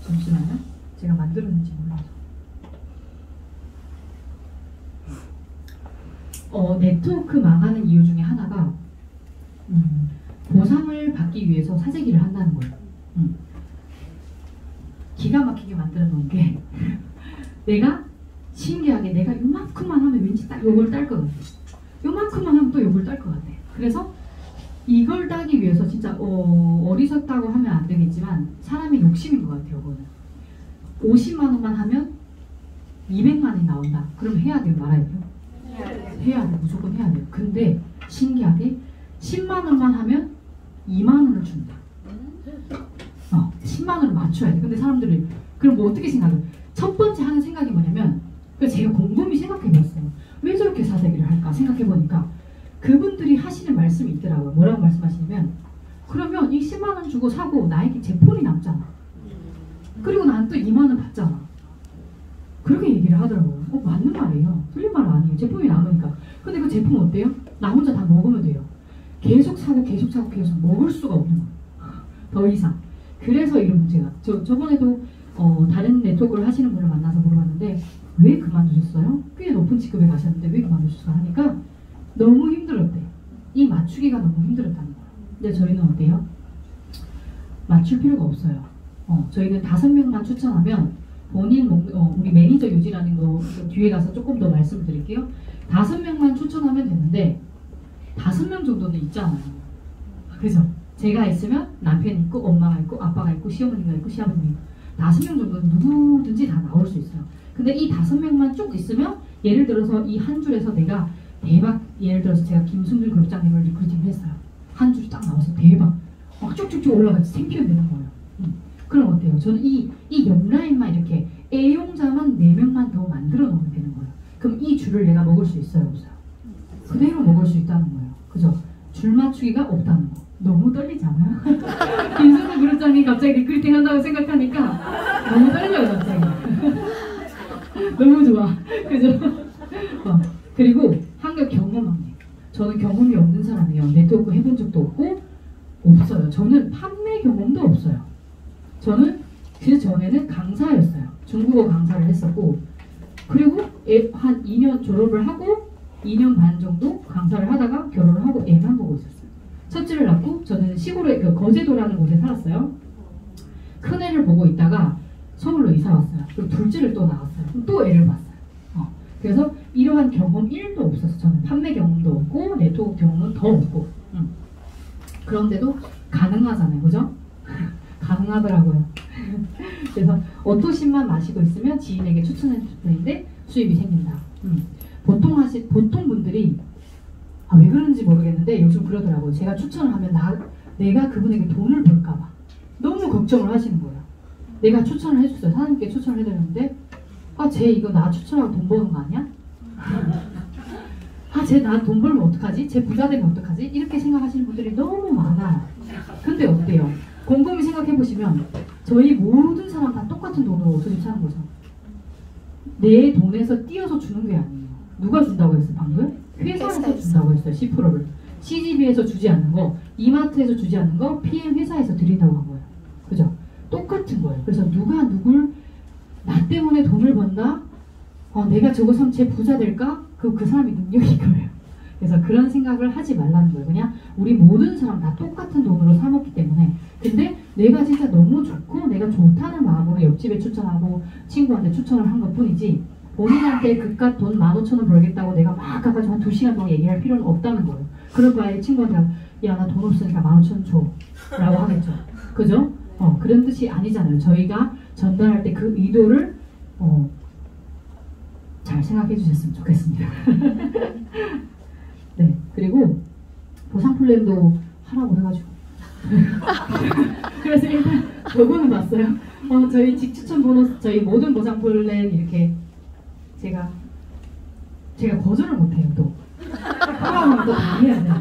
A: 잠시만요. 제가 만들었는지 몰라서. 네트워크 망하는 이유 중에 하나가 보상을 받기 위해서 사재기를 한다는 거예요. 기가 막히게 만들어 놓은 게 내가 신기하게 내가 요만큼만 하면 왠지 딱 요걸 딸 것 같아. 요만큼만 하면 또 요걸 딸 것 같아. 그래서 이걸 따기 위해서 진짜 어리석다고 하면 안 되겠지만 사람의 욕심인 것 같아요. 그거는 50만 원만 하면 200만 원이 나온다. 그럼 해야 돼요? 말아야 돼요? 해야 돼요. 무조건 해야 돼요. 근데 신기하게 10만 원만 하면 2만 원을 준다. 10만 원을 맞춰야 돼. 근데 사람들이 그럼 뭐 어떻게 생각해요? 첫 번째 하는 생각이 뭐냐면 제가 곰곰이 생각해봤어요. 왜 저렇게 사재기를 할까 생각해보니까 그분들이 하시는 말씀이 있더라고요. 뭐라고 말씀하시냐면 그러면 이 10만 원 주고 사고 나에게 제품이 남잖아. 그리고 난 또 2만 원 받잖아. 그렇게 얘기를 하더라고요. 맞는 말이에요. 틀린 말은 아니에요. 제품이 남으니까. 근데 그 제품 어때요? 나 혼자 다 먹으면 돼요. 계속 사고 계속 사고 계속 먹을 수가 없는 거예요. 더 이상. 그래서 이런 문제가. 저번에도 다른 네트워크를 하시는 분을 만나서 물어봤는데 왜 그만두셨어요? 꽤 높은 직급에 가셨는데 왜 그만두셨어요? 하니까 너무 힘들었대. 이 맞추기가 너무 힘들었다는 거예요. 근데 저희는 어때요? 맞출 필요가 없어요. 저희는 5명만 추천하면 본인 우리 매니저 유지라는 거 뒤에 가서 조금 더 말씀을 드릴게요. 5명만 추천하면 되는데 5명 정도는 있잖아요. 그죠? 제가 있으면 남편이 있고 엄마가 있고 아빠가 있고 시어머니가 있고 시아버님이 있고 5명 정도는 누구든지 다 나올 수 있어요. 근데 이 5명만 쭉 있으면 예를 들어서 이 한 줄에서 내가 대박, 예를 들어서 제가 김순준 그룹장님을 리크루팅을 했어요. 한 줄이 딱 나와서 대박 막 쭉쭉쭉 올라가서 생피면 되는 거예요. 그럼 어때요? 저는 이 옆라인만 이렇게 애용자만 4명만 더 만들어 놓으면 되는 거예요. 그럼 이 줄을 내가 먹을 수 있어요? 없어요? 그대로 먹을 수 있다는 거예요. 그죠? 줄 맞추기가 없다는 거. 너무 떨리지 않아요? 김순준 그룹장님 갑자기 리크루팅 한다고 생각하니까 너무 떨려요 갑자기. 너무 좋아. 그죠? 그리고 한결 경험하네. 저는 경험이 없는 사람이에요. 네트워크 해본 적도 없고 없어요. 저는 판매 경험도 없어요. 저는 그 전에는 강사였어요. 중국어 강사를 했었고 그리고 한 2년 졸업을 하고 2년 반 정도 강사를 하다가 결혼을 하고 애만 보고 있었어요. 첫째를 낳고 저는 시골에 거제도라는 곳에 살았어요. 큰애를 보고 있다가 서울로 이사 왔어요. 그리고 둘째를 또 낳았어요. 또 애를 봤어요. 그래서 이러한 경험 1도 없었어요. 저는 판매 경험도 없고 네트워크 경험은 더 없고 그런데도 가능하잖아요. 그죠? 가능하더라고요. 그래서 오토신만 마시고 있으면 지인에게 추천해주는데 수입이 생긴다. 보통 분들이 왜 그런지 모르겠는데 요즘 그러더라고요. 제가 추천을 하면 내가 그분에게 돈을 벌까봐 너무 걱정을 하시는 거예요. 내가 추천을 해줬어요. 사장님께 추천을 해드렸는데 쟤 이거 나 추천하고 돈 버는 거 아니야? 쟤 나 돈 벌면 어떡하지? 쟤 부자 되면 어떡하지? 이렇게 생각하시는 분들이 너무 많아요. 근데 어때요? 곰곰이 생각해보시면 저희 모든 사람 다 똑같은 돈으로 수입 사는 거죠. 내 돈에서 띄어서 주는 게 아니에요. 누가 준다고 했어요 방금? 회사에서 준다고 했어요. 10%를. CGV에서 주지 않는 거, 이마트에서 주지 않는 거, PM 회사에서 드린다고 한 거예요. 그죠? 똑같은 거예요. 그래서 누가 누굴 나 때문에 돈을 번다? 내가 저거 사면 쟤 부자 될까? 그 사람이 능력인 거예요. 그래서 그런 생각을 하지 말라는 거예요. 그냥 우리 모든 사람 다 똑같은 돈으로 사먹기 때문에. 근데 내가 진짜 너무 좋고 내가 좋다는 마음으로 옆집에 추천하고 친구한테 추천을 한 것 뿐이지 본인한테 그깟 돈 15,000원 벌겠다고 내가 막 가가지고 한 2시간 동안 얘기할 필요는 없다는 거예요. 그럴 바에 친구한테 야 나 돈 없으니까 15,000원 줘 라고 하겠죠. 그죠? 그런 뜻이 아니잖아요. 저희가 전달할 때 그 의도를 잘 생각해 주셨으면 좋겠습니다. 네, 그리고 보상 플랜도 하라고 해가지고 그래서 일단 요거는 봤어요. 저희 직추천 보너스 저희 모든 보상 플랜 이렇게 제가 거절을 못해요. 또 하라고 또 다 해야 돼요.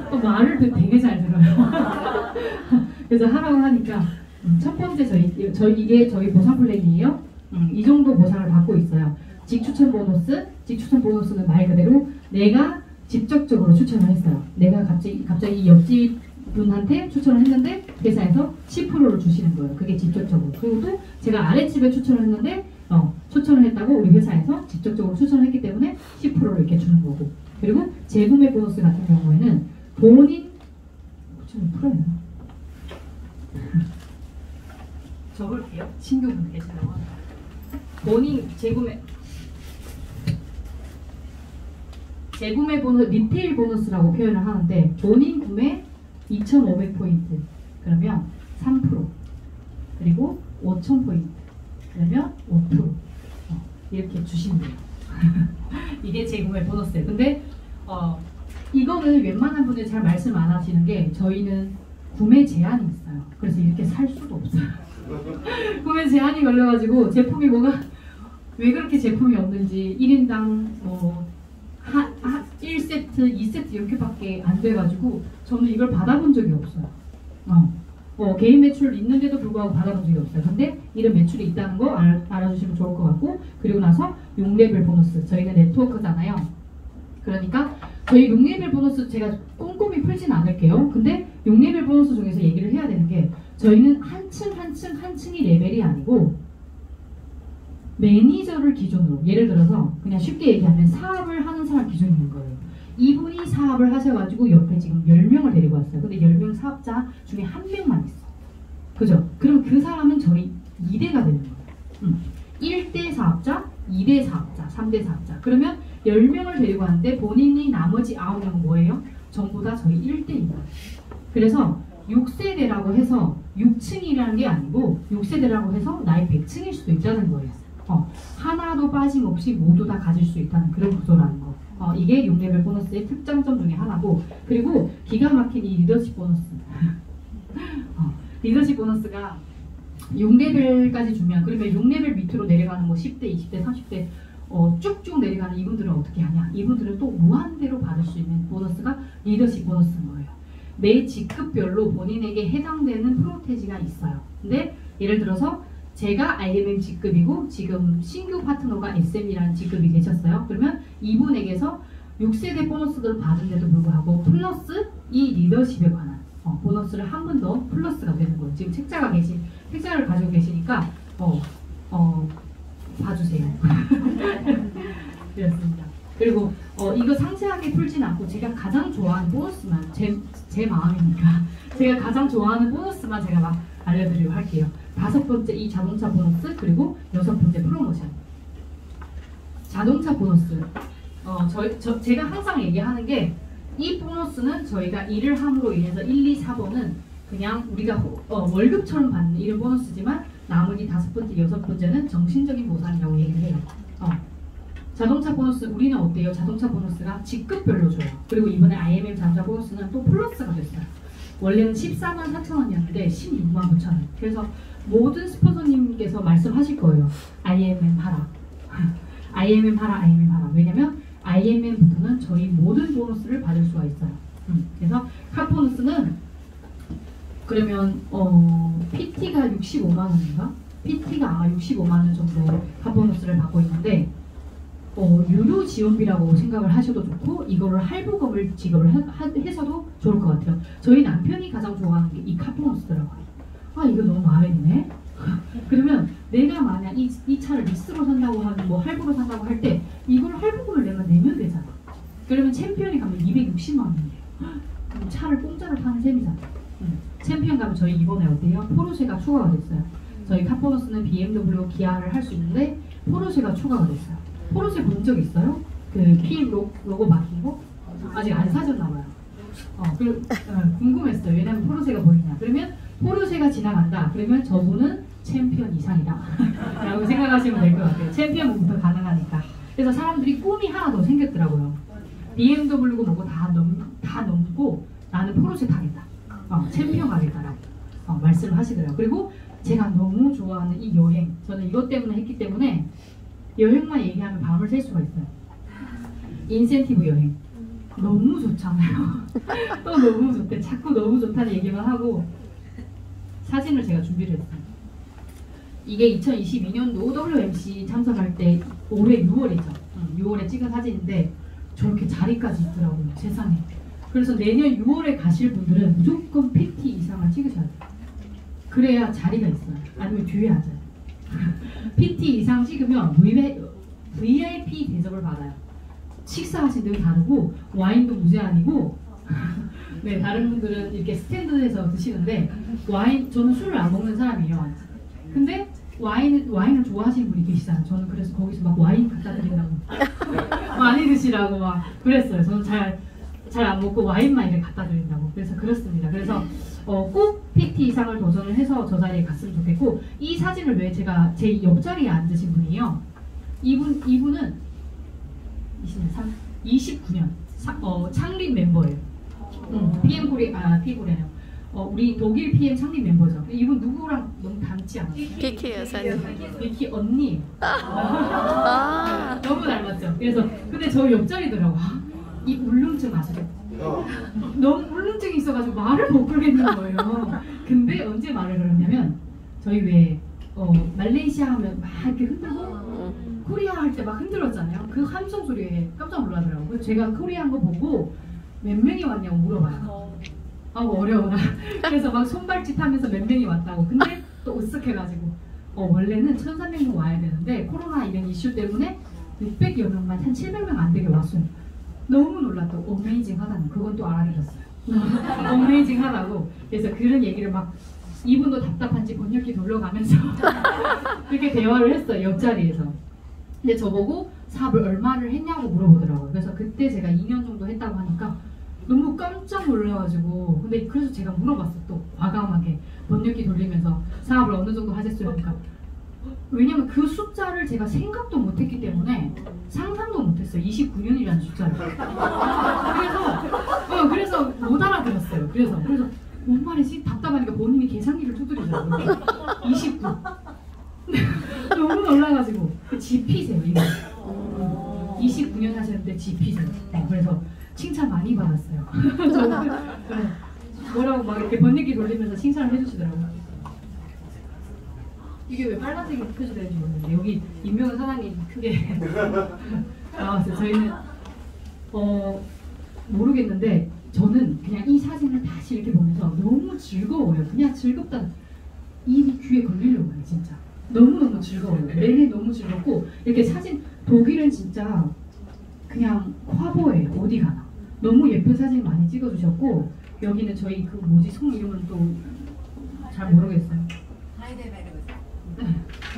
A: 또 말을 되게 잘 들어요. 그래서 하라고 하니까 첫 번째 이게 저희 보상 플랜이에요. 이 정도 보상을 받고 있어요. 직추천 보너스는 말 그대로 내가 직접적으로 추천을 했어요. 내가 갑자기 이 옆집 분한테 추천을 했는데 회사에서 10%를 주시는 거예요. 그게 직접적으로. 그리고 또 제가 아랫집에 추천을 했는데 추천을 했다고 우리 회사에서 직접적으로 추천을 했기 때문에 10%를 이렇게 주는 거고. 그리고 재구매 보너스 같은 경우에는 본인 좀 풀어요. 적을게요. 신규분 계시다고 합니다. 본인 재구매 보너스, 리테일 보너스라고 표현을 하는데 본인 구매 2,500포인트 그러면 3% 그리고 5,000포인트 그러면 5% 이렇게 주시면 돼요. 이게 재구매 보너스예요. 근데 이거는 웬만한 분들 잘 말씀 안 하시는 게 저희는 구매 제한이 있어요. 그래서 이렇게 살 수도 없어요. 구매 제한이 걸려가지고 제품이 뭐가 왜 그렇게 제품이 없는지 1인당 1세트, 2세트 이렇게밖에 안 돼가지고 저는 이걸 받아본 적이 없어요. 개인 매출 있는데도 불구하고 받아본 적이 없어요. 근데 이런 매출이 있다는 거 알아주시면 좋을 것 같고, 그리고 나서 6레벨 보너스. 저희는 네트워크잖아요. 그러니까 저희 6레벨 보너스 제가 꼼꼼히 풀진 않을게요. 근데 6레벨 보너스 중에서 얘기를 해야 되는 게 저희는 한 층이 레벨이 아니고 매니저를 기준으로, 예를 들어서 그냥 쉽게 얘기하면 사업을 하는 사람 기준이 있는 거예요. 이분이 사업을 하셔가지고 옆에 지금 10명을 데리고 왔어요. 근데 10명 사업자 중에 한 명만 있어. 그죠? 그럼 그 사람은 저희 2대가 되는 거예요. 1대 사업자, 2대 사업자, 3대 사업자. 그러면 10명을 데리고 왔는데 본인이 나머지 9명은 뭐예요? 전부 다 저희 1대입니다. 그래서 6세대라고 해서 6층이라는 게 아니고 6세대라고 해서 나이 100층일 수도 있다는 거예요. 하나도 빠짐없이 모두 다 가질 수 있다는 그런 구조라는 거. 이게 6레벨 보너스의 특장점 중에 하나고, 그리고 기가 막힌 이 리더십 보너스. 리더십 보너스가 6레벨까지 주면, 그러면 6레벨 밑으로 내려가는 뭐 10대, 20대, 30대 쭉쭉 내려가는 이분들은 어떻게 하냐? 이분들은 또 무한대로 받을 수 있는 보너스가 리더십 보너스인 거예요. 매 직급별로 본인에게 해당되는 프로테지가 있어요. 근데 예를 들어서 제가 IMM 직급이고 지금 신규 파트너가 SM이라는 직급이 계셨어요. 그러면 이분에게서 6세대 보너스를 받은데도 불구하고 플러스 이 리더십에 관한 보너스를 한 번 더 플러스가 되는 거예요. 지금 책자를 가지고 계시니까 봐주세요. 그렇습니다. 그리고 이거 상세하게 풀진 않고 제가 가장 좋아하는 보너스만, 제 마음이니까 제가 가장 좋아하는 보너스만 제가 막 알려드리도록 할게요. 5번째 이 자동차 보너스, 그리고 6번째 프로모션. 자동차 보너스. 제가 항상 얘기하는 게 이 보너스는 저희가 일을 함으로 인해서 1, 2, 4번은 그냥 우리가 월급처럼 받는 이런 보너스지만 나머지 5번째, 6번째는 정신적인 보상이라고 얘기를 해요. 자동차 보너스 우리는 어때요? 자동차 보너스가 직급별로 줘요. 그리고 이번에 IMM 자동차 보너스는 또 플러스가 됐어요. 원래는 14만 4천 원이었는데 16만 9천 원. 그래서 모든 스폰서님께서 말씀하실 거예요. IMM 하라. IMM 하라, IMM 하라. 왜냐면 IMM부터는 저희 모든 보너스를 받을 수가 있어요. 그래서 카 보너스는 그러면 PT가 65만 원인가? PT가 65만 원 정도 카 보너스를 받고 있는데 유료 지원비라고 생각을 하셔도 좋고 이거를 할부금을 지급을 해서도 좋을 것 같아요. 저희 남편이 가장 좋아하는 게 이 카 보너스더라고요. 이거 너무 마음에 드네. 그러면 내가 만약 이 차를 리스로 산다고 하는 뭐 할부로 산다고 할 때 이걸 할부금을 내가 내면 되잖아. 그러면 챔피언이 가면 260만 원이에요. 그럼 차를 공짜로 타는 셈이잖아. 챔피언 가면 저희 이번에 어때요? 포르쉐가 추가가 됐어요. 저희 카 보너스는 BMW, 기아를 할 수 있는데 포르쉐가 추가가 됐어요. 포르쉐 본 적 있어요? 그 PM 로고 막힌 거? 아직 안 사셨나봐요. 궁금했어요. 왜냐면 포르쉐가 보이냐. 그러면 포르쉐가 지나간다. 그러면 저분은 챔피언 이상이다. 라고 생각하시면 될 것 같아요. 챔피언부터 가능하니까. 그래서 사람들이 꿈이 하나 더 생겼더라고요. BMW고 뭐고 다 넘고 나는 포르쉐 타겠다. 챔피언 가겠다라고 말씀을 하시더라고요. 그리고 제가 너무 좋아하는 이 여행. 저는 이것 때문에 했기 때문에 여행만 얘기하면 밤을 샐 수가 있어요. 인센티브 여행. 너무 좋잖아요. 또 너무 좋대. 자꾸 너무 좋다는 얘기만 하고 사진을 제가 준비를 했어요. 이게 2022년도 WMC 참석할 때 올해 6월이죠. 6월에 찍은 사진인데 저렇게 자리까지 있더라고요. 세상에. 그래서 내년 6월에 가실 분들은 무조건 PT 이상을 찍으셔야 돼요. 그래야 자리가 있어요. 아니면 뒤에 앉아요. PT 이상 찍으면 VIP 대접을 받아요. 식사하신 데도 다르고 와인도 무제한이고 네, 다른 분들은 이렇게 스탠드에서 드시는데 저는 술을 안 먹는 사람이에요. 근데 와인을 좋아하시는 분이 계시잖아요. 저는 그래서 거기서 막 와인 갖다 드린다고 많이 드시라고 막 그랬어요. 저는 잘 안 먹고 와인만 이렇게 갖다 드린다고. 그래서 그렇습니다. 그래서 꼭 PT 이상을 도전을 해서 저 자리에 갔으면 좋겠고, 이 사진을 왜 제가 제 옆자리에 앉으신 분이에요. 이분은 29년 창립 멤버예요. PM 코리아네요. 우리 독일 PM 창립 멤버죠. 이분 누구랑 너무 닮지 않아요?
B: 비키 여사님.
A: 비키 언니.
B: 아.
A: 너무 닮았죠. 그래서 근데 저 옆자리더라고. 이 울렁증 아시죠? 너무 울렁증이 있어가지고 말을 못 걸겠는 거예요. 근데 언제 말을 걸었냐면 저희 왜 말레이시아 하면 막 이렇게 흔들고 코리아 할 때 막 흔들었잖아요. 그 함성 소리에 깜짝 놀라더라고요. 그래서 제가 코리아 한 거 보고 몇 명이 왔냐고 물어봐요. 어려워라. 그래서 막 손발짓 하면서 몇 명이 왔다고. 근데 또 으쓱해가지고 원래는 1,300명 와야 되는데 코로나 이런 이슈 때문에 600여 명만 한 700명 안 되게 왔어요. 너무 놀랐다고. 어메이징 하다는 그건 또 알아들었어요. 어메이징 하다고. 그래서 그런 얘기를 막 이분도 답답한지 번역기 돌려가면서 그렇게 대화를 했어요. 옆자리에서. 근데 저보고 사업을 얼마를 했냐고 물어보더라고요. 그래서 그때 제가 2년 정도 했다고 하니까 너무 깜짝 놀라가지고. 근데 그래서 제가 물어봤어. 또 과감하게 번역기 돌리면서 사업을 어느 정도 하셨어요? 그러니까 왜냐면 그 숫자를 제가 생각도 못했기 때문에 상상도 못했어요. 29년이라는 숫자를. 그래서 못 알아들었어요. 그래서 뭔 말이지? 답답하니까 본인이 계산기를 두드리더라고요. 29. 너무 놀라가지고 GP세요. 이거. 29년 하셨는데 GP세요. 그래서 칭찬 많이 받았어요. 뭐라고 막 이렇게 번역기 돌리면서 칭찬을 해주시더라고요. 이게 왜 빨간색이 표시되는지 모르겠는데 여기 임명은 사장님 크게 나왔어요. 저희는 모르겠는데 저는 그냥 이 사진을 다시 이렇게 보면서 너무 즐거워요. 그냥 즐겁다. 입이 귀에 걸리려고 해요. 진짜 너무너무 즐거워요. 매일 너무 즐겁고 이렇게 사진 독일은 진짜 그냥 화보예요. 어디 가나 너무 예쁜 사진 많이 찍어주셨고 여기는 저희 그 뭐지 성 이름은 또 잘 모르겠어요.
C: 하이델베르그.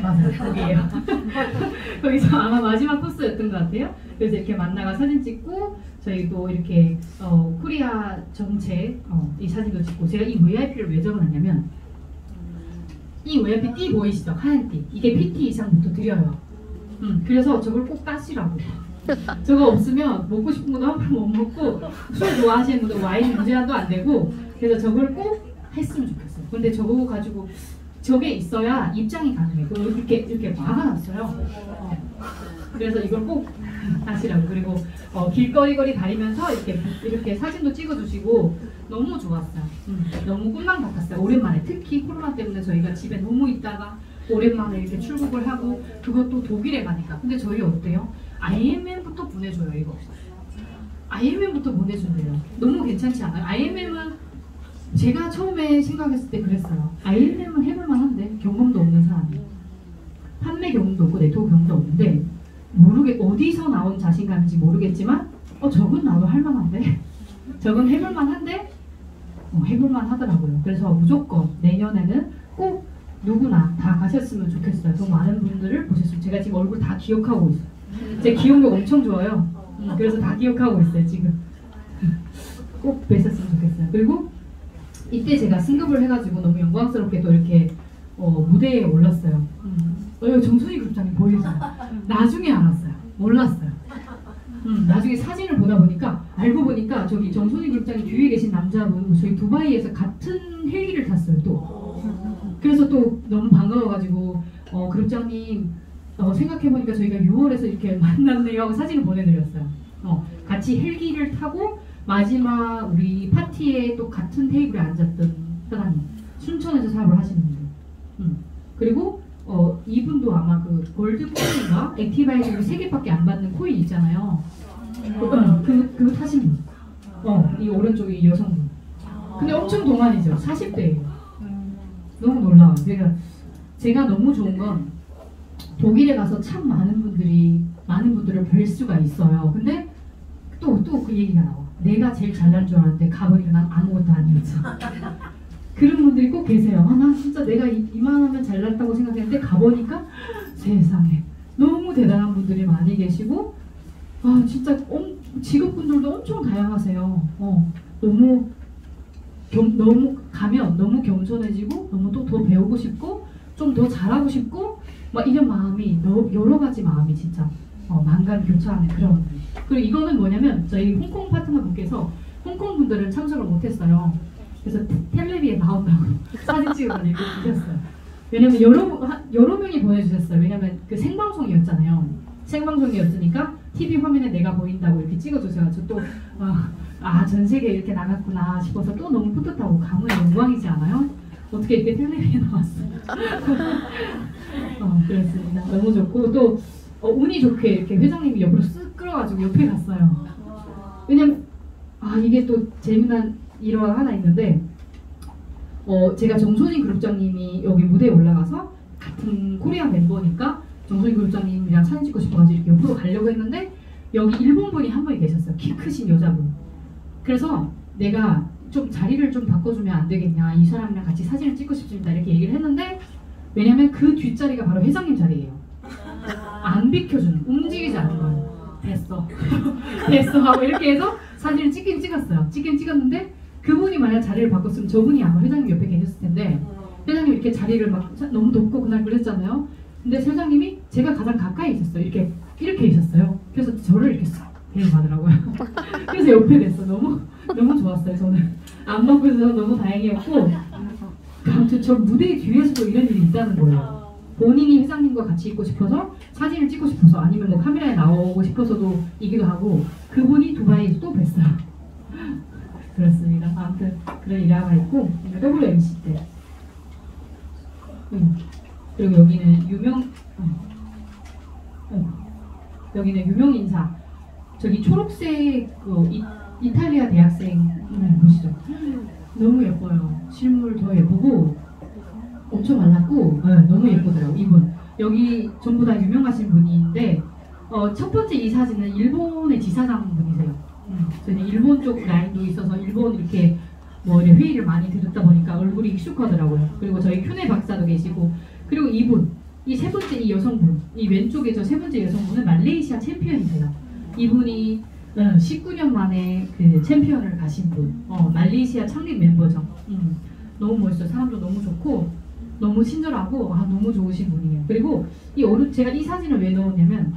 A: 맞아요. 거기에요. 거기서 아마 마지막 코스였던 것 같아요. 그래서 이렇게 만나가 사진 찍고 저희 또 이렇게 코리아 전체 이 사진도 찍고 제가 이 VIP를 왜 적어놨냐면 이 VIP 띠 보이시죠? 하얀 띠. 이게 PT 이상부터 드려요. 그래서 저걸 꼭 따시라고. 저거 없으면 먹고 싶은 것도 한 번 못 먹고 술 좋아하시는 분들 와인 무제한도 안 되고 그래서 저걸 꼭 했으면 좋겠어요. 근데 저거 가지고 저게 있어야 입장이 가능해요. 이렇게 막아놨어요. 그래서 이걸 꼭 하시라고. 그리고 길거리 다니면서 이렇게 사진도 찍어주시고 너무 좋았어요. 너무 꿈만 같았어요. 오랜만에 특히 코로나 때문에 저희가 집에 너무 있다가 오랜만에 이렇게 출국을 하고 그것도 독일에 가니까. 근데 저희 어때요? IMM부터 보내줘요. 이거 IMM부터 보내준대요. 너무 괜찮지 않아요? IMM은 제가 처음에 생각했을 때 그랬어요. IMM은 해볼만 한데 경험도 없는 사람이 판매 경험도 없고 네트워크 경험도 없는데 어디서 나온 자신감인지 모르겠지만 저건 나도 할만한데 저건 해볼만 한데 해볼만 하더라고요. 그래서 무조건 내년에는 꼭 누구나 다 가셨으면 좋겠어요. 더 많은 분들을 보셨으면. 제가 지금 얼굴 다 기억하고 있어요. 제 기억력 엄청 좋아요. 그래서 다 기억하고 있어요. 지금 꼭 뵀었으면 좋겠어요. 그리고 이때 제가 승급을 해가지고 너무 영광스럽게 또 이렇게 무대에 올랐어요. 정순이 그룹장님 보이죠? 나중에 알았어요. 몰랐어요. 나중에 사진을 보다 보니까 알고 보니까 저기 정순이 그룹장님 뒤에 계신 남자분 저희 두바이에서 같은 헬기를 탔어요. 또 그래서 또 너무 반가워가지고 그룹장님 생각해보니까 저희가 6월에서 이렇게 만났네요 하고 사진을 보내드렸어요. 같이 헬기를 타고 마지막 우리 파티에 또 같은 테이블에 앉았던 사장님, 순천에서 사업을 하시는 분들. 그리고 이분도 아마 그 골드 코인인가 액티바이저를 3개밖에 안 받는 코인 있잖아요. 그거 타신 분. 이 오른쪽이 여성분. 근데 엄청 동안이죠. 40대예요. 너무 놀라워요. 그러니까 제가 너무 좋은 건 독일에 가서 참 많은 분들을 뵐 수가 있어요. 근데 또 그 얘기가 나와. 내가 제일 잘난 줄 알았는데 가보니까 난 아무것도 아니었어. 그런 분들이 꼭 계세요. 난 진짜 내가 이만하면 잘났다고 생각했는데 가보니까 세상에 너무 대단한 분들이 많이 계시고 진짜 직업분들도 엄청 다양하세요. 너무 가면 너무 겸손해지고 너무 또 더 배우고 싶고 좀 더 잘하고 싶고 막 이런 마음이 여러 가지 마음이 진짜 만감 교차하는 그런. 그리고 이거는 뭐냐면 저희 홍콩 파트너 분께서 홍콩 분들은 참석을 못했어요. 그래서 텔레비에 나온다고 사진 찍어서 이렇게 주셨어요. 왜냐면 여러 명이 보내주셨어요. 왜냐면 그 생방송이었잖아요. 생방송이었으니까 TV 화면에 내가 보인다고 이렇게 찍어주세요. 저 또 전 세계에 이렇게 나갔구나 싶어서 또 너무 뿌듯하고 가문의 영광이지 않아요? 어떻게 이렇게 텔레비에 나왔어요. 그렇습니다. 너무 좋고 또 운이 좋게 이렇게 회장님이 옆으로 쓱 끌어가지고 옆에 갔어요. 왜냐면 이게 또 재미난 일화가 하나 있는데 제가 정소진 그룹장님이 여기 무대에 올라가서 같은 코리아 멤버니까 정소진 그룹장님이랑 사진 찍고 싶어가지고 이렇게 옆으로 가려고 했는데 여기 일본 분이 한 분이 계셨어요. 키 크신 여자분. 그래서 내가 좀 자리를 좀 바꿔주면 안 되겠냐, 이 사람이랑 같이 사진을 찍고 싶습니다 이렇게 얘기를 했는데 왜냐면 그 뒷자리가 바로 회장님 자리예요. 안 비켜주는, 움직이지 않는 거예요. 됐어 됐어 하고 이렇게 해서 사진을 찍긴 찍었는데 그분이 만약 자리를 바꿨으면 저분이 아마 회장님 옆에 계셨을 텐데 회장님 이렇게 자리를 막 너무 덥고 그날 그랬잖아요. 근데 회장님이 제가 가장 가까이 있었어요. 이렇게 있었어요. 그래서 저를 이렇게 싹 데려가더라고요. 그래서 옆에 됐어. 너무 좋았어요. 저는 안 먹고 있어서 너무 다행이었고 아무튼 저 무대 뒤에서도 이런 일이 있다는 거예요. 본인이 회장님과 같이 있고 싶어서 사진을 찍고 싶어서 아니면 뭐 카메라에 나오고 싶어서도 이기도 하고 그분이 두바이에서 또 뵀어요. 그렇습니다. 아무튼 그런 일화가 있고 WMC 때 그리고 여기는 여기는 유명 인사. 저기 초록색 이탈리아 대학생 보시죠. 너무 예뻐요. 실물 더 예쁘고 엄청 말랐고 너무 예쁘더라고 이분. 여기 전부 다 유명하신 분인데 첫 번째 이 사진은 일본의 지사장 분이세요. 저는 일본 쪽 라인도 있어서 일본 이렇게 회의를 많이 들었다 보니까 얼굴이 익숙하더라고요. 그리고 저희 큐네 박사도 계시고 그리고 이분 이 세 번째 이 여성분 이 왼쪽에 저 세 번째 여성분은 말레이시아 챔피언이세요. 이분이 19년 만에 그 챔피언을 가신 분. 말레이시아 창립 멤버죠. 너무 멋있어요. 사람도 너무 좋고 너무 친절하고 너무 좋으신 분이에요. 그리고 제가 이 사진을 왜 넣었냐면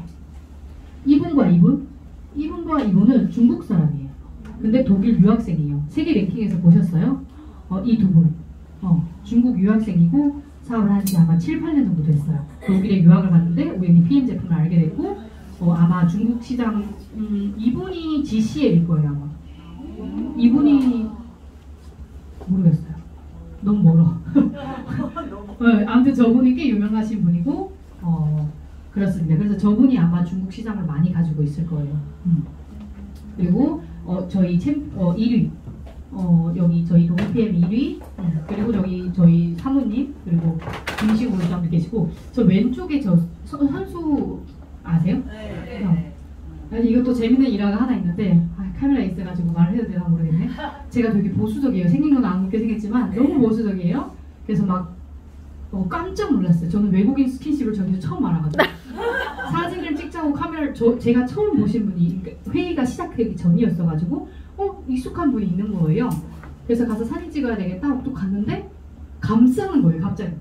A: 이분과 이분은 중국 사람이에요. 근데 독일 유학생이에요. 세계 랭킹에서 보셨어요? 이 두 분. 중국 유학생이고 사업을 한 지 아마 7, 8년 정도 됐어요. 독일에 유학을 갔는데 우연히 PM 제품을 알게 됐고 아마 중국 시장 이분이 GCL일 거예요 아마. 이분이 모르겠어요. 너무 멀어. 아무튼 저분이 꽤 유명하신 분이고 그렇습니다. 그래서 저분이 아마 중국 시장을 많이 가지고 있을 거예요. 그리고 저희 1위 여기 저희 동PM 1위 그리고 저희 사모님 그리고 김시구 부장도 계시고 저 왼쪽에 저 선수 아세요? 네. 이것도 재밌는 일화가 하나 있는데 카메라 있어가지고 말을 해도 되나 모르겠네. 제가 되게 보수적이에요. 생긴 건 안 그렇게 생겼지만 너무 보수적이에요. 그래서 막 깜짝 놀랐어요. 저는 외국인 스킨십을 저기서 처음 알아가지고 사진을 찍자고 카메라를 제가 처음 보신 분이 회의가 시작하기 전이었어가지고 익숙한 분이 있는 거예요. 그래서 가서 사진 찍어야 되겠다 하고 또 갔는데 감싸는 거예요. 갑자기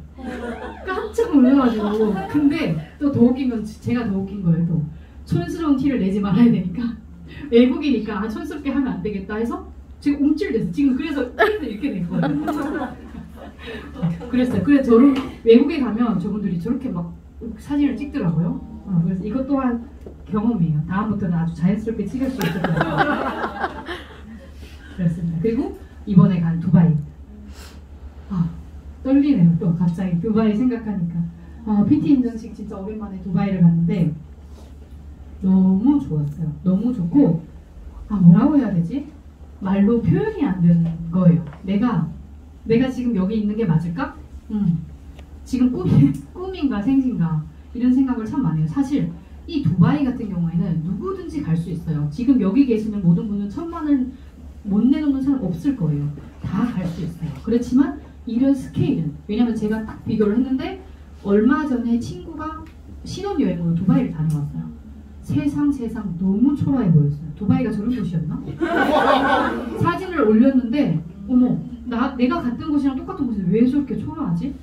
A: 깜짝 놀라가지고. 근데 또 더 웃긴 건 제가 더 웃긴 거예요. 또 촌스러운 티를 내지 말아야 되니까 외국이니까 촌스럽게 하면 안 되겠다 해서 지금 움찔됐어. 지금 그래서 이렇게 된 거예요. 그랬어요. 그래서 저를 외국에 가면 저분들이 저렇게 막 사진을 찍더라고요. 그래서 이것 또한 경험이에요. 다음부터는 아주 자연스럽게 찍을 수 있을 거예요. 그렇습니다. 그리고 이번에 간 두바이. 떨리네요. 또 갑자기 두바이 생각하니까 PT 인증식 진짜 오랜만에 두바이를 갔는데 너무 좋았어요. 너무 좋고 뭐라고 해야 되지? 말로 표현이 안 되는 거예요. 내가 지금 여기 있는 게 맞을까? 지금 꿈인가 생신가 이런 생각을 참 많이 해요. 사실 이 두바이 같은 경우에는 누구든지 갈 수 있어요. 지금 여기 계시는 모든 분은 1,000만 원 못 내놓는 사람 없을 거예요. 다 갈 수 있어요. 그렇지만 이런 스케일은, 왜냐면 제가 딱 비교를 했는데 얼마 전에 친구가 신혼여행으로 두바이를 다녀왔어요. 세상 너무 초라해 보였어요. 두바이가 저런 곳이었나? 사진을 올렸는데 어머, 내가 갔던 곳이랑 똑같은 곳인데 왜 저렇게 초라하지?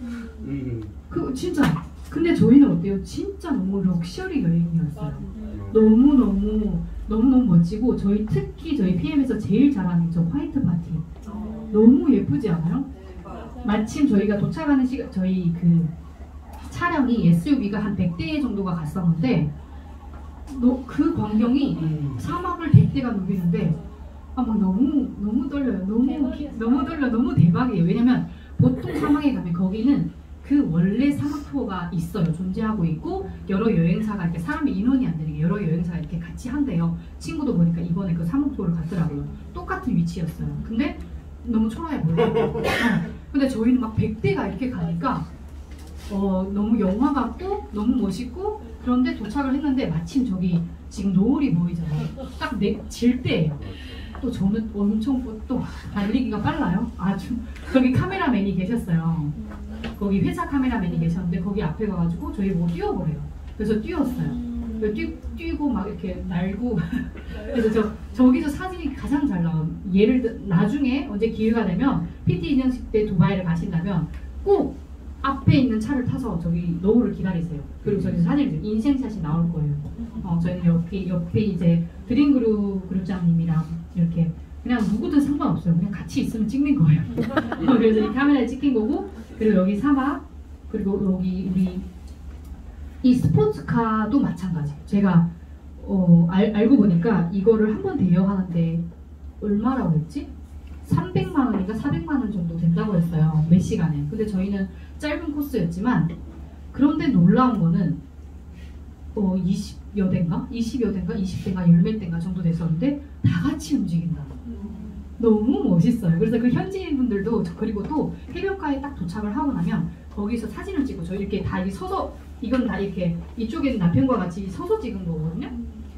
A: 진짜. 근데 저희는 어때요? 진짜 너무 럭셔리 여행이었어요. 너무너무 멋지고 특히 저희 PM에서 제일 잘하는 저 화이트 파티. 너무 예쁘지 않아요? 마침 저희가 도착하는 시간, 저희 그 차량이 SUV가 한 100대 정도가 갔었는데 그 광경이 사막을 100대가 누비는데 막 너무 떨려요. 너무 떨려. 너무 대박이에요. 왜냐면 보통 사막에 가면 거기는 그 원래 사막 투어가 있어요. 존재하고 있고 여러 여행사가 이렇게 사람이 인원이 안 되는 게 여러 여행사가 이렇게 같이 한대요. 친구도 보니까 이번에 그 사막 투어를 갔더라고요. 똑같은 위치였어요. 근데 너무 초라해 보여요. 근데 저희는 막 100대가 이렇게 가니까 너무 영화 같고 너무 멋있고, 그런데 도착을 했는데 마침 저기 지금 노을이 보이잖아요. 딱 질 때예요. 또 저는 엄청 또 달리기가 빨라요. 아주 거기 카메라맨이 계셨어요. 거기 회사 카메라맨이 계셨는데 거기 앞에 가가지고 저희 뭐 뛰어보래요. 그래서 뛰었어요. 뛰고 막 이렇게 날고 그래서 저기서 사진이 가장 잘 나와요. 예를 들어 나중에 언제 기회가 되면 PT 인증식 때 두바이를 가신다면 꼭 앞에 있는 차를 타서 저기 노을을 기다리세요. 그리고 저기서 사진을 인생샷이 나올 거예요. 저희는 옆에 이제 드림그룹장님이랑 이렇게 그냥 누구든 상관없어요. 그냥 같이 있으면 찍는 거예요. 그래서 이 카메라에 찍힌 거고, 그리고 여기 사막, 그리고 여기 우리 이 스포츠카도 마찬가지. 제가 알고 보니까 이거를 한 번 대여하는데 얼마라고 했지? 300만 원인가 400만 원 정도 된다고 했어요. 몇 시간에. 근데 저희는 짧은 코스였지만, 그런데 놀라운 거는 20여 대인가? 20대인가 10몇 대인가 정도 됐었는데 다 같이 움직인다. 너무 멋있어요. 그래서 그 현지인 분들도, 그리고 또 해변가에 딱 도착을 하고 나면 거기서 사진을 찍고, 저희 이렇게 다 서서, 이건 다 이렇게 이쪽에는 남편과 같이 서서 찍은 거거든요.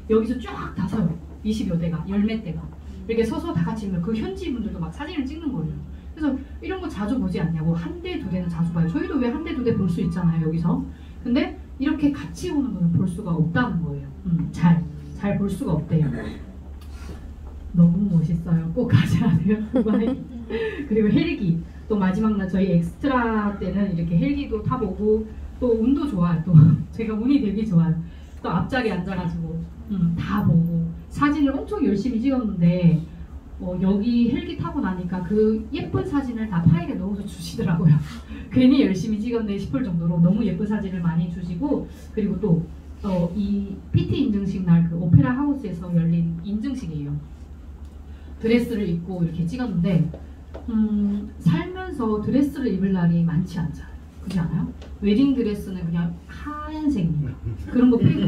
A: 여기서 쫙 다 서요. 20여 대가, 10몇 대가 이렇게 서서 다 같이 있는, 그 현지 분들도 막 사진을 찍는 거예요. 그래서 이런 거 자주 보지 않냐고. 한 대, 두 대는 자주 봐요. 저희도 왜 한 대, 두 대 볼 수 있잖아요, 여기서. 근데 이렇게 같이 오는 거는 볼 수가 없다는 거예요. 잘 볼 수가 없대요. 너무 멋있어요. 꼭 가셔야 돼요. 그리고 헬기. 또 마지막 날 저희 엑스트라 때는 이렇게 헬기도 타보고, 또 운도 좋아요. 또 제가 운이 되게 좋아요. 또 앞자리에 앉아가지고 다 보고 사진을 엄청 열심히 찍었는데, 여기 헬기 타고 나니까 그 예쁜 사진을 다 파일에 넣어서 주시더라고요. 괜히 열심히 찍었네 싶을 정도로 너무 예쁜 사진을 많이 주시고, 그리고 또 이 PT 인증식 날 그 오페라 하우스에서 열린 인증식이에요. 드레스를 입고 이렇게 찍었는데 살면서 드레스를 입을 날이 많지 않잖아요. 그렇지 않아요? 웨딩 드레스는 그냥 하얀색이에요. 그런 거 빼고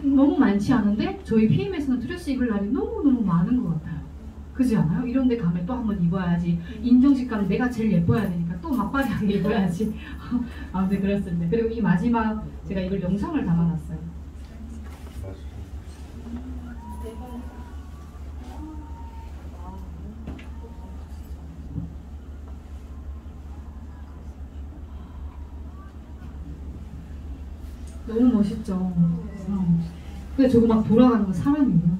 A: 너무 많지 않은데 저희 PM에서는 드레스 입을 날이 너무너무 많은 것 같아요. 그렇지 않아요? 이런 데 가면 또 한번 입어야지. 인정식 가면 내가 제일 예뻐야 되니까 또 막바지하게 입어야지. 아무튼 그렇습니다. 그리고 이 마지막 제가 이걸 영상을 담아놨어요. 너무 멋있죠. 근데 저거 막 돌아가는 건 사람이에요.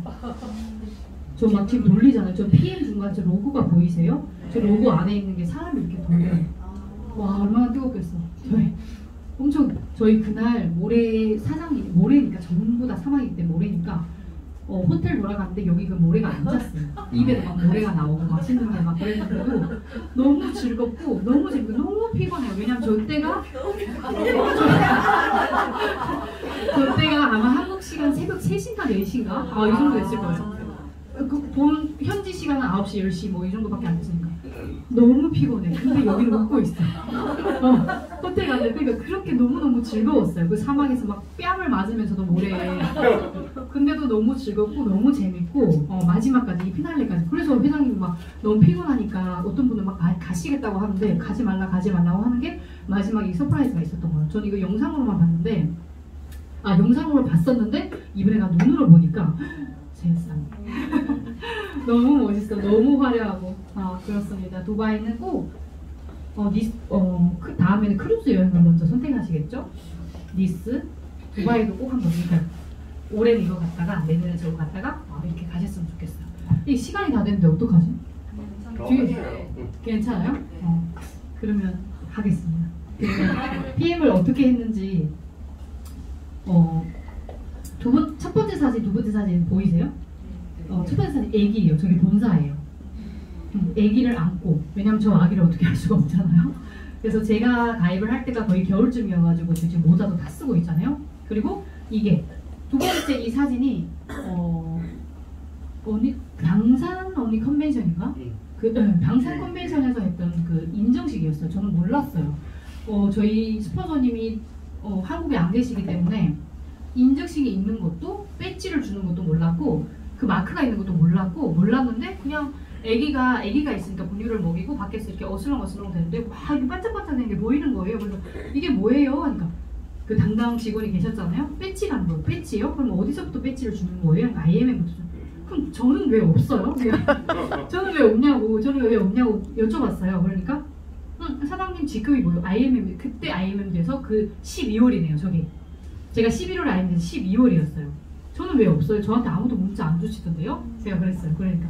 A: 저 막 지금 돌리잖아요. 저 PM 중간 저 로고가 보이세요? 저 로고 안에 있는 게 사람이 이렇게 돌려요. 와, 얼마나 뜨겁겠어. 저희 그날 모래 사장님, 모래니까 전부 다 사막이기 때문에 모래니까 호텔 돌아갔는데 여기 그 모래가 앉았어요. 입에도 막 모래가 나오고 맛있는 게 막 그랬는데도 너무 즐겁고 너무 재밌고 너무 피곤해요. 왜냐면 저 때가 아마 한국 시간 새벽 3시인가 4시인가? 이 정도 됐을 거예요. 본 현지 시간은 9시, 10시 뭐 이 정도밖에 안 됐으니까 너무 피곤해. 근데 여기는 웃고 있어. 호텔 갔는데 그러니까 그렇게 너무너무 즐거웠어요. 그 사막에서 막 뺨을 맞으면서도 모래에. 근데도 너무 즐겁고 너무 재밌고 마지막까지 이 피날레까지. 그래서 회장님이 막 너무 피곤하니까 어떤 분은 막 가시겠다고 하는데 가지 말라고 하는 게 마지막에 이 서프라이즈가 있었던 거예요. 저는 이거 영상으로만 봤는데 영상으로 봤었는데 이번에 눈으로 보니까 세상에 너무 멋있어. 너무 화려하고 그렇습니다. 두바이는 꼭 다음에는 크루즈 여행을 먼저 선택하시겠죠? 니스, 두바이도 꼭 한번 그러니까 올해는 이거 갔다가 내년에 저거 갔다가 이렇게 가셨으면 좋겠어요. 이 시간이 다 됐는데 어떡하지? 괜찮아요? 그러면 하겠습니다. PM을 어떻게 했는지 첫 번째 사진, 두 번째 사진 보이세요? 첫 번째 사진 애기예요. 저기 본사예요. 애기를 안고, 왜냐면 저 아기를 어떻게 할 수가 없잖아요. 그래서 제가 가입을 할 때가 거의 겨울쯤이어가지고 지금 모자도 다 쓰고 있잖아요. 그리고 이게 두 번째 이 사진이 방산 컨벤션인가? 방산 컨벤션에서 했던 그 인정식이었어요. 저는 몰랐어요. 저희 스폰서님이 한국에 안 계시기 때문에 인증식이 있는 것도 배지를 주는 것도 몰랐고 그 마크가 있는 것도 몰랐는데 그냥 애기가 있으니까 분유를 먹이고 밖에서 이렇게 어슬렁어슬렁 되는데 와 이게 반짝반짝하는 게 보이는 거예요. 그래서 이게 뭐예요? 하니까 그 담당 직원이 계셨잖아요. 배지라는 거예요. 배지요? 그럼 어디서부터 배지를 주는 거예요? IMM부터. 그럼 저는 왜 없어요? 저는 왜 없냐고 여쭤봤어요. 그러니까 사장님 직급이 뭐예요? IMM 그때 IMM 돼서 그 12월이네요. 저기 제가 11월 IMM 돼서 12월이었어요. 저는 왜 없어요? 저한테 아무도 문자 안 주시던데요? 제가 그랬어요. 그러니까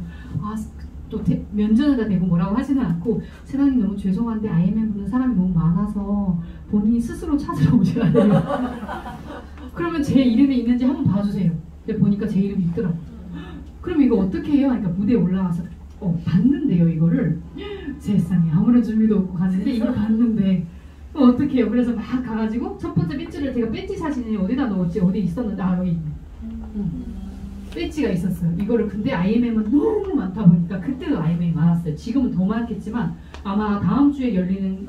A: 또 면전에다 대고 뭐라고 하지는 않고 사장님 너무 죄송한데 IMM 보는 사람이 너무 많아서 본인이 스스로 찾으러 오셔야 돼요. 그러면 제 이름이 있는지 한번 봐주세요. 근데 보니까 제 이름이 있더라고요. 그럼 이거 어떻게 해요? 그러니까 무대에 올라가서 봤는데요 이거를 세상에 아무런 준비도 없고 갔는데 이걸 봤는데 어떻게 해요? 그래서 막 가가지고 첫 번째 배지를 제가 배지 사진이 어디다 넣었지? 어디 있었는데 여기 있네. 배지가 있었어요. 이거를 근데 IMM은 너무 많다 보니까 그때도 IMM이 많았어요. 지금은 더 많겠지만 아마 다음 주에 열리는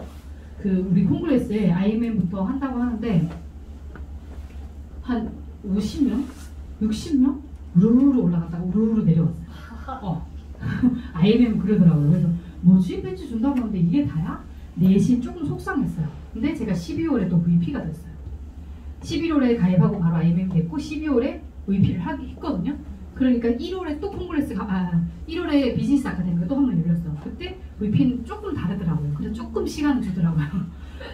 A: 그 우리 콩글레스에 IMM부터 한다고 하는데 한 50명? 60명? 우르르 올라갔다가 우르르 내려왔어요. IMM 그러더라고요. 그래서 뭐지? 배지 준다고 하는데 이게 다야? 내심 조금 속상했어요. 근데 제가 12월에 또 VP가 됐어요. 11월에 가입하고 바로 IMM 됐고 12월에 VP를 했거든요. 그러니까 1월에 또 콩글레스가 1월에 비즈니스 아카데미가 또 한 번 열렸어요. 그때 VP는 조금 다르더라고요. 그래서 조금 시간을 주더라고요.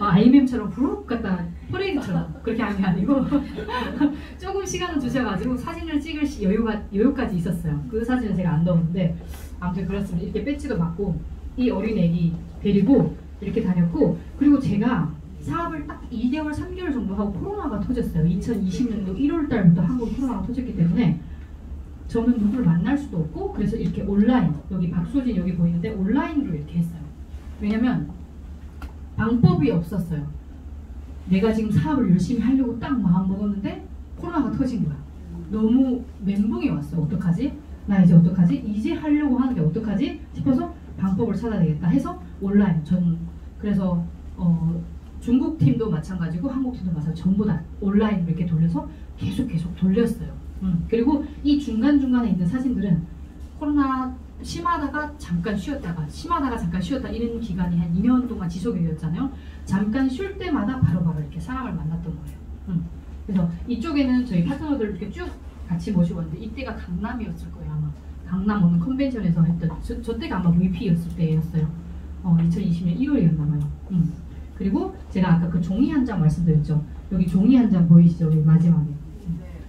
A: IMM처럼 부룩 갔다 퍼레이드처럼 그렇게 하는 게 아니고 조금 시간을 주셔가지고 사진을 찍을 여유까지 있었어요. 그 사진은 제가 안 넣었는데 아무튼 그렇습니다. 이렇게 배지도 받고 이 어린 애기 데리고 이렇게 다녔고 그리고 제가 사업을 딱 2개월, 3개월 정도 하고 코로나가 터졌어요. 2020년도 1월 달부터 한국 코로나가 터졌기 때문에 저는 누구를 만날 수도 없고 그래서 이렇게 온라인 여기 박소진 여기 보이는데 온라인으로 이렇게 했어요. 왜냐면 방법이 없었어요. 내가 지금 사업을 열심히 하려고 딱 마음 먹었는데 코로나가 터진 거야. 너무 멘붕이 왔어. 어떡하지? 나 이제 어떡하지? 이제 하려고 하는데 어떡하지? 싶어서 방법을 찾아야 되겠다 해서 온라인 저는 그래서 중국 팀도 마찬가지고 한국 팀도 마찬가지고 전부 다 온라인으로 이렇게 돌려서 계속 돌렸어요. 그리고 이 중간중간에 있는 사진들은 코로나 심하다가 잠깐 쉬었다가 이런 기간이 한 2년 동안 지속이 되었잖아요. 잠깐 쉴 때마다 바로바로 이렇게 사람을 만났던 거예요. 그래서 이쪽에는 저희 파트너들 이렇게 쭉 같이 모시고 왔는데 이때가 강남이었을 거예요. 아마 강남 오는 컨벤션에서 했던 저 때가 아마 VP였을 때였어요. 2020년 1월이었나 봐요. 그리고 제가 아까 그 종이 한 장 말씀드렸죠. 여기 종이 한 장 보이시죠? 여기 마지막에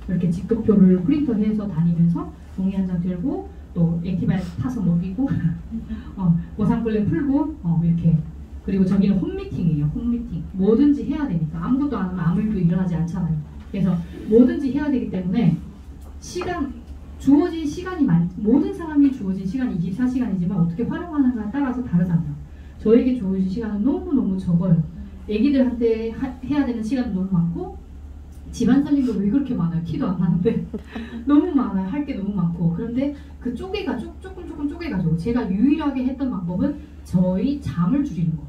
A: 이렇게 직급표를 프린터해서 다니면서 종이 한 장 들고 또 액티바에 타서 먹이고 보상 플랜 풀고 이렇게 그리고 저기는 홈미팅이에요. 홈미팅 뭐든지 해야 되니까 아무것도 안 하면 아무 일도 일어나지 않잖아요. 그래서 뭐든지 해야 되기 때문에 주어진 시간이 모든 사람이 주어진 시간이 24시간이지만 어떻게 활용하느냐에 따라서 다르잖아요. 저에게 주어진 시간은 너무너무 적어요. 애기들한테 해야 되는 시간도 너무 많고 집안 살림도 왜 그렇게 많아요? 티도 안 나는데 너무 많아요. 할 게 너무 많고. 그런데 그 조금 쪼개가지고 제가 유일하게 했던 방법은 저희 잠을 줄이는 거.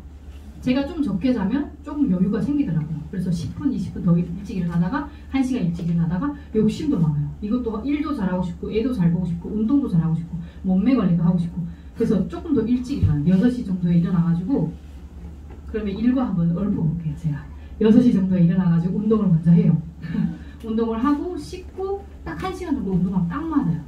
A: 제가 좀 적게 자면 조금 여유가 생기더라고요. 그래서 10분, 20분 더 일찍 일어나다가 1시간 일찍 일어나다가 욕심도 많아요. 이것도 일도 잘하고 싶고 애도 잘 보고 싶고 운동도 잘하고 싶고 몸매 관리도 하고 싶고 그래서 조금 더 일찍 일어나요. 6시 정도에 일어나가지고 그러면 일과 한번 얽어볼게요. 제가 6시 정도에 일어나가지고 운동을 먼저 해요. 운동을 하고 씻고 딱 1시간 정도 운동하면 딱 맞아요.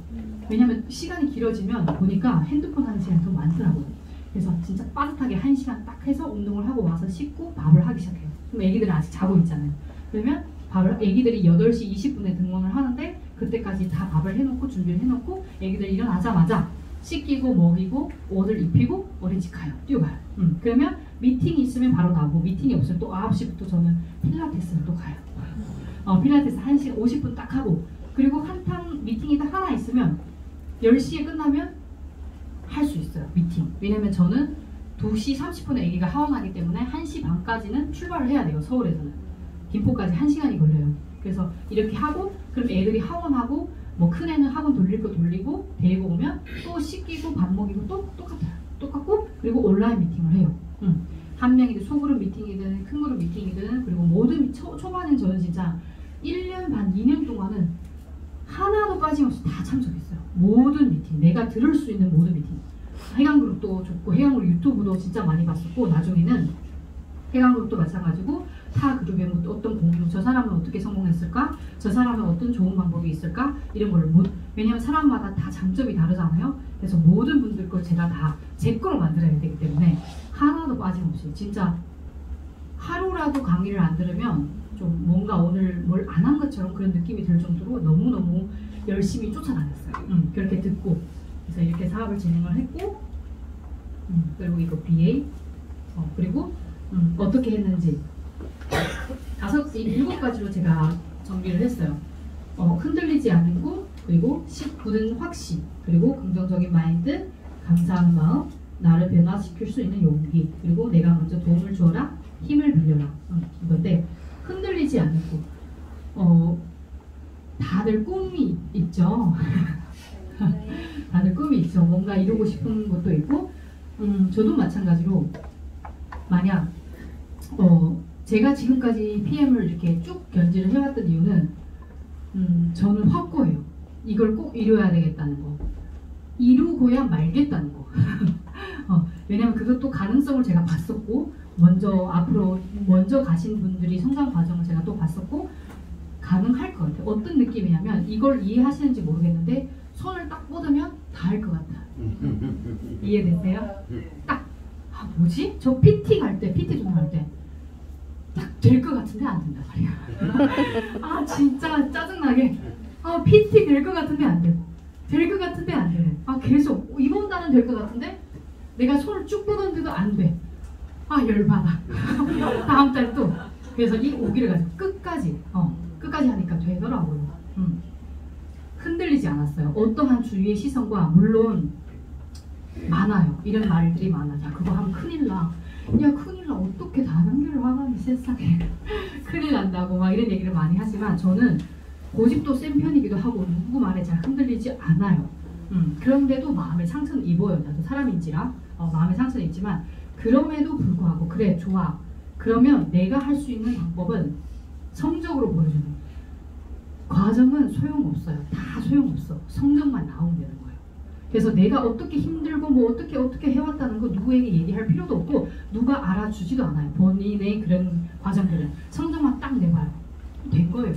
A: 왜냐면 시간이 길어지면 보니까 핸드폰 하는 시간이 더 많더라고요. 그래서 진짜 빠듯하게 1시간 딱 해서 운동을 하고 와서 씻고 밥을 하기 시작해요. 그럼 애기들은 아직 자고 있잖아요. 그러면 밥을 애기들이 8시 20분에 등원을 하는데 그때까지 다 밥을 해놓고 준비를 해놓고 애기들 일어나자마자 씻기고 먹이고 옷을 입히고 어린이집 가요. 뛰어가요. 그러면 미팅이 있으면 바로 나오고 미팅이 없으면 또 9시부터 저는 필라테스를 또 가요. 필라테스 1시간 50분 딱 하고 그리고 한탕 미팅이 딱 하나 있으면 10시에 끝나면 할 수 있어요. 미팅. 왜냐면 저는 2시 30분에 애기가 하원하기 때문에 1시 반까지는 출발을 해야 돼요. 서울에서는. 김포까지 1시간이 걸려요. 그래서 이렇게 하고 그럼 애들이 하원하고 뭐 큰애는 학원 돌릴 거 돌리고 데리고 오면 또 씻기고 밥 먹이고 또 똑같아요. 똑같고 그리고 온라인 미팅을 해요. 한 명이든 소그룹 미팅이든 큰 그룹 미팅이든 그리고 모든 초반엔 저는 진짜 1년 반 2년 동안은 하나도 빠짐없이 다 참석했어요. 모든 미팅, 내가 들을 수 있는 모든 미팅. 해강그룹도 좋고 해강그룹 유튜브도 진짜 많이 봤었고 나중에는 해강그룹도 마찬가지고 타 그룹에 뭐 어떤 공유, 저 사람은 어떻게 성공했을까? 저 사람은 어떤 좋은 방법이 있을까? 이런 걸 왜냐면 사람마다 다 장점이 다르잖아요. 그래서 모든 분들 걸 제가 다 제 거로 만들어야 되기 때문에 하나도 빠짐없이 진짜 하루라도 강의를 안 들으면 좀 뭔가 오늘 뭘 안 한 것처럼 그런 느낌이 들 정도로 너무너무 열심히 쫓아다녔어요. 그렇게 듣고 그래서 이렇게 사업을 진행을 했고 그리고 이거 BA 그리고 어떻게 했는지 7가지로 제가 정리를 했어요. 흔들리지 않는 꿈 그리고 굳은 확신 그리고 긍정적인 마인드 감사하는 마음 나를 변화시킬 수 있는 용기 그리고 내가 먼저 도움을 주어라 힘을 빌려라 이건데 흔들리지 않는 꿈 다들 꿈이 있죠. 다들 꿈이 있죠. 뭔가 이루고 싶은 것도 있고 저도 마찬가지로 만약 제가 지금까지 PM을 이렇게 쭉 견지를 해왔던 이유는 저는 확고해요. 이걸 꼭 이뤄야 되겠다는 거 이루고야 말겠다는 거 왜냐면 그것도 가능성을 제가 봤었고 앞으로 먼저 가신 분들이 성장 과정을 제가 또 봤었고 가능할 것 같아요. 어떤 느낌이냐면 이걸 이해하시는지 모르겠는데 손을 딱 뻗으면 다 할 것 같아요. 이해되세요? 딱 뭐지? 저 PT 갈 때, PT 전공할 때 딱 될 것 같은데 안 된단 말이야. 진짜 짜증나게 PT 될 것 같은데 안 되고 될 것 같은데 안 되고 계속 이번 달은 될 것 같은데 내가 손을 쭉 뻗었는데도 안 돼. 열받아. 다음 달 또. 그래서 이 오기를 가지고 끝까지 하니까 되더라고요. 흔들리지 않았어요. 어떠한 주위의 시선과 물론 많아요. 이런 말들이 많아. 야 그거 하면 큰일 나. 야 큰일 나. 어떻게 다단계를 하다니 세상에. 큰일 난다고 막 이런 얘기를 많이 하지만 저는 고집도 센 편이기도 하고 누구 말에 잘 흔들리지 않아요. 그런데도 마음에 상처는 입어요. 나도 사람인지라 마음에 상처는 있지만 그럼에도 불구하고 그래 좋아. 그러면 내가 할 수 있는 방법은 성적으로 보여주는 거예요. 과정은 소용없어요. 다 소용없어. 성적만 나오면 되는 거예요. 그래서 내가 어떻게 힘들고 뭐 어떻게 해왔다는 거 누구에게 얘기할 필요도 없고 누가 알아주지도 않아요. 본인의 그런 과정들은 성적만 딱 내봐요. 된 거예요.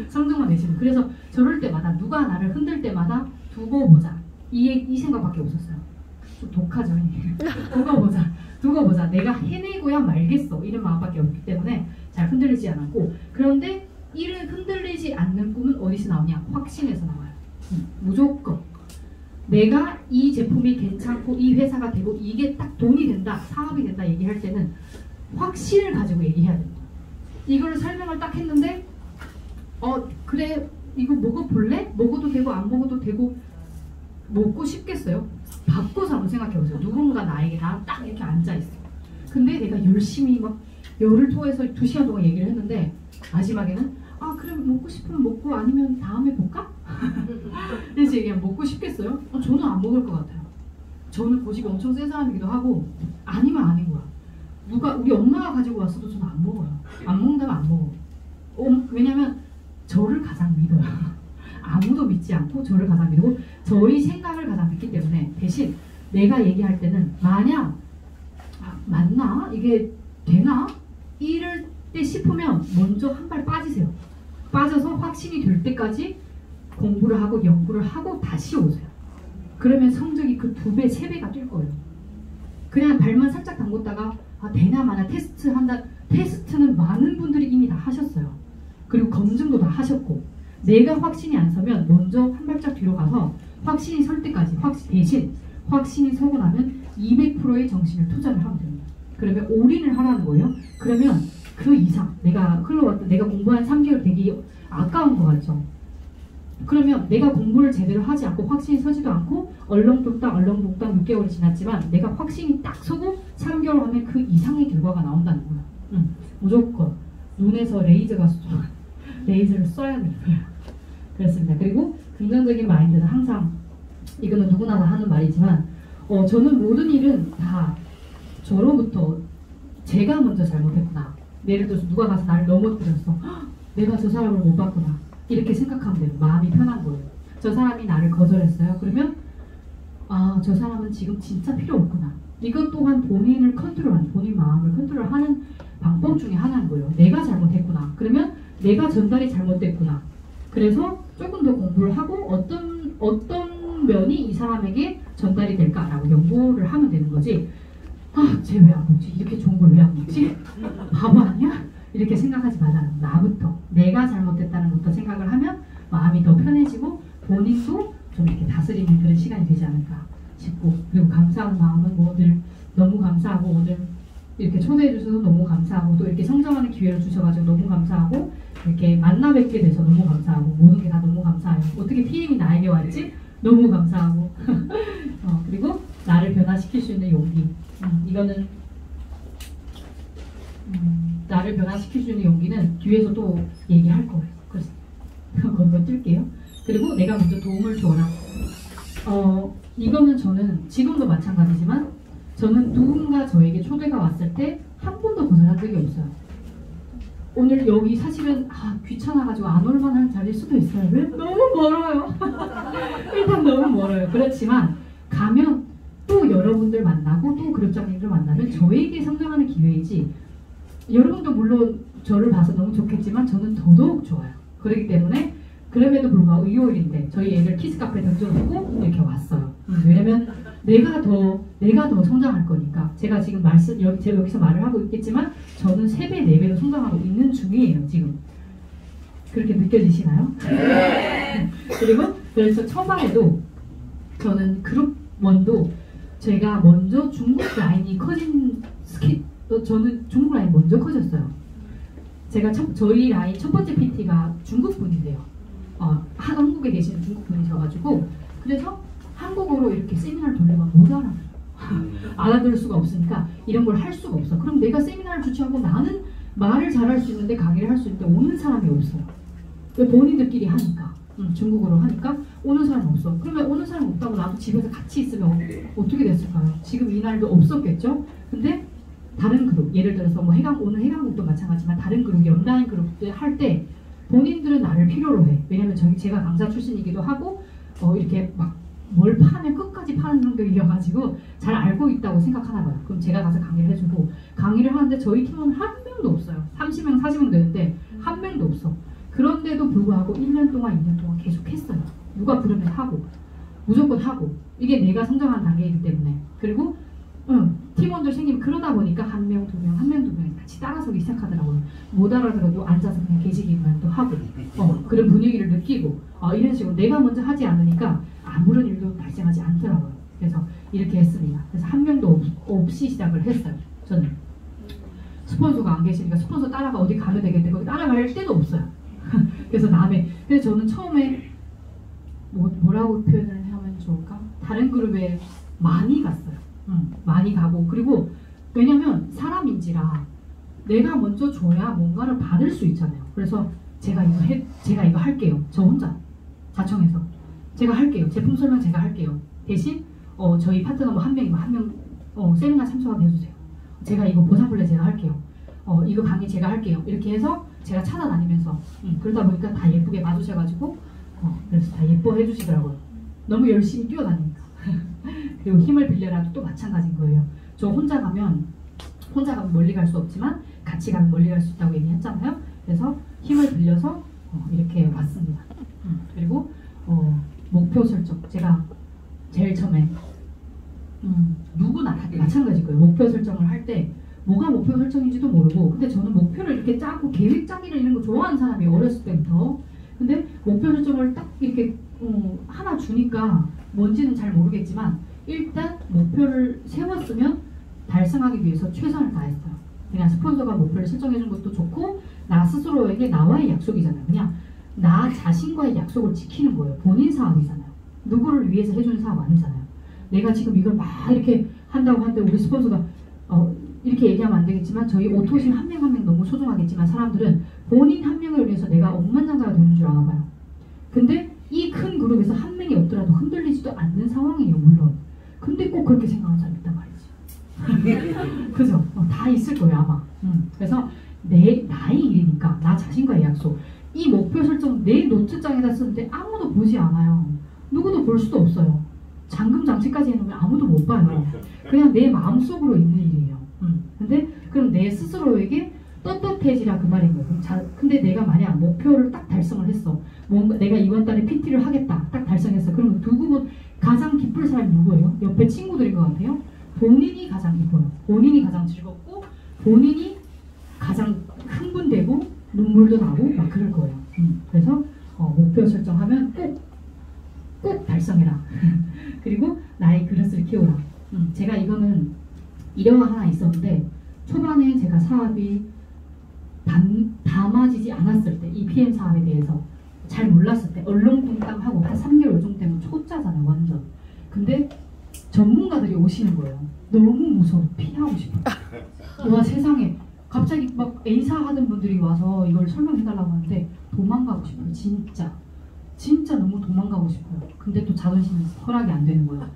A: 성적만 내시면. 그래서 저럴 때마다 누가 나를 흔들 때마다 두고 보자. 이 생각밖에 없었어요. 좀 독하죠. 두고 보자. 내가 해내고야 말겠어. 이런 마음밖에 없기 때문에 잘 흔들리지 않았고 그런데 이를 흔들리지 않는 꿈은 어디서 나오냐? 확신에서 나와요. 무조건 내가 이 제품이 괜찮고 이 회사가 되고 이게 딱 돈이 된다, 사업이 된다 얘기할 때는 확신을 가지고 얘기해야 됩니다. 이걸 설명을 딱 했는데 그래 이거 먹어볼래? 먹어도 되고 안 먹어도 되고 먹고 싶겠어요? 바꿔서 한번 생각해보세요. 누군가 나에게 나랑 딱 이렇게 앉아있어. 근데 내가 열심히 막 열을 토해서 2시간 동안 얘기를 했는데 마지막에는 아 그럼 먹고 싶으면 먹고 아니면 다음에 볼까? 그래서 얘기하면 먹고 싶겠어요? 저는 안 먹을 것 같아요. 저는 고집이 엄청 센 사람이기도 하고 아니면 아닌 거야. 누가 우리 엄마가 가지고 왔어도 저는 안 먹어요. 안 먹는다면 안 먹어. 왜냐면 저를 가장 믿어요. 아무도 믿지 않고 저를 가장 믿고 저희 생각을 가장 믿기 때문에 대신 내가 얘기할 때는 만약 맞나? 이게 되나? 이럴 때 싶으면 먼저 한 발 빠지세요. 빠져서 확신이 될 때까지 공부를 하고 연구를 하고 다시 오세요. 그러면 성적이 그 2배, 3배가 뛸 거예요. 그냥 발만 살짝 담궜다가 되나 마나 테스트 한다. 테스트는 많은 분들이 이미 다 하셨어요. 그리고 검증도 다 하셨고 내가 확신이 안 서면 먼저 한 발짝 뒤로 가서 확신이 설 때까지 대신 확신이 서고 나면 200%의 정신을 투자를 하면 됩니다. 그러면 올인을 하라는 거예요. 그러면 그 이상 내가 흘러왔던 내가 공부한 3개월 되게 아까운 거 같죠. 그러면 내가 공부를 제대로 하지 않고 확신이 서지도 않고 얼렁뚱땅 6개월이 지났지만 내가 확신이 딱 서고 3개월 하면 그 이상의 결과가 나온다는 거야. 무조건 눈에서 레이저를 써야 돼요. 그렇습니다. 그리고 긍정적인 마인드는 항상 이거는 누구나 다 하는 말이지만 저는 모든 일은 다 저로부터 제가 먼저 잘못했구나. 예를 들어서 누가 가서 나를 넘어뜨렸어. 내가 저 사람을 못 봤구나. 이렇게 생각하면 돼요. 마음이 편한 거예요. 저 사람이 나를 거절했어요. 그러면 저 사람은 지금 진짜 필요 없구나. 이것 또한 본인을 컨트롤하는, 본인 마음을 컨트롤하는 방법 중에 하나인 거예요. 내가 잘못했구나. 그러면 내가 전달이 잘못됐구나. 그래서 조금 더 공부를 하고 어떤 면이 이 사람에게 전달이 될까라고 연구를 하면 되는 거지. 쟤 왜 안 먹지? 이렇게 좋은 걸 왜 안 먹지? 바보 아니야? 이렇게 생각하지 말라는 나부터 내가 잘못됐다는 것부터 생각을 하면 마음이 더 편해지고 본인도 좀 이렇게 다스리는 그런 시간이 되지 않을까 싶고 그리고 감사한 마음은 늘 너무 감사하고 오늘 이렇게 초대해 주셔서 너무 감사하고 또 이렇게 성장하는 기회를 주셔가지고 너무 감사하고 이렇게 만나 뵙게 돼서 너무 감사하고 모든 게 다 너무 감사해요. 어떻게 PM이 나에게 왔지? 너무 감사하고 그리고 나를 변화시킬 수 있는 용기 이거는 나를 변화시킬 수 있는 용기는 뒤에서 또 얘기할 거예요. 그래서 건너뛸게요. 그리고 내가 먼저 도움을 줘라. 이거는 저는 지금도 마찬가지지만 저는 누군가 저에게 초대가 왔을 때 한 번도 거절한 적이 없어요. 오늘 여기 사실은 귀찮아가지고 안 올 만한 자리일 수도 있어요. 왜? 너무 멀어요. 일단 너무 멀어요. 그렇지만 가면 또 여러분들 만나고 또 그룹장님들 만나면 저에게 성장하는 기회이지 여러분도 물론 저를 봐서 너무 좋겠지만 저는 더더욱 좋아요. 그렇기 때문에 그럼에도 불구하고 2월인데 저희 애들 키즈카페 던져놓고 이렇게 왔어요. 왜냐면 내가 더 성장할 거니까. 제가 지금 제가 여기서 말을 하고 있겠지만 저는 3배, 4배로 성장하고 있는 중이에요. 지금. 그렇게 느껴지시나요? 그리고 그래서 초반에도 저는 그룹 1도 제가 먼저 중국 라인이 커진 저는 중국 라인 먼저 커졌어요. 제가 저희 라인 첫 번째 PT가 중국 분이세요. 한국에 계시는 중국 분이셔가지고 그래서 한국어로 이렇게 세미나를 돌리면 못 알아요. 알아들을 수가 없으니까 이런 걸 할 수가 없어. 그럼 내가 세미나를 주최하고 나는 말을 잘할 수 있는데 강의를 할 수 있는데 오는 사람이 없어요. 왜 본인들끼리 하니까 중국어로 하니까 오는 사람이 없어. 그러면 오는 사람이 없다고 나도 집에서 같이 있으면 어떻게 됐을까요? 지금 이 날도 없었겠죠? 근데 다른 그룹, 예를 들어서 뭐 오늘 해강국도 마찬가지지만 다른 그룹, 연라인 그룹들 할 때 본인들은 나를 필요로 해. 왜냐면 제가 강사 출신이기도 하고 이렇게 막 뭘 파면 끝까지 파는 성격이어가지고 잘 알고 있다고 생각하나 봐요. 그럼 제가 가서 강의를 해주고 강의를 하는데 저희 팀은 한 명도 없어요. 30명, 40명 되는데 한 명도 없어. 그런데도 불구하고 1년 동안, 2년 동안 계속 했어요. 누가 부르면 하고 무조건 하고 이게 내가 성장한 단계이기 때문에 그리고 팀원들 생기면 그러다 보니까 한 명, 2명, 한 명, 2명이 같이 따라서기 시작하더라고요. 못 알아들어도 앉아서 그냥 계시기만 또 하고 그런 분위기를 느끼고 이런 식으로 내가 먼저 하지 않으니까 아무런 일도 발생하지 않더라고요. 그래서 이렇게 했습니다. 그래서 한 명도 없이 시작을 했어요. 저는 스폰서가 안 계시니까 스폰서 따라가 어디 가면 되겠는데 거기 따라갈 데도 없어요. 그래서 그래서 저는 처음에 뭐라고 표현을 하면 좋을까? 다른 그룹에 많이 갔어요. 많이 가고 그리고 왜냐면 사람인지라 내가 먼저 줘야 뭔가를 받을 수 있잖아요. 그래서 제가 이거 할게요. 저 혼자 자청해서 제가 할게요. 제품 설명 제가 할게요. 대신 저희 파트너 뭐 한 명 세미나 참석하게 해주세요. 제가 이거 보사블레 제가 할게요. 이거 강의 제가 할게요. 이렇게 해서 제가 찾아다니면서 그러다 보니까 다 예쁘게 봐주셔가지고 그래서 다 예뻐해 주시더라고요. 너무 열심히 뛰어다니니까. 그리고 힘을 빌려라도 또 마찬가지인 거예요. 저 혼자 가면 멀리 갈 수 없지만 같이 가면 멀리 갈 수 있다고 얘기했잖아요. 그래서 힘을 빌려서 이렇게 왔습니다. 그리고 목표 설정 제가 제일 처음에 누구나 다 마찬가지일 거예요. 목표 설정을 할 때 뭐가 목표 설정인지도 모르고 근데 저는 목표를 이렇게 짜고 계획 짜기를 이런 거 좋아하는 사람이에요. 어렸을 때부터. 근데 목표 설정을 딱 이렇게 하나 주니까 뭔지는 잘 모르겠지만 일단 목표를 세웠으면 달성하기 위해서 최선을 다했어요. 그냥 스폰서가 목표를 설정해 준 것도 좋고 나 스스로에게 나와의 약속이잖아요. 그냥 나 자신과의 약속을 지키는 거예요. 본인 사업이잖아요. 누구를 위해서 해주는 사업 아니잖아요. 내가 지금 이걸 막 이렇게 한다고 하는데 우리 스폰서가 이렇게 얘기하면 안 되겠지만 저희 오토심 한 명 한 명 너무 소중하겠지만 사람들은 본인 한 명을 위해서 내가 억만장자가 되는 줄 아나 봐요. 근데 이 큰 그룹에서 한 명이 없더라도 흔들리지도 않는 상황이에요. 물론. 근데 꼭 그렇게 생각하는 사람이 있단 말이지. 그죠? 다 있을 거예요 아마. 그래서 나의 일이니까 나 자신과의 약속. 이 목표 설정 내 노트장에다 쓰는데 아무도 보지 않아요. 누구도 볼 수도 없어요. 잠금 장치까지 해놓으면 아무도 못 봐요. 그냥 내 마음속으로 있는 일이에요. 근데 그럼 내 스스로에게 떳떳해지라 그 말인 거예요. 근데 내가 만약 목표를 딱 달성을 했어. 뭔가 내가 이번 달에 PT를 하겠다. 딱 달성했어. 그러면 누구면 가장 기쁠 사람이 누구예요? 옆에 친구들인 것 같아요. 본인이 가장 기뻐요. 본인이 가장 즐겁고 본인이 가장 흥분되고 눈물도 나고 막 그럴 거예요. 그래서 목표 설정하면 꼭 달성해라. 그리고 나의 그릇을 키워라. 제가 이거는 일화가 하나 있었는데 초반에 제가 사업이 담아지지 않았을 때 이 PM 사업에 대해서 잘 몰랐을 때 얼렁뚱땅하고 한 3개월 정도 되면 초짜잖아요. 완전. 근데 전문가들이 오시는 거예요. 너무 무서워. 피하고 싶어. 와 세상에. 갑자기 막 A사 하던 분들이 와서 이걸 설명해달라고 하는데 도망가고 싶어요. 진짜 너무 도망가고 싶어요. 근데 또 자존심이 허락이 안 되는 거예요.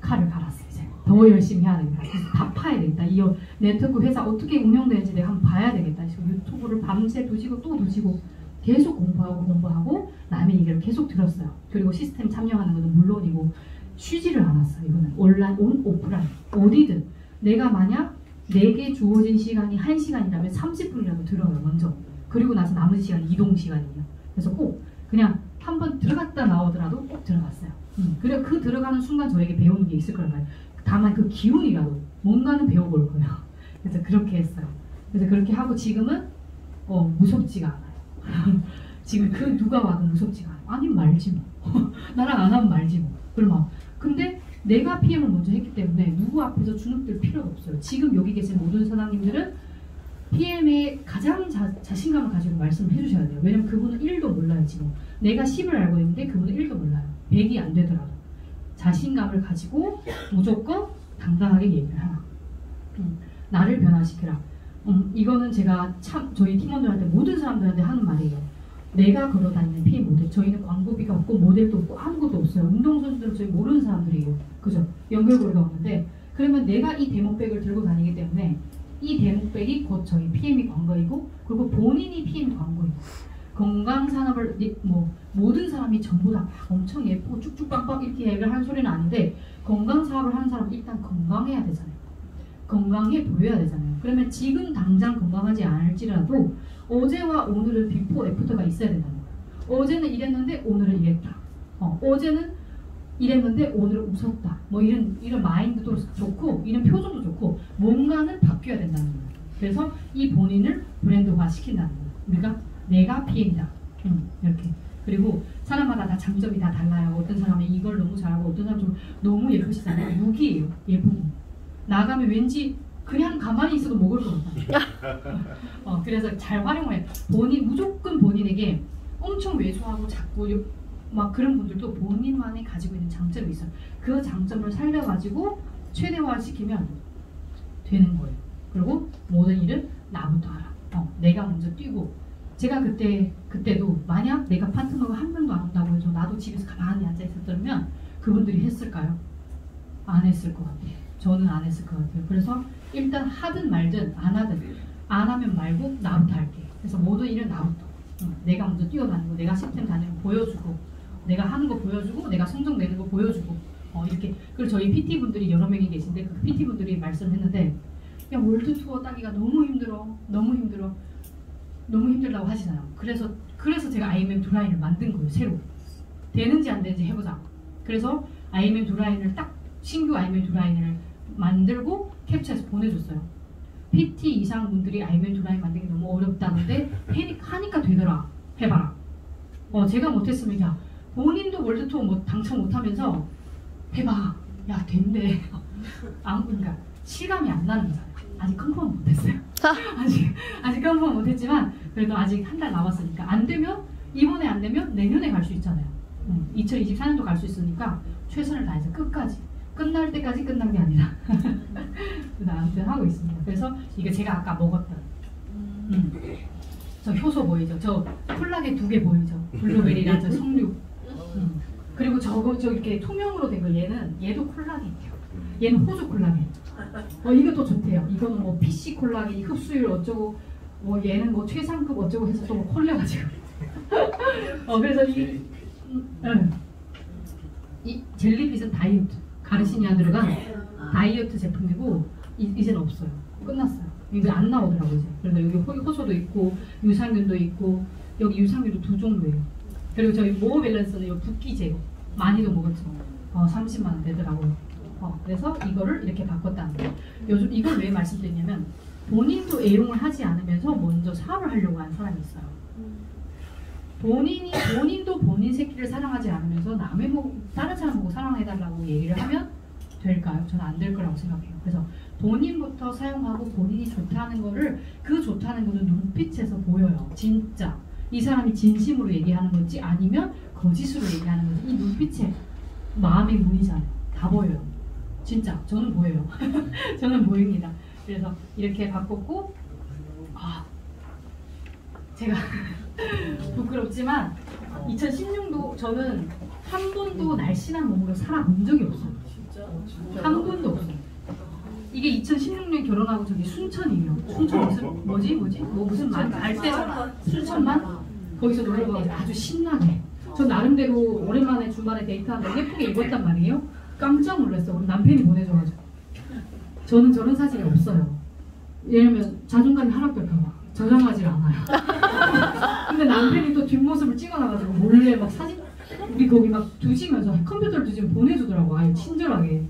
A: 칼을 갈았어요. 이제 더 열심히 해야 되겠다. 그래서 다 파야 되겠다. 이 네트워크 회사 어떻게 운영되는지 내가 한번 봐야 되겠다. 그래서 유튜브를 밤새 두시고 또 두시고 계속 공부하고 남의 얘기를 계속 들었어요. 그리고 시스템 참여하는 것은 물론이고 쉬지를 않았어요. 이거는 온라인, 오프라인 어디든 내가 만약 내게 주어진 시간이 1시간이라면 30분이라도 들어요. 먼저. 그리고 나서 남은 시간이 이동 시간이에요. 그래서 꼭 그냥 한번 들어갔다 나오더라도 꼭 들어갔어요. 그래 그 들어가는 순간 저에게 배우는 게 있을 거란 말이에요. 다만 그 기운이라도 뭔가는 배워볼 거예요. 그래서 그렇게 했어요. 그래서 그렇게 하고 지금은 무섭지가 않아요. 지금 그 누가 와도 무섭지가 않아요. 아니면 말지 뭐. 나랑 안 하면 말지 뭐. 그러면 근데 내가 PM을 먼저 했기 때문에 누구 앞에서 주눅들 필요가 없어요. 지금 여기 계신 모든 사장님들은 PM에 가장 자신감을 가지고 말씀을 해주셔야 돼요. 왜냐면 그분은 1도 몰라요. 지금 내가 10을 알고 있는데 그분은 1도 몰라요. 100이 안 되더라도 자신감을 가지고 무조건 당당하게 얘기를 하라. 나를 변화시키라. 이거는 제가 참 저희 팀원들한테 모든 사람들한테 하는 말이에요. 내가 걸어다니는 PM 모델. 저희는 광고비가 없고 모델도 없고 아무것도 없어요. 운동선수들은 저희 모르는 사람들이에요. 그죠? 연결고리가 없는데 그러면 내가 이 대목백을 들고 다니기 때문에 이 대목백이 곧 저희 PM이 광고이고 그리고 본인이 PM 광고이고 건강 산업을 뭐 모든 사람이 전부 다 엄청 예쁘고 쭉쭉빡빡 이렇게 얘기를 하는 소리는 아닌데 건강 사업을 하는 사람은 일단 건강해야 되잖아요. 건강해 보여야 되잖아요. 그러면 지금 당장 건강하지 않을지라도 어제와 오늘은 비포 애프터가 있어야 된다는 거예요. 어제는 이랬는데 오늘은 이랬다. 어제는 이랬는데 오늘은 웃었다. 뭐 이런 마인드도 좋고 이런 표정도 좋고 뭔가는 바뀌어야 된다는 거예요. 그래서 이 본인을 브랜드화 시킨다는 거예요. 우리가 내가 PM이다. 이렇게. 그리고 사람마다 다 장점이 다 달라요. 어떤 사람은 이걸 너무 잘하고 어떤 사람은 좀 너무 예쁘시잖아요. 무기예요. 예쁨이. 나가면 왠지 그냥 가만히 있어도 먹을 것 같아요. 그래서 잘 활용해. 무조건 본인에게 엄청 왜소하고 자꾸 막 그런 분들도 본인만이 가지고 있는 장점이 있어요. 그 장점을 살려가지고 최대화시키면 되는 거예요. 그리고 모든 일은 나부터 하라. 내가 먼저 뛰고 제가 그때도 만약 내가 파트너가 한 명도 안 온다고 해서 나도 집에서 가만히 앉아 있었다면 그분들이 했을까요? 안 했을 것 같아요. 저는 안 했을 것 같아요. 그래서 일단 하든 말든 안 하든 안 하면 말고 나부터 할게. 그래서 모든 일은 나부터. 내가 먼저 뛰어다니고 내가 시스템 다니는 거 보여주고 내가 하는 거 보여주고 내가 성적 내는 거 보여주고 이렇게. 그리고 저희 PT 분들이 여러 명이 계신데 그 PT 분들이 말씀했는데 야 월드 투어 따기가 너무 힘들어 너무 힘들다고 하시잖아요. 그래서 제가 IMM 두 라인을 만든 거예요. 새로 되는지 안 되는지 해보자. 그래서 IMM 두 라인을 딱 신규 IMM 두 라인을 만들고 캡처해서 보내줬어요. PT 이상 분들이 IMM 두 라인 만들기 너무 어렵다는데 하니까 되더라. 해봐라. 제가 못했습니다. 본인도 월드 투어 당첨 못하면서 해봐. 야 된대. 그러니까 실감이 안 나는 거잖아요. 아직 컨펌 못했어요. 아직 컨펌 못했지만 그래도 아직 한 달 남았으니까 안 되면 이번에 안 되면 내년에 갈 수 있잖아요. 2024년도 갈 수 있으니까 최선을 다해서 끝까지 끝날 때까지 끝난 게 아니라 아무튼 하고 있습니다. 그래서 이게 제가 아까 먹었던 저 효소 보이죠? 저 콜라겐 2개 보이죠? 블루베리랑 저 석류. 그리고 저 이렇게 투명으로 된 거 얘도 콜라겐이에요. 얘는 호주 콜라겐. 이것도 좋대요. 이거는 뭐 PC 콜라겐 흡수율 어쩌고 얘는 뭐 최상급 어쩌고 해서 또 콜려가지고. 그래서 이 젤리빛은 다이어트 가르시니아 들어간 다이어트 제품이고 이제는 없어요. 끝났어요. 이제 안 나오더라고요. 이제. 그래서 여기 효소도 있고 유산균도 있고 여기 유산균도 2종류예요. 그리고 저희 모어 밸런스는 이 붓기 제거 많이도 먹었죠. 30만 원 되더라고요. 그래서 이거를 이렇게 바꿨다는 거예요. 요즘 이걸 왜 말씀드리냐면 본인도 애용을 하지 않으면서 먼저 사업을 하려고 하는 사람이 있어요. 본인도 본인 새끼를 사랑하지 않으면서 다른 사람 보고 사랑해달라고 얘기를 하면 될까요? 저는 안 될 거라고 생각해요. 그래서 본인부터 사용하고 본인이 좋다는 거를 그 좋다는 거는 눈빛에서 보여요. 진짜 이 사람이 진심으로 얘기하는 건지 아니면 거짓으로 얘기하는 건지 이 눈빛에 마음의 문이잖아요. 다 보여요. 진짜 저는 보여요. 저는 보입니다. 그래서 이렇게 바꿨고 제가 부끄럽지만 2016도 저는 한 번도 날씬한 몸으로 살아본 적이 없어요. 한 번도 없어요. 이게 2016년 결혼하고 저기 순천이에요. 순천 무슨 갈대 순천만 거기서 놀러 가서 아주 신나게. 저 나름대로 오랜만에 주말에 데이트하는데 예쁘게 입었단 말이에요. 깜짝 놀랐어요. 우리 남편이 보내줘가지고. 저는 저런 사진이 없어요. 왜냐면 자존감이 하락될까봐 저장하지 않아요. 근데 남편이 또 뒷모습을 찍어놔가지고 몰래 막 사진 우리 거기 막 두시면서 컴퓨터를 두시면 보내주더라고. 아예 친절하게.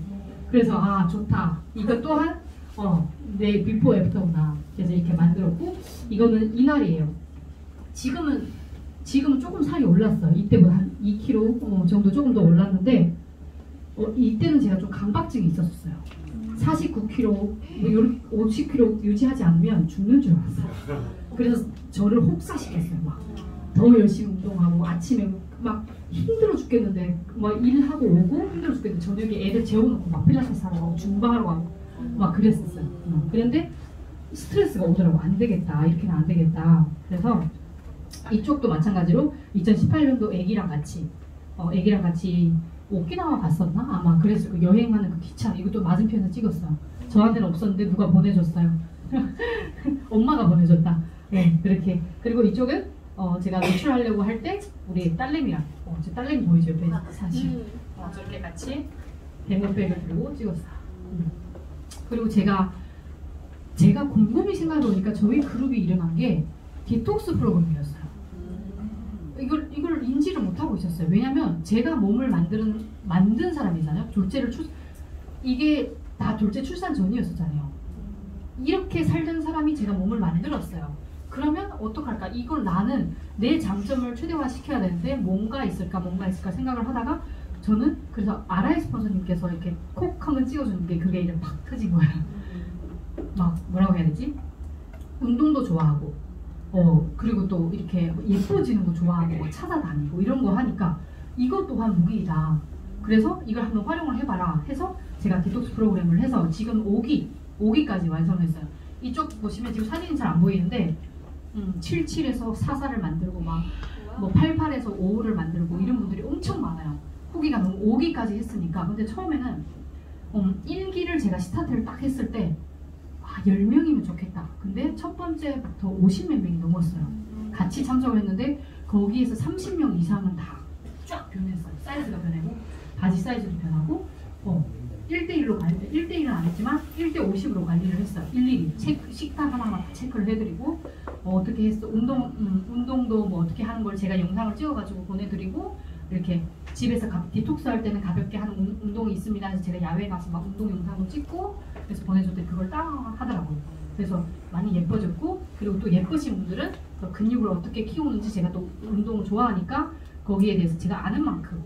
A: 그래서 좋다. 이거 또한 내 비포 애프터구나. 그래서 이렇게 만들었고 이거는 이날이에요. 지금은 조금 살이 올랐어요. 이때보다 한 2kg 정도 조금 더 올랐는데 이때는 제가 좀 강박증이 있었어요. 49kg, 50kg 유지하지 않으면 죽는 줄 알았어요. 그래서 저를 혹사시켰어요. 막 더 열심히 운동하고 아침에 막 힘들어 죽겠는데 막 일하고 오고 힘들어 죽겠는데 저녁에 애들 재워놓고 막 필라테스 하러 가고 줌바하러 가고 막 그랬었어요. 그런데 스트레스가 오더라고. 안 되겠다. 이렇게는 안 되겠다. 그래서 이쪽도 마찬가지로 2018년도 애기랑 같이 오키나와 갔었나? 아마 그랬을 거. 여행하는 그 기차 이것도 맞은편에서 찍었어요. 저한테는 없었는데 누가 보내줬어요. 엄마가 보내줬다. 네, 그렇게. 그리고 이쪽은 제가 노출하려고 할 때 우리 딸내미랑 제 딸내미 보이죠? 옆에 사진. 저렇게 같이 데모백을 들고 찍었어요. 그리고 제가 곰곰이 생각해보니까 저희 그룹이 일어난 게 디톡스 프로그램이었어요. 이걸 인지를 못하고 있었어요. 왜냐면 제가 몸을 만든 사람이잖아요. 이게 다 둘째 출산 전이었었잖아요. 이렇게 살던 사람이 제가 몸을 만들었어요. 그러면 어떡할까? 이걸 나는 내 장점을 최대화시켜야 되는데 뭔가 있을까 생각을 하다가 저는 그래서 아라이 스폰서님께서 이렇게 콕 한번 찍어주는 게 그게 이름 팍 터진 거예요. 막 뭐라고 해야 되지? 운동도 좋아하고 그리고 또 이렇게 예뻐지는 거 좋아하고 막 찾아다니고 이런 거 하니까 이것 또한 무기이다. 그래서 이걸 한번 활용을 해봐라 해서 제가 디톡스 프로그램을 해서 지금 5기까지 완성했어요. 이쪽 보시면 지금 사진이 잘 안 보이는데
D: 77에서 44를 만들고 막 뭐 88에서 55를 만들고 이런 분들이 엄청 많아요. 후기가 너무 5기까지 했으니까. 근데 처음에는 1기를 제가 스타트를 딱 했을 때 10명이면 좋겠다. 근데 첫 번째부터 50몇 명이 넘었어요. 같이 참석을 했는데 거기에서 30명 이상은 다 쫙 변했어요. 사이즈가 변하고 바지 사이즈도 변하고 1대1로 관리, 1대1은 안 했지만 1대50으로 관리를 했어요. 일일이 식단 하나만 체크를 해드리고 어떻게 했어, 운동도 뭐 어떻게 하는 걸 제가 영상을 찍어가지고 보내드리고 이렇게 집에서 디톡스 할 때는 가볍게 하는 운동이 있습니다. 그래서 제가 야외 가서 막 운동 영상을 찍고 그래서 보내줬더니 그걸 따라하더라고요. 그래서 많이 예뻐졌고 그리고 또 예쁘신 분들은 더 근육을 어떻게 키우는지 제가 또 운동을 좋아하니까 거기에 대해서 제가 아는 만큼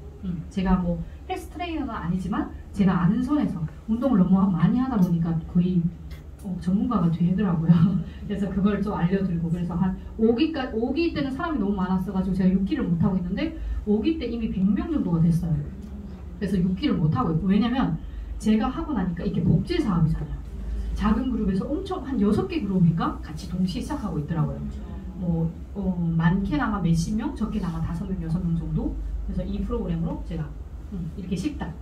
D: 제가 뭐 헬스 트레이너는 아니지만 제가 아는 선에서 운동을 너무 많이 하다 보니까 거의 전문가가 되더라고요. 그래서 그걸 좀 알려드리고 그래서 한 5기 때는 사람이 너무 많았어가지고 제가 6기를 못하고 있는데 5기 때 이미 100명 정도가 됐어요. 그래서 6기를 못하고 있고 왜냐면 제가 하고 나니까 이게 복제 사업이잖아요. 작은 그룹에서 엄청 한 6개 그룹인가 같이 동시에 시작하고 있더라고요. 뭐 많게나마 몇십 명, 적게나마 5명, 6명 정도. 그래서 이 프로그램으로 제가 이렇게 식단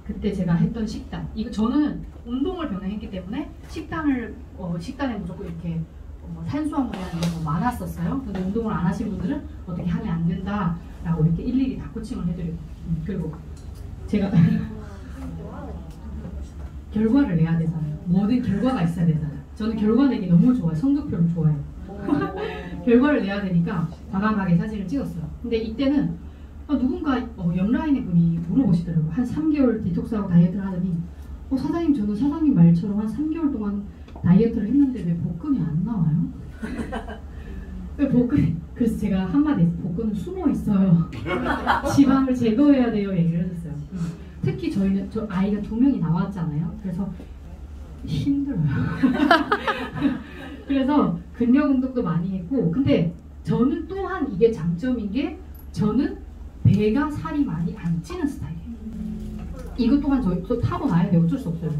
D: 그때 제가 했던 식단 이거 저는 운동을 병행했기 때문에 식단에 무조건 이렇게 탄수화물이나 이런 거 많았었어요. 근데 운동을 안 하신 분들은 어떻게 하면 안 된다라고 이렇게 일일이 다 코칭을 해드리고 그리고 제가 결과를 내야 되잖아요. 모든 결과가 있어야 되잖아요. 저는 결과 내기 너무 좋아요. 성적표를 좋아해요. 결과를 내야 되니까 과감하게 사진을 찍었어요. 근데 이때는 누군가 옆라인의 분이 물어보시더라고요. 한 3개월 디톡스하고 다이어트를 하더니 사장님 저는 사장님 말처럼 한 3개월 동안 다이어트를 했는데 왜 복근이 안 나와요? 왜 복근이 그래서 제가 한마디 했어요. 복근은 숨어 있어요. 지방을 제거해야 돼요 얘기를 해줬어요. 특히 저희는 아이가 2명이 나왔잖아요. 그래서 힘들어요. 그래서 근력 운동도 많이 했고 근데 저는 또한 이게 장점인 게 저는 배가 살이 많이 안 찌는 스타일이에요. 이것 또한 저 타고나야 돼요. 어쩔 수 없어요.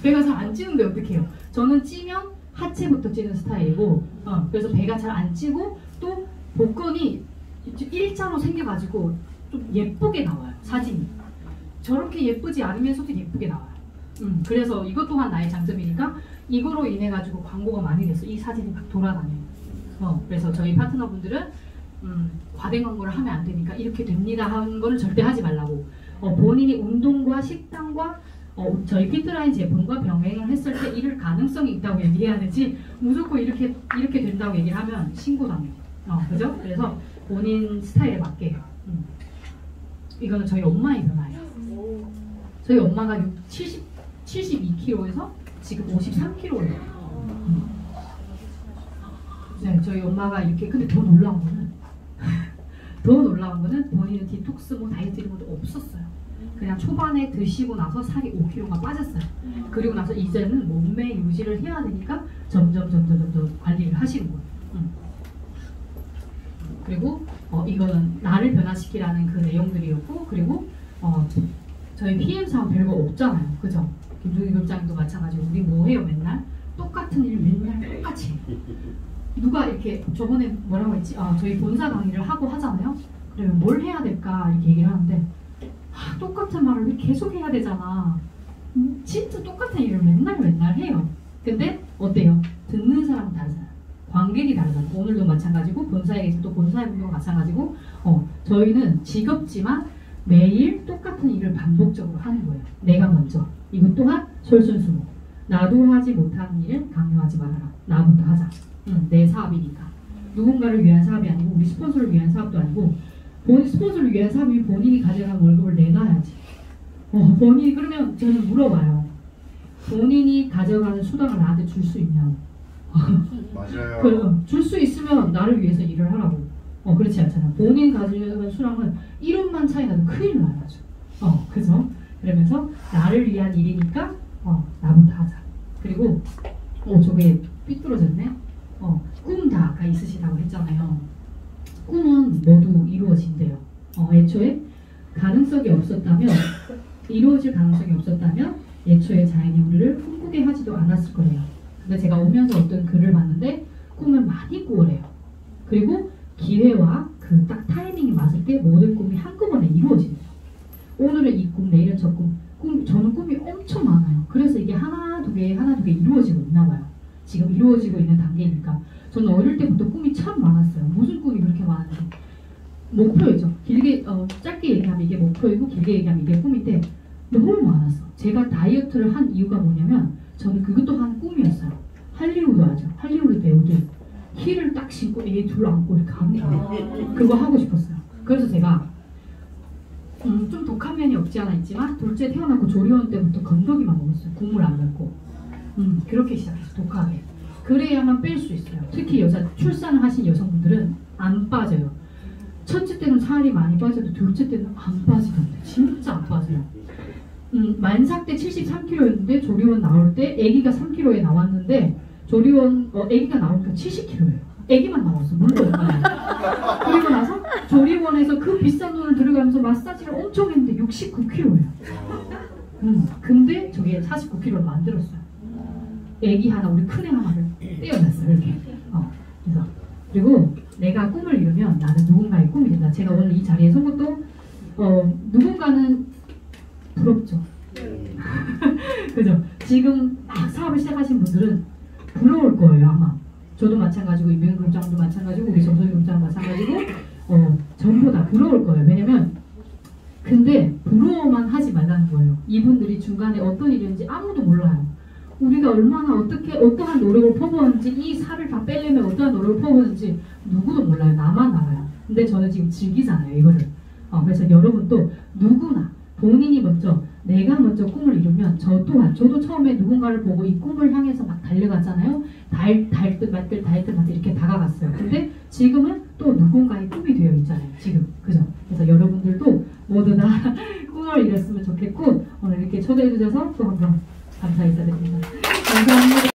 D: 배가 잘 안 찌는데 어떡해요. 저는 찌면 하체부터 찌는 스타일이고 그래서 배가 잘 안 찌고 또 복근이 일자로 생겨가지고 좀 예쁘게 나와요. 사진이. 저렇게 예쁘지 않으면서도 예쁘게 나와요. 그래서 이것 또한 나의 장점이니까 이거로 인해 가지고 광고가 많이 됐어. 이 사진이 막 돌아다녀요. 그래서 저희 파트너분들은 과대 광고를 하면 안 되니까 이렇게 됩니다 하는 거는 절대 하지 말라고. 본인이 운동과 식단과 저희 피트라인 제품과 병행을 했을 때 이럴 가능성이 있다고 얘기해야 되지 무조건 이렇게 된다고 얘기를 하면 신고당해요. 그죠? 그래서 본인 스타일에 맞게 해요. 이거는 저희 엄마의 변화예요. 저희 엄마가 72kg에서 지금 53kg예요. 네, 저희 엄마가 이렇게 근데 더 놀라운 거는 본인은 디톡스 뭐 다이어트 이런 것도 없었어요. 그냥 초반에 드시고 나서 살이 5kg가 빠졌어요. 그리고 나서 이제는 몸매 유지를 해야 되니까 점점 관리를 하시는 거예요. 그리고 이거는 나를 변화시키라는 그 내용들이었고 그리고 저희 PM 사업 별거 없잖아요. 그죠? 김종희 교장님도 마찬가지고 우리 뭐 해요 맨날? 똑같은 일 맨날 똑같이 해요. 누가 이렇게 저번에 뭐라고 했지? 저희 본사 강의를 하고 하잖아요. 그러면 뭘 해야 될까 이렇게 얘기를 하는데 똑같은 말을 왜 계속 해야 되잖아. 진짜 똑같은 일을 맨날 해요. 근데 어때요? 듣는 사람은 다르잖아요. 관객이 다르잖아요. 오늘도 마찬가지고 본사에 계신 또 본사의 분도 마찬가지고 저희는 직업지만 매일 똑같은 일을 반복적으로 하는 거예요. 내가 먼저. 이것 또한 솔선수범. 나도 하지 못하는 일은 강요하지 말아라. 나부터 하자. 내 사업이니까. 누군가를 위한 사업이 아니고 우리 스폰서를 위한 사업도 아니고 스폰서를 위한 사업이 본인이 가져간 월급을 내놔야지. 본인이 그러면 저는 물어봐요. 본인이 가져가는 수당을 나한테 줄 수 있냐고.
E: 맞아요.
D: 줄 수 있으면 나를 위해서 일을 하라고. 그렇지 않잖아. 본인 가져가는 수당은 1원만 차이 나도 큰일 나요. 그죠? 그러면서 나를 위한 일이니까 나부터 하자. 그리고 저게 삐뚤어졌네. 꿈 다가 있으시다고 했잖아요. 꿈은 모두 이루어진대요. 애초에 가능성이 없었다면 이루어질 가능성이 없었다면 애초에 자연이 우리를 꿈꾸게 하지도 않았을 거예요. 근데 제가 오면서 어떤 글을 봤는데 꿈을 많이 꾸으래요.
A: 그리고 기회와 그 딱 타이밍이 맞을 때 모든 꿈이 한꺼번에 이루어지네요. 오늘은 이 꿈, 내일은 저 꿈. 저는 꿈이 엄청 많아요. 그래서 이게 하나 두 개 이루어지고 있나 봐요. 지금 이루어지고 있는 단계니까. 저는 어릴 때부터 꿈이 참 많았어요. 무슨 꿈이 그렇게 많은지. 목표이죠. 길게 짧게 얘기하면 이게 목표이고 길게 얘기하면 이게 꿈인데 너무 많았어. 제가 다이어트를 한 이유가 뭐냐면 저는 그것도 한 꿈이었어요. 할리우드 하죠. 할리우드 배우들 힐을 딱 신고 애 둘 안고 이렇게 가는 거 그거 하고 싶었어요. 그래서 제가 좀 독한 면이 없지 않아 있지만 둘째 태어나고 조리원 때부터 건더기만 먹었어요. 국물 안 먹고 그렇게 시작했어요. 독하게. 그래야만 뺄 수 있어요. 특히 출산을 하신 여성분들은 안 빠져요. 첫째 때는 살이 많이 빠져도 둘째 때는 안 빠지던데 진짜 안 빠져요. 만삭 때 73kg였는데 조리원 나올 때 아기가 3kg에 나왔는데 조리원 아기가 나오니까 70kg예요. 아기만 나왔어. 물론 그리고 나서 조리원에서 그 비싼 돈을 들어가면서 마사지를 엄청 했는데 69kg예요. 근데 저게 49kg를 만들었어요. 아기 하나 우리 큰애 하나를 떼어냈어요. 이렇게. 그래서 그리고 내가 꿈을 이루면 나는 누군가의 꿈이 된다. 제가 오늘 이 자리에 선 것도 누군가는 부럽죠. 그죠? 지금 막 사업을 시작하신 분들은 부러울 거예요 아마. 저도 마찬가지고 이명희 국장도 마찬가지고 우리 정선희 국장 마찬가지고 전부 다 부러울 거예요. 왜냐면 근데 부러워만 하지 말라는 거예요. 이분들이 중간에 어떤 일이었는지 아무도 몰라요. 우리가 얼마나 어떠한 노력을 퍼부었는지 이 살을 다 빼려면 어떠한 노력을 퍼부었는지 누구도 몰라요. 나만 알아요. 근데 저는 지금 즐기잖아요 이거를. 그래서 여러분도 누구나 본인이 내가 먼저 꿈을 이루면 저도 처음에 누군가를 보고 이 꿈을 향해서 막 달려갔잖아요. 달 듯 말 듯 이렇게 다가갔어요. 근데 지금은 또 누군가의 꿈이 되어 있잖아요. 지금 그죠? 그래서 여러분들도 모두 다 꿈을 이뤘으면 좋겠고 오늘 이렇게 초대해 주셔서 또 한번 감사 인사드립니다. 감사합니다.